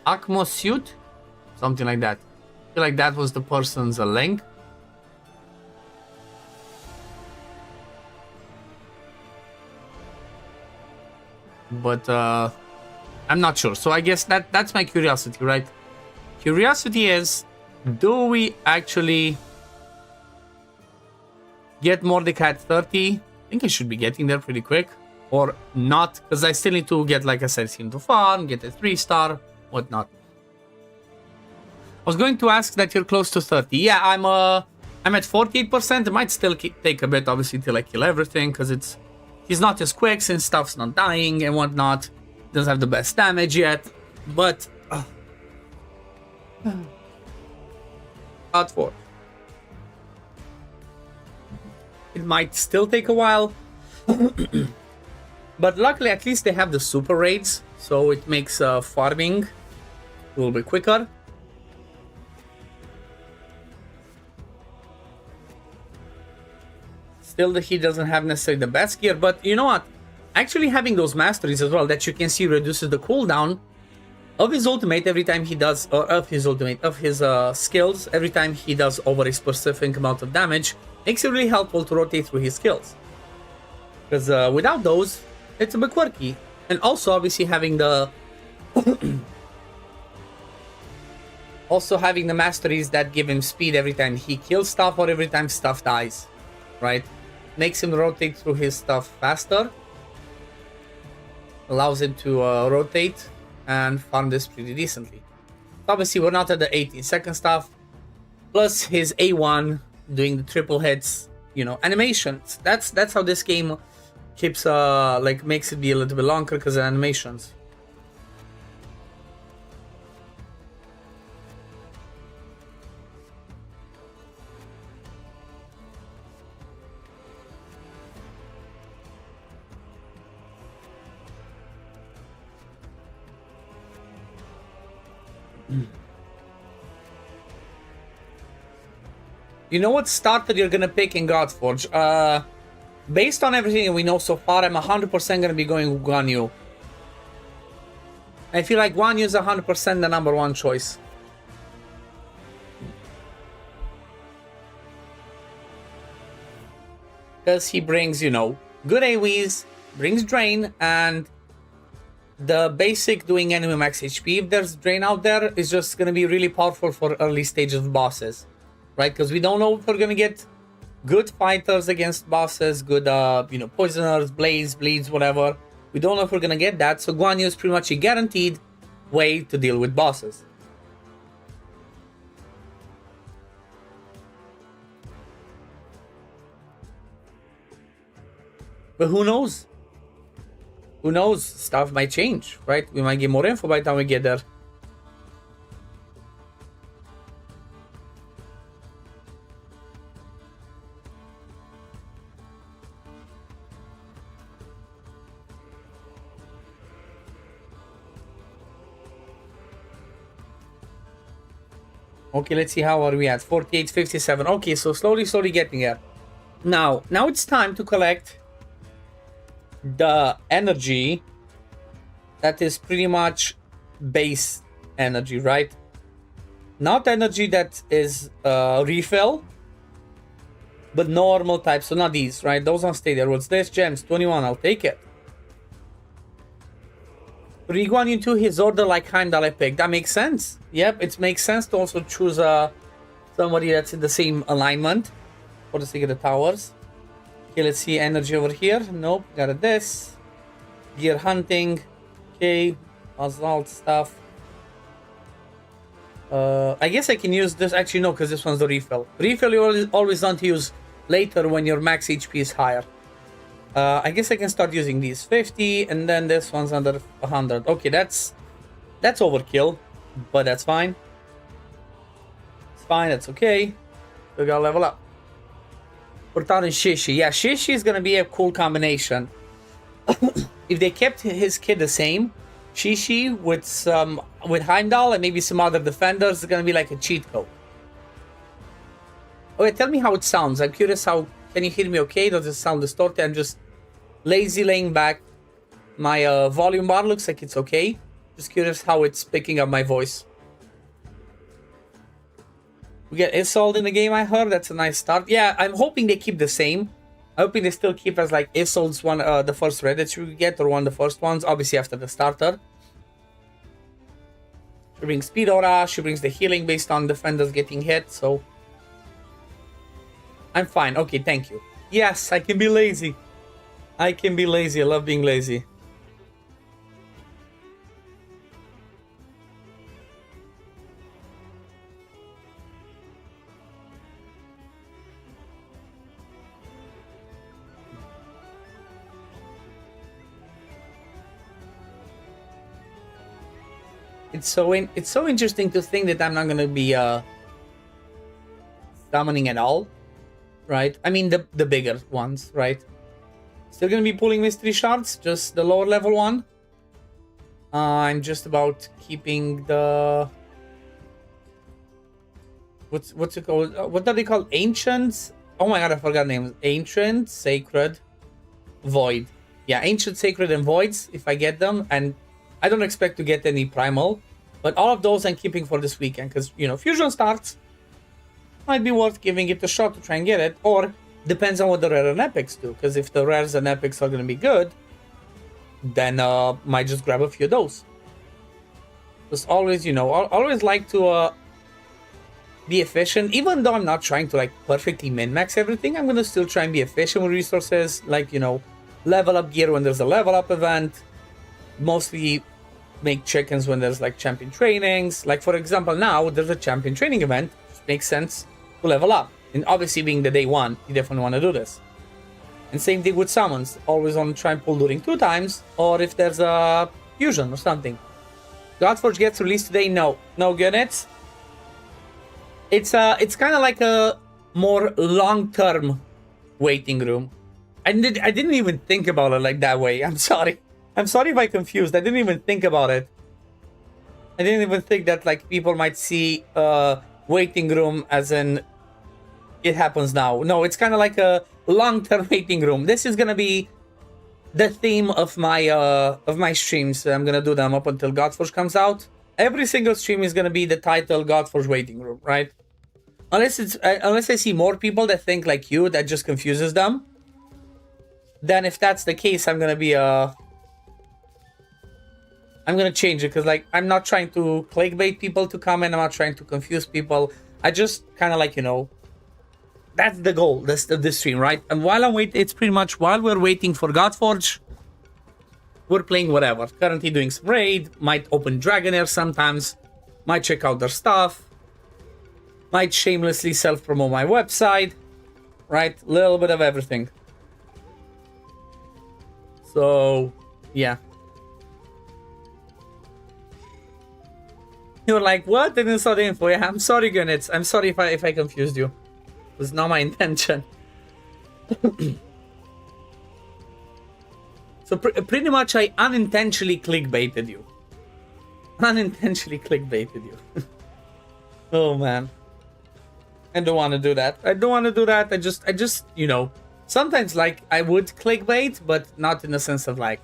Akmosyut, something like that. I feel like that was the person's link. But I'm not sure. So I guess that's my curiosity, right? Curiosity is, do we actually get Mordecai at 30? I think I should be getting there pretty quick. Or not, because I still need to get, like I said, him to farm, get a 3-star, whatnot. I was going to ask that you're close to 30. Yeah, I'm at 48%. It might still take a bit, obviously, till I kill everything, because he's not as quick since stuff's not dying and whatnot. Doesn't have the best damage yet, but Godforge. It might still take a while. But luckily, at least they have the super raids, so it makes farming a little bit quicker. Still, he doesn't have necessarily the best gear, but you know what? Actually having those masteries as well, that you can see reduces the cooldown of his ultimate every time he does, or of his skills, every time he does over a specific amount of damage, makes it really helpful to rotate through his skills. Because without those, it's a bit quirky. And also, obviously, having the masteries that give him speed every time he kills stuff or every time stuff dies, right? Makes him rotate through his stuff faster. Allows him to rotate and farm this pretty decently. Obviously, we're not at the 18-second stuff. Plus his A1 doing the triple hits, you know, animations. That's how this game keeps makes it be a little bit longer, because of animations. You know what starter you're gonna pick in Godforge? Based on everything we know so far, I'm 100% gonna be going Guan Yu. I feel like Guan Yu is 100% the number one choice. Because he brings, you know, good AoEs, brings Drain, and the basic doing enemy max HP, if there's Drain out there, is just gonna be really powerful for early stages of bosses. Right, because we don't know if we're gonna get good fighters against bosses, good, you know, poisoners, bleeds, whatever. We don't know if we're gonna get that, so Guan Yu is pretty much a guaranteed way to deal with bosses. But who knows? Who knows? Stuff might change, right? We might get more info by the time we get there. Okay, let's see, how are we at? 48, 57. Okay, so slowly getting there. Now it's time to collect the energy that is pretty much base energy, right? Not energy that is refill, but normal type, so not these, right? Those don't stay there. What's this? Gems, 21, I'll take it. Guan Yu into his order like Heimdall I picked. That makes sense. Yep, it makes sense to also choose somebody that's in the same alignment for the sake of the towers. Okay, let's see energy over here. Nope, got this. Gear hunting. Okay, assault stuff. I guess I can use this. Actually, no, because this one's the refill. Refill you always want to use later when your max HP is higher. I guess I can start using these 50, and then this one's under 100. Okay, that's overkill, but that's fine. It's fine, that's okay. We gotta level up. Portal and Shishi. Yeah, Shishi is gonna be a cool combination. If they kept his kid the same, Shishi with Heimdall and maybe some other defenders, is gonna be like a cheat code. Okay, tell me how it sounds. I'm curious how... Can you hear me okay? Does it sound distorted? I'm just lazy laying back. My volume bar looks like it's okay. Just curious how it's picking up my voice. We get Isolde in the game, I heard. That's a nice start. Yeah, I'm hoping they keep the same. I'm hoping they still keep as like Isolde's one, the first red that you get, or one of the first ones, obviously after the starter. She brings speed aura, she brings the healing based on defenders getting hit, so... I'm fine. Okay, thank you. Yes, I can be lazy. I can be lazy. I love being lazy. It's so interesting to think that I'm not gonna be summoning at all, right? I mean the bigger ones, right? Still gonna be pulling mystery shards, just the lower level one. I'm just about keeping the what's it called? What are they called? Ancients? Oh my god, I forgot names. Ancient, Sacred, Void. Yeah, Ancient, Sacred, and Voids if I get them, and I don't expect to get any primal, but all of those I'm keeping for this weekend because, you know, Fusion starts. Might be worth giving it a shot to try and get it, or depends on what the rare and epics do, because if the rares and epics are going to be good, then might just grab a few of those. Just always, you know, always like to be efficient, even though I'm not trying to like perfectly min-max everything. I'm going to still try and be efficient with resources, like, you know, level up gear when there's a level up event, mostly make chickens when there's like champion trainings. Like for example, now there's a champion training event, which makes sense to level up, and obviously being the day one, you definitely want to do this. And same thing with summons, always want to try and pull during 2 times, or if there's a fusion or something. Godforge gets released today. No units. It's kind of like a more long-term waiting room. I didn't even think about it like that way. I'm sorry if I confused. I didn't even think about it. I didn't even think that like people might see waiting room as in it happens now. No, it's kind of like a long-term waiting room. This is gonna be the theme of my streams. I'm gonna do them up until Godforge comes out. Every single stream is gonna be the title Godforge waiting room, right? Unless I see more people that think like you, that just confuses them. Then if that's the case, I'm gonna be I'm gonna change it, because like I'm not trying to clickbait people to come in. I'm not trying to confuse people. I just kind of like, you know, that's the goal. That's this stream, right? And while I'm waiting, it's pretty much while we're waiting for Godforge, we're playing whatever. Currently doing some raid. Might open Dragonair sometimes. Might check out their stuff. Might shamelessly self-promote my website. Right? A little bit of everything. So, yeah. You were like, what? I didn't saw the info. Yeah, I'm sorry, Gunnits. I'm sorry if I confused you. It was not my intention. So pretty much I unintentionally clickbaited you. Unintentionally clickbaited you. Oh, man. I don't want to do that. I don't want to do that. I just, you know, sometimes like I would clickbait, but not in the sense of like,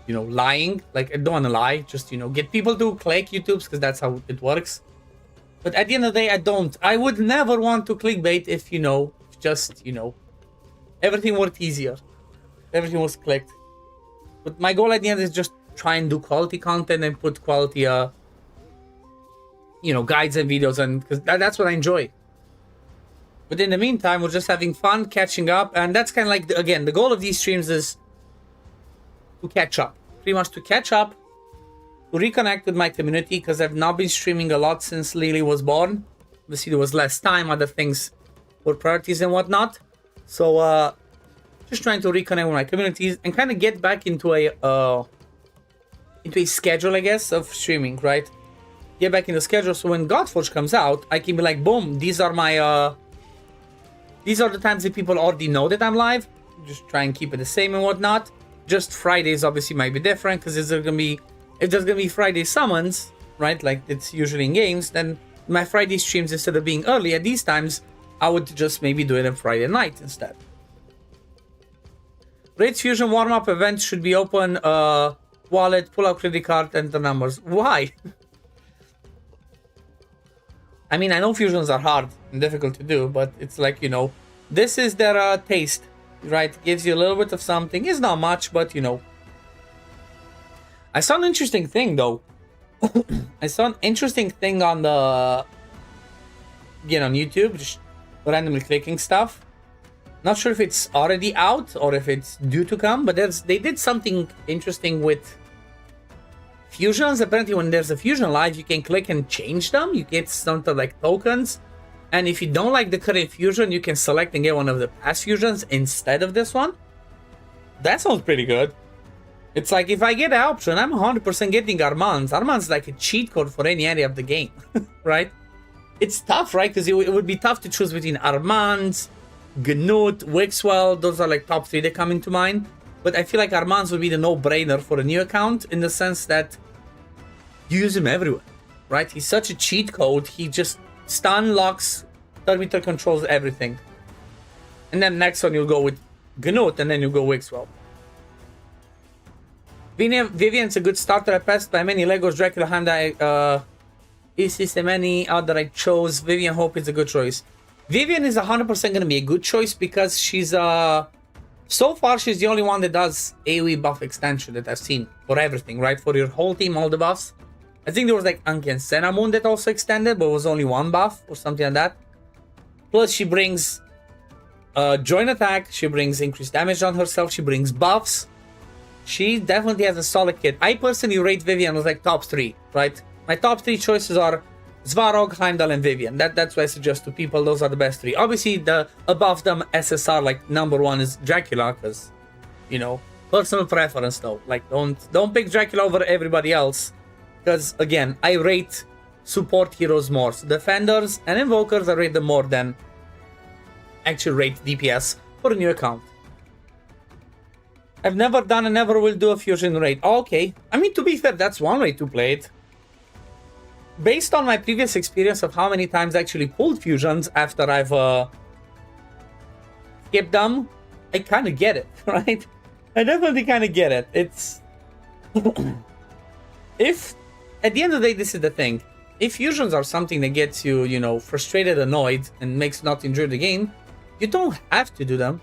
you know, lying. Like I don't want to lie, just, you know, get people to click YouTubes because that's how it works. But at the end of the day, I don't. I would never want to clickbait if, you know, just, you know, everything worked easier. Everything was clicked. But my goal at the end is just try and do quality content and put quality, you know, guides and videos, and because that's what I enjoy. But in the meantime, we're just having fun, catching up, and that's kind of like, again, the goal of these streams is to catch up. Pretty much to catch up, to reconnect with my community, because I've not been streaming a lot since Lily was born. Obviously, there was less time, other things were priorities and whatnot. So, just trying to reconnect with my communities and kind of get back into a schedule, I guess, of streaming, right? Get back in the schedule, so when Godforge comes out, I can be like, boom, these are my, these are the times that people already know that I'm live. Just try and keep it the same and whatnot. Just Fridays obviously might be different, because if there's gonna be Friday summons, right, like it's usually in games, then my Friday streams, instead of being early at these times, I would just maybe do it on Friday night instead. Raids Fusion warm-up event should be open wallet, pull out credit card, enter numbers. Why? I mean, I know fusions are hard and difficult to do, but it's like, you know, this is their taste, right? Gives you a little bit of something. It's not much, but you know. I saw an interesting thing though. I saw an interesting thing on the, again, on YouTube, just randomly clicking stuff. Not sure if it's already out or if it's due to come, but they did something interesting with fusions. Apparently when there's a fusion live, you can click and change them. You get something like tokens. And if you don't like the current fusion, you can select and get one of the past fusions instead of this one. That sounds pretty good. It's like, if I get an option, I'm 100% getting Armand's. Armand's like a cheat code for any area of the game, right? It's tough, right? Because it would be tough to choose between Armand's, Gnut, Wixwell. Those are like top 3 that come into mind. But I feel like Armand's would be the no-brainer for a new account in the sense that you use him everywhere, right? He's such a cheat code. He just stun, locks, third meter controls everything. And then next one you'll go with Gnut, and then you'll go Wixwell. Vivian's a good starter. I passed by many Legos, Dracula, Hyundai, Isis, and many other I chose. Vivian Hope is a good choice. Vivian is 100% going to be a good choice because she's, so far she's the only one that does AoE buff extension that I've seen for everything, right? For your whole team, all the buffs. I think there was like Anki and Senna Moon that also extended, but it was only one buff or something like that. Plus she brings joint attack, she brings increased damage on herself, she brings buffs. She definitely has a solid kit. I personally rate Vivian as like top 3, right? My top 3 choices are Svarog, Heimdall, and Vivian. That's what I suggest to people. Those are the best 3. Obviously, the above them SSR, like number 1 is Dracula, because, you know, personal preference though. Like, don't pick Dracula over everybody else, because again, I rate support heroes more. So defenders and invokers, I rate them more than actually rate DPS for a new account. I've never done and never will do a fusion raid. Okay, I mean, to be fair, that's one way to play it. Based on my previous experience of how many times I actually pulled fusions after I've skipped them, I kind of get it, right? I definitely kind of get it. It's... if, at the end of the day, this is the thing. If fusions are something that gets you, you know, frustrated, annoyed, and makes not enjoy the game, you don't have to do them.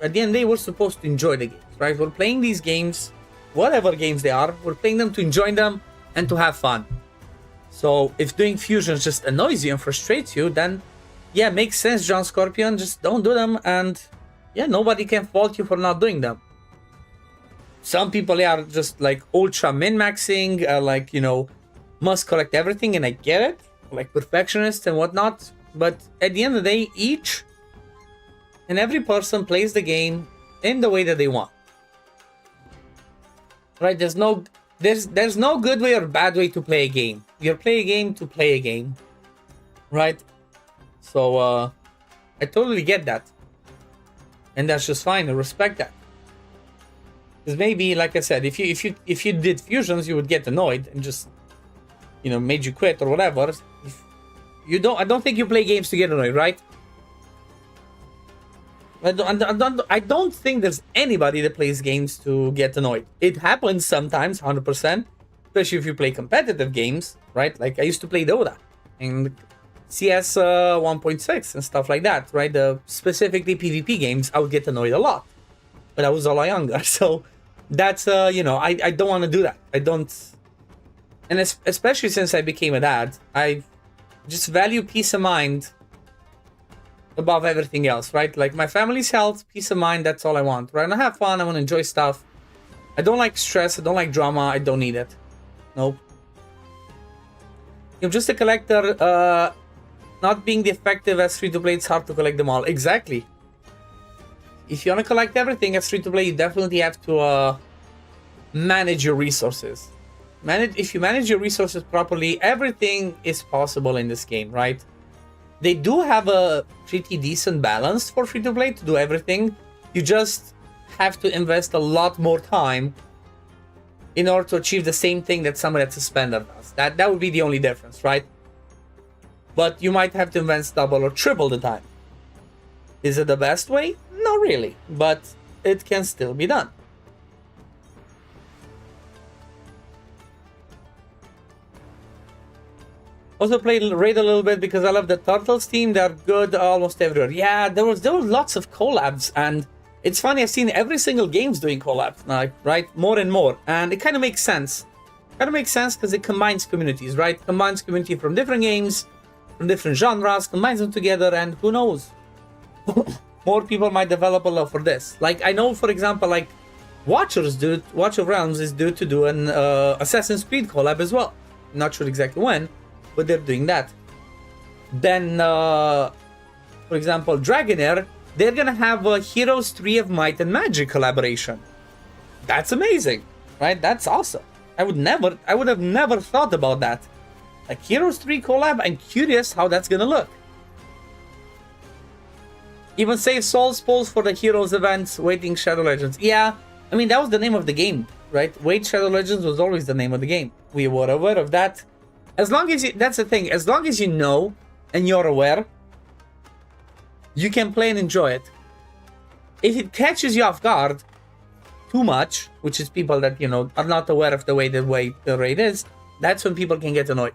At the end of the day, we're supposed to enjoy the games, right? We're playing these games, whatever games they are, we're playing them to enjoy them and to have fun. So if doing fusions just annoys you and frustrates you, then yeah, makes sense, John Scorpion. Just don't do them, and yeah, nobody can fault you for not doing them. Some people are just like ultra min-maxing, like, you know, must collect everything, and I get it, like perfectionists and whatnot. But at the end of the day, each and every person plays the game in the way that they want. Right? There's no good way or bad way to play a game. You play a game to play a game. Right? So I totally get that. And that's just fine. I respect that. Because maybe, like I said, if you did fusions, you would get annoyed and just, you know, made you quit or whatever. I don't think you play games to get annoyed, right? I don't think there's anybody that plays games to get annoyed. It happens sometimes, 100%. Especially if you play competitive games, right? Like I used to play Dota and CS 1.6 and stuff like that, right? The specifically PvP games, I would get annoyed a lot. But I was a lot younger, so that's, you know, I don't want to do that. I don't... And especially since I became a dad, I just value peace of mind above everything else, right? Like my family's health, peace of mind, that's all I want, right? And I have fun, I want to enjoy stuff. I don't like stress, I don't like drama, I don't need it. Nope. You're just a collector, not being the effective as free-to-play, it's hard to collect them all. Exactly. If you want to collect everything as free-to-play, you definitely have to manage your resources. If you manage your resources properly, everything is possible in this game, right? They do have a pretty decent balance for free-to-play to do everything. You just have to invest a lot more time in order to achieve the same thing that somebody that's a spender does. That would be the only difference, right? but you might have to invest double or triple the time. Is it the best way? Not really, but it can still be done. Also played Raid a little bit because I love the Turtles team. They're good almost everywhere. Yeah, there was lots of collabs, and it's funny, I've seen every single game's doing collabs now, right? More and more, and it kind of makes sense. Kind of makes sense because it combines communities, right? Combines community from different games, from different genres, combines them together, and who knows? More people might develop a love for this. Like, I know, for example, like, Watch of Realms is due to do an Assassin's Creed collab as well. Not sure exactly when, but they're doing that. Then, for example, Dragonair, they're gonna have a Heroes 3 of Might and Magic collaboration. That's amazing, right? That's awesome. I would have never thought about that. Like, Heroes 3 collab, I'm curious how that's gonna look. Even Save Souls polls for the Heroes events, waiting Shadow Legends. Yeah, I mean, that was the name of the game, right? Wait Shadow Legends was always the name of the game. We were aware of that. As long as you, that's the thing, as long as you know and you're aware, you can play and enjoy it. If it catches you off guard too much, which is people that, you know, are not aware of the way the raid is, that's when people can get annoyed.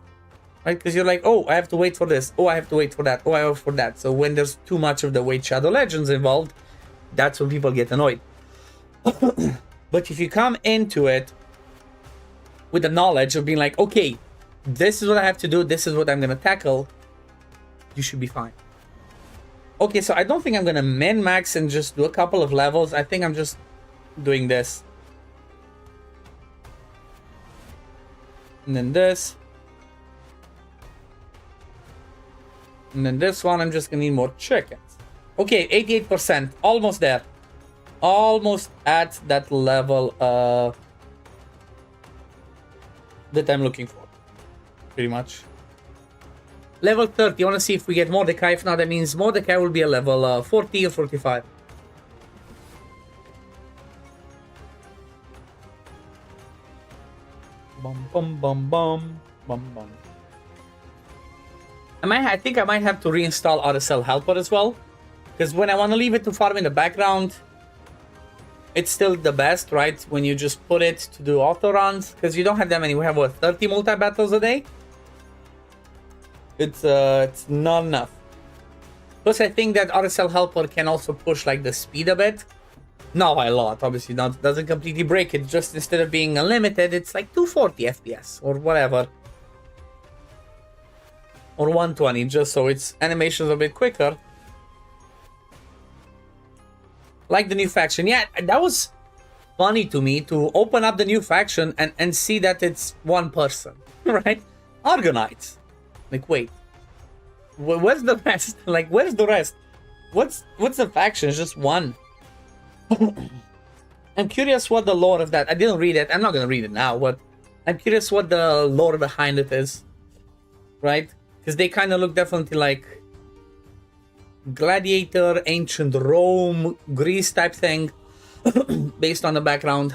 Right? Because you're like, oh, I have to wait for this. Oh, I have to wait for that. Oh, I have for that. So when there's too much of the Wait Shadow Legends involved, that's when people get annoyed. But if you come into it with the knowledge of being like, okay, this is what I have to do, this is what I'm going to tackle, you should be fine. Okay, so I don't think I'm going to min-max and just do a couple of levels. I think I'm just doing this. And then this. And then this one, I'm just going to need more chickens. Okay, 88%. Almost there. Almost at that level that I'm looking for. Pretty much. Level 30. I want to see if we get Mordecai. If not, that means Mordecai will be a level 40 or 45. Bum bum bum bum bum bum. I think I might have to reinstall RSL Helper as well, because when I want to leave it to farm in the background, it's still the best, right? When you just put it to do auto runs, because you don't have that many. We have what, 30 multi battles a day. It's not enough. Plus, I think that RSL Helper can also push like the speed a bit. Not a lot, obviously. Not doesn't completely break it. Just instead of being unlimited, it's like 240 FPS or whatever. Or 120, just so its animations a bit quicker. Like the new faction. Yeah, that was funny to me to open up the new faction and see that it's one person, right? Argonauts. Like, wait. Where's the rest? Like, where's the rest? What's the faction? It's just one. I'm curious what the lore of that... I didn't read it. I'm not going to read it now, but I'm curious what the lore behind it is. Right? Because they kind of look definitely like gladiator, ancient Rome, Greece type thing, based on the background.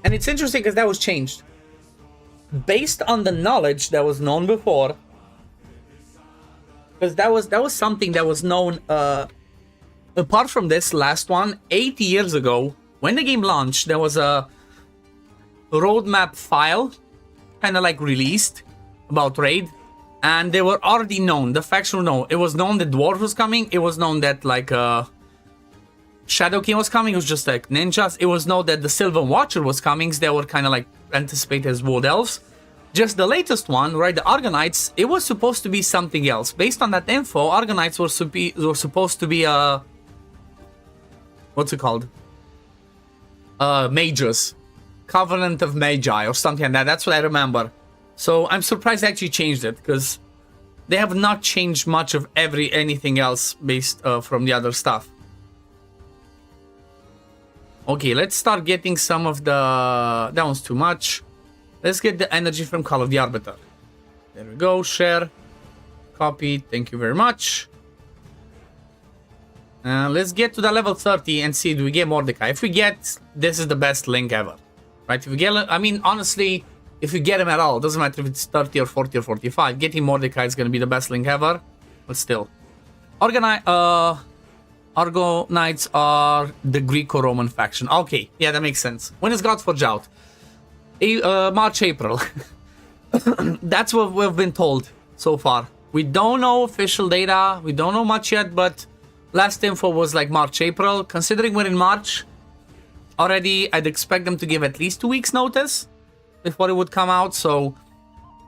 And it's interesting because that was changed. Based on the knowledge that was known before. Because that was something that was known, apart from this last one, 80 years ago, when the game launched, there was a roadmap file, kind of like released, about Raid, and they were already known, the faction known. It was known that Dwarf was coming, it was known that like Shadow King was coming, it was just like ninjas, it was known that the Sylvan Watcher was coming, so they were kind of like anticipated as Wood Elves. Just the latest one, right, the Argonauts, it was supposed to be something else. Based on that info, Argonauts were supposed to be what's it called? Mages. Covenant of Magi or something like that. That's what I remember. So I'm surprised they actually changed it, because they have not changed much of anything else based from the other stuff. Okay, let's start getting some of the... That one's too much. Let's get the energy from Call of the Arbiter. There we go. Share. Copy. Thank you very much. Let's get to the level 30 and see, do we get Mordecai? If we get, this is the best link ever. Right? If we get... I mean, honestly, if you get him at all. Doesn't matter if it's 30 or 40 or 45. Getting Mordecai is going to be the best link ever. But still. Argo Knights are the Greco-Roman faction. Okay, yeah, that makes sense. When is Godforge out? March, April. That's what we've been told so far. We don't know official data. We don't know much yet, but last info was like March, April. Considering we're in March already, I'd expect them to give at least 2 weeks notice before it would come out. So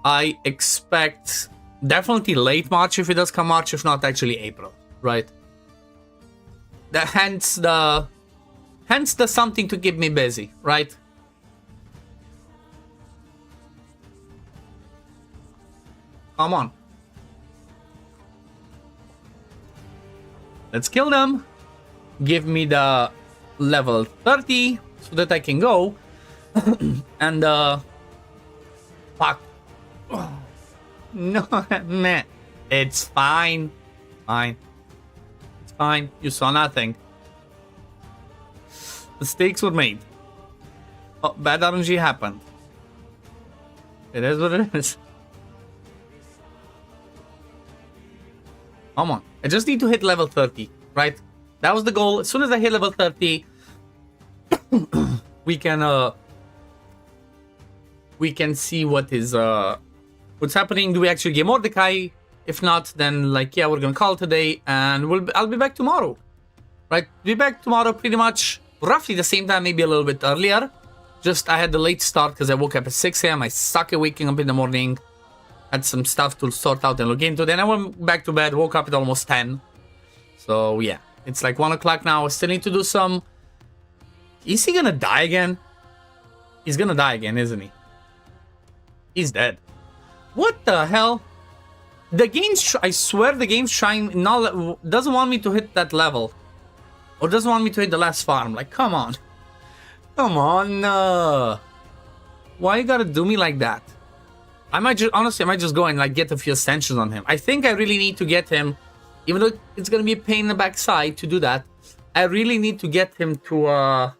I expect definitely late March if it does come March, if not actually April, right? Hence the something to keep me busy, right? Come on. Let's kill them. Give me the level 30 so that I can go. And fuck. No, man. It's fine. Fine. It's fine. You saw nothing. Mistakes were made. Oh, bad RNG happened. It is what it is. Come on. I just need to hit level 30, right? That was the goal. As soon as I hit level 30, we can see what is what's happening. Do we actually get Mordecai? If not, then like yeah, we're gonna call today, and I'll be back tomorrow, right? Be back tomorrow pretty much roughly the same time, maybe a little bit earlier. Just I had the late start because I woke up at 6 a.m. I suck at waking up in the morning. Had some stuff to sort out and look into. Then I went back to bed, woke up at almost 10. So yeah, it's like 1 o'clock now. I still need to do some... Is he gonna die again? He's gonna die again, isn't he? He's dead. What the hell? The game's... I swear the game's trying... doesn't want me to hit that level. Or doesn't want me to hit the last farm. Like, come on. Come on. Why you gotta do me like that? I might just, honestly, I might just go and like get a few ascensions on him. I think I really need to get him, even though it's gonna be a pain in the backside to do that. I really need to get him to,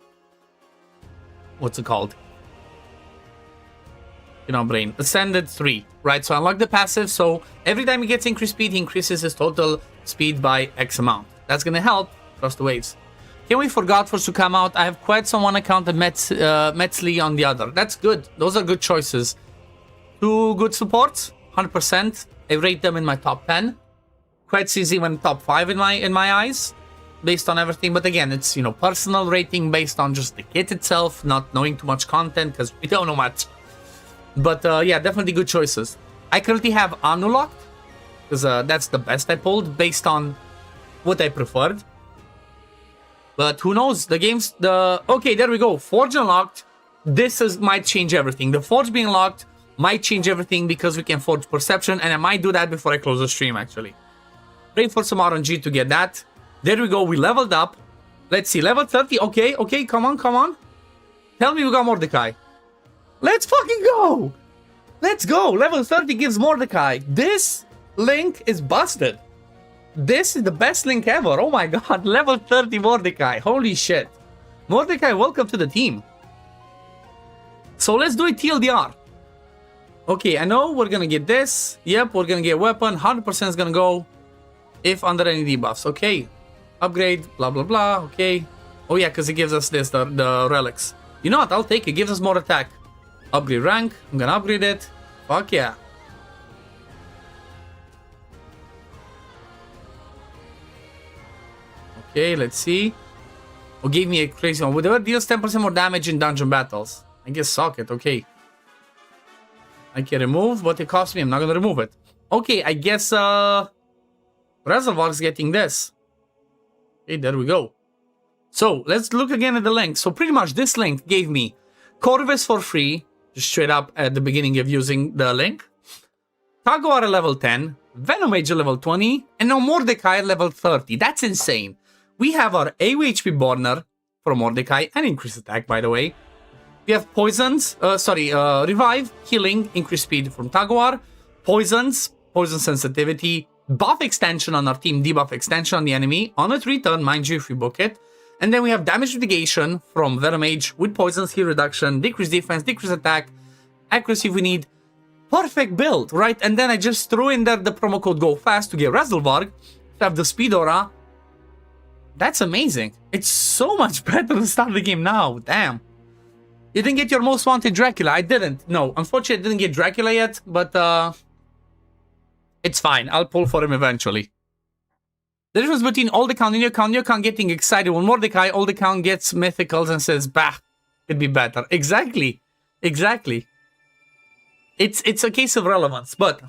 what's it called? You know, brain. Ascended 3, right? So unlock the passive, so every time he gets increased speed, he increases his total speed by X amount. That's gonna help across the waves. Can't wait for Godforge to come out. I have Quets on one account and Metzli on the other. That's good. Those are good choices. 2 good supports, 100%. I rate them in my top 10. Quite easy even top 5 in my eyes, based on everything. But again, it's, you know, personal rating based on just the kit itself, not knowing too much content because we don't know much. But yeah, definitely good choices. I currently have Unlocked because that's the best I pulled based on what I preferred. But who knows? The game's okay. There we go. Forge unlocked. This might change everything. The Forge being locked might change everything because we can forge perception, and I might do that before I close the stream, actually. Pray for some RNG to get that. There we go, we leveled up. Let's see, level 30, okay, come on. Tell me we got Mordecai. Let's fucking go! Let's go, level 30 gives Mordecai. This link is busted. This is the best link ever, oh my god, level 30 Mordecai, holy shit. Mordecai, welcome to the team. So let's do it TLDR. Okay, I know we're gonna get this. Yep, we're gonna get weapon. 100% is gonna go if under any debuffs. Okay, upgrade, blah, blah, blah. Okay. Oh, yeah, because it gives us this, the relics. You know what? I'll take it. It gives us more attack. Upgrade rank. I'm gonna upgrade it. Fuck yeah. Okay, let's see. Oh, gave me a crazy one. Whatever deals 10% more damage in dungeon battles. I guess socket. Okay. I can remove, but it costs me. I'm not gonna remove it. Okay, I guess Reservoir's getting this. Okay, there we go. So let's look again at the link. So pretty much this link gave me Corvus for free, just straight up at the beginning of using the link. Taguar at level 10, Venomage at level 20, and now Mordecai at level 30. That's insane. We have our AOHP Borner for Mordecai and increased attack, by the way. We have poisons, revive, healing, increased speed from Taguar, poisons, poison sensitivity, buff extension on our team, debuff extension on the enemy, on its return, mind you, if we book it. And then we have damage mitigation from Venomage with poisons, heal reduction, decreased defense, decreased attack, Accuracy we need. Perfect build, right? And then I just threw in there the promo code GOFAST to get Razzlevarg, to have the speed aura. That's amazing. It's so much better to start the game now. Damn. You didn't get your most wanted Dracula. I didn't. No, unfortunately I didn't get Dracula yet, but it's fine. I'll pull for him eventually. The difference between Old Account and New Account. New Account getting excited when Mordecai. Old Account gets mythicals and says, bah, could be better. Exactly. Exactly. It's a case of relevance, but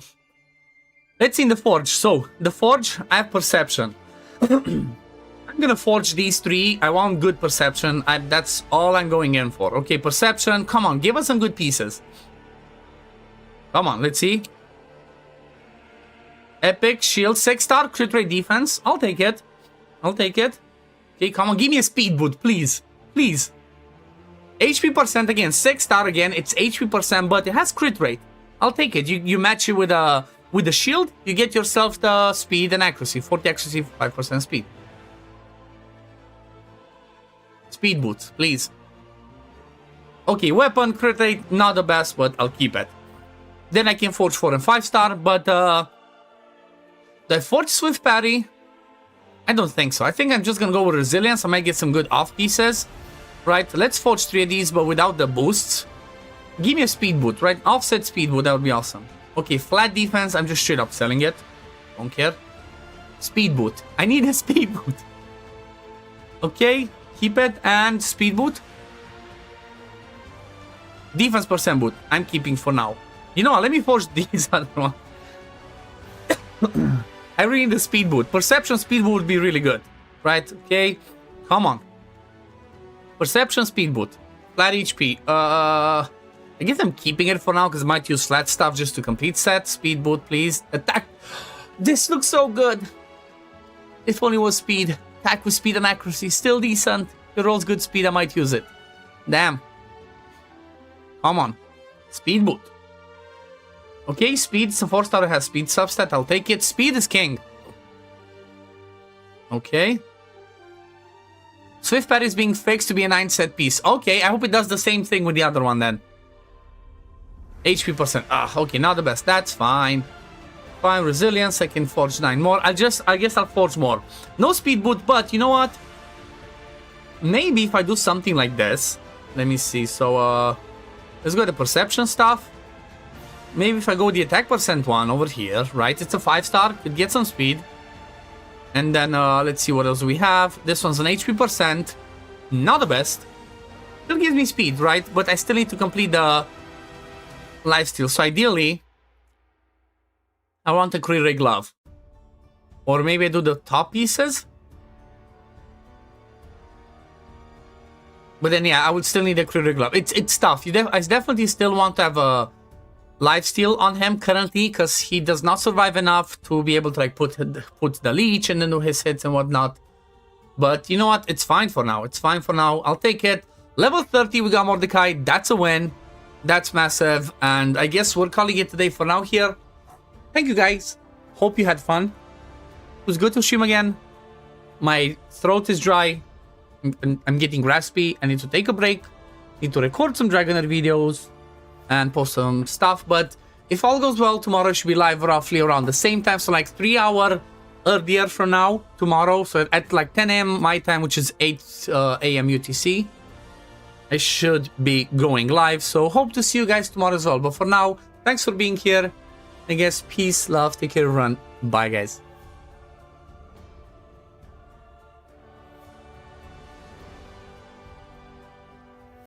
let's see in the Forge. So, the Forge, I have Perception. I'm gonna forge these 3. I want good perception. That's all I'm going in for. Okay, perception. Come on, give us some good pieces. Come on, let's see. Epic, shield, 6-star, crit rate defense. I'll take it. I'll take it. Okay, come on, give me a speed boot, please. Please. HP percent again, 6-star again. It's HP percent, but it has crit rate. I'll take it. You match it with the shield, you get yourself the speed and accuracy. 40 accuracy, 5% speed. Speed boots, please. Okay, weapon, crit rate, not the best, but I'll keep it. Then I can forge 4 and 5-star, but do I forge Swift Parry? I don't think so. I think I'm just gonna go with Resilience. I might get some good off pieces. Right, let's forge 3 of these, but without the boosts. Give me a speed boot, right? Offset speed boot, that would be awesome. Okay, flat defense, I'm just straight up selling it. Don't care. Speed boot. I need a speed boot. Okay, keep it, and speed boot. Defense percent boot, I'm keeping for now. You know what, let me forge these other ones. I really need the speed boot. Perception speed boot would be really good. Right, okay, come on. Perception speed boot. Flat HP. I guess I'm keeping it for now because I might use flat stuff just to complete set. Speed boot, please. Attack. This looks so good. If only was speed. Attack with speed and accuracy. Still decent. It rolls good speed. I might use it. Damn. Come on. Speed boot. Okay, speed. It's a 4-star. Has speed substat. I'll take it. Speed is king. Okay. Swift Parry is being fixed to be a 9-set piece. Okay, I hope it does the same thing with the other one then. HP percent. Ah, okay, not the best. That's fine. Fine, resilience. I can forge 9 more. I guess I'll forge more. No speed boot, but you know what? Maybe if I do something like this. Let me see. So, let's go to perception stuff. Maybe if I go with the attack percent one over here, right? It's a 5-star. Could get some speed. And then, let's see what else we have. This one's an HP percent. Not the best. Still gives me speed, right? But I still need to complete the lifesteal. So ideally, I want a crit rate glove. Or maybe I do the top pieces. But then, yeah, I would still need a crit rate glove. It's tough. I definitely still want to have a lifesteal on him currently because he does not survive enough to be able to like put the leech and then do his hits and whatnot. But you know what? It's fine for now. It's fine for now. I'll take it. Level 30, we got Mordecai. That's a win. That's massive. And I guess we're calling it today for now here. Thank you guys. Hope you had fun. It was good to stream again. My throat is dry. I'm getting raspy. I need to take a break. Need to record some Dragonair videos and post some stuff, but if all goes well, tomorrow I should be live roughly around the same time, so like 3 hours earlier from now, tomorrow, so at like 10 AM my time, which is 8 AM UTC, I should be going live, so hope to see you guys tomorrow as well, but for now, thanks for being here, I guess, peace, love, take care everyone, bye guys.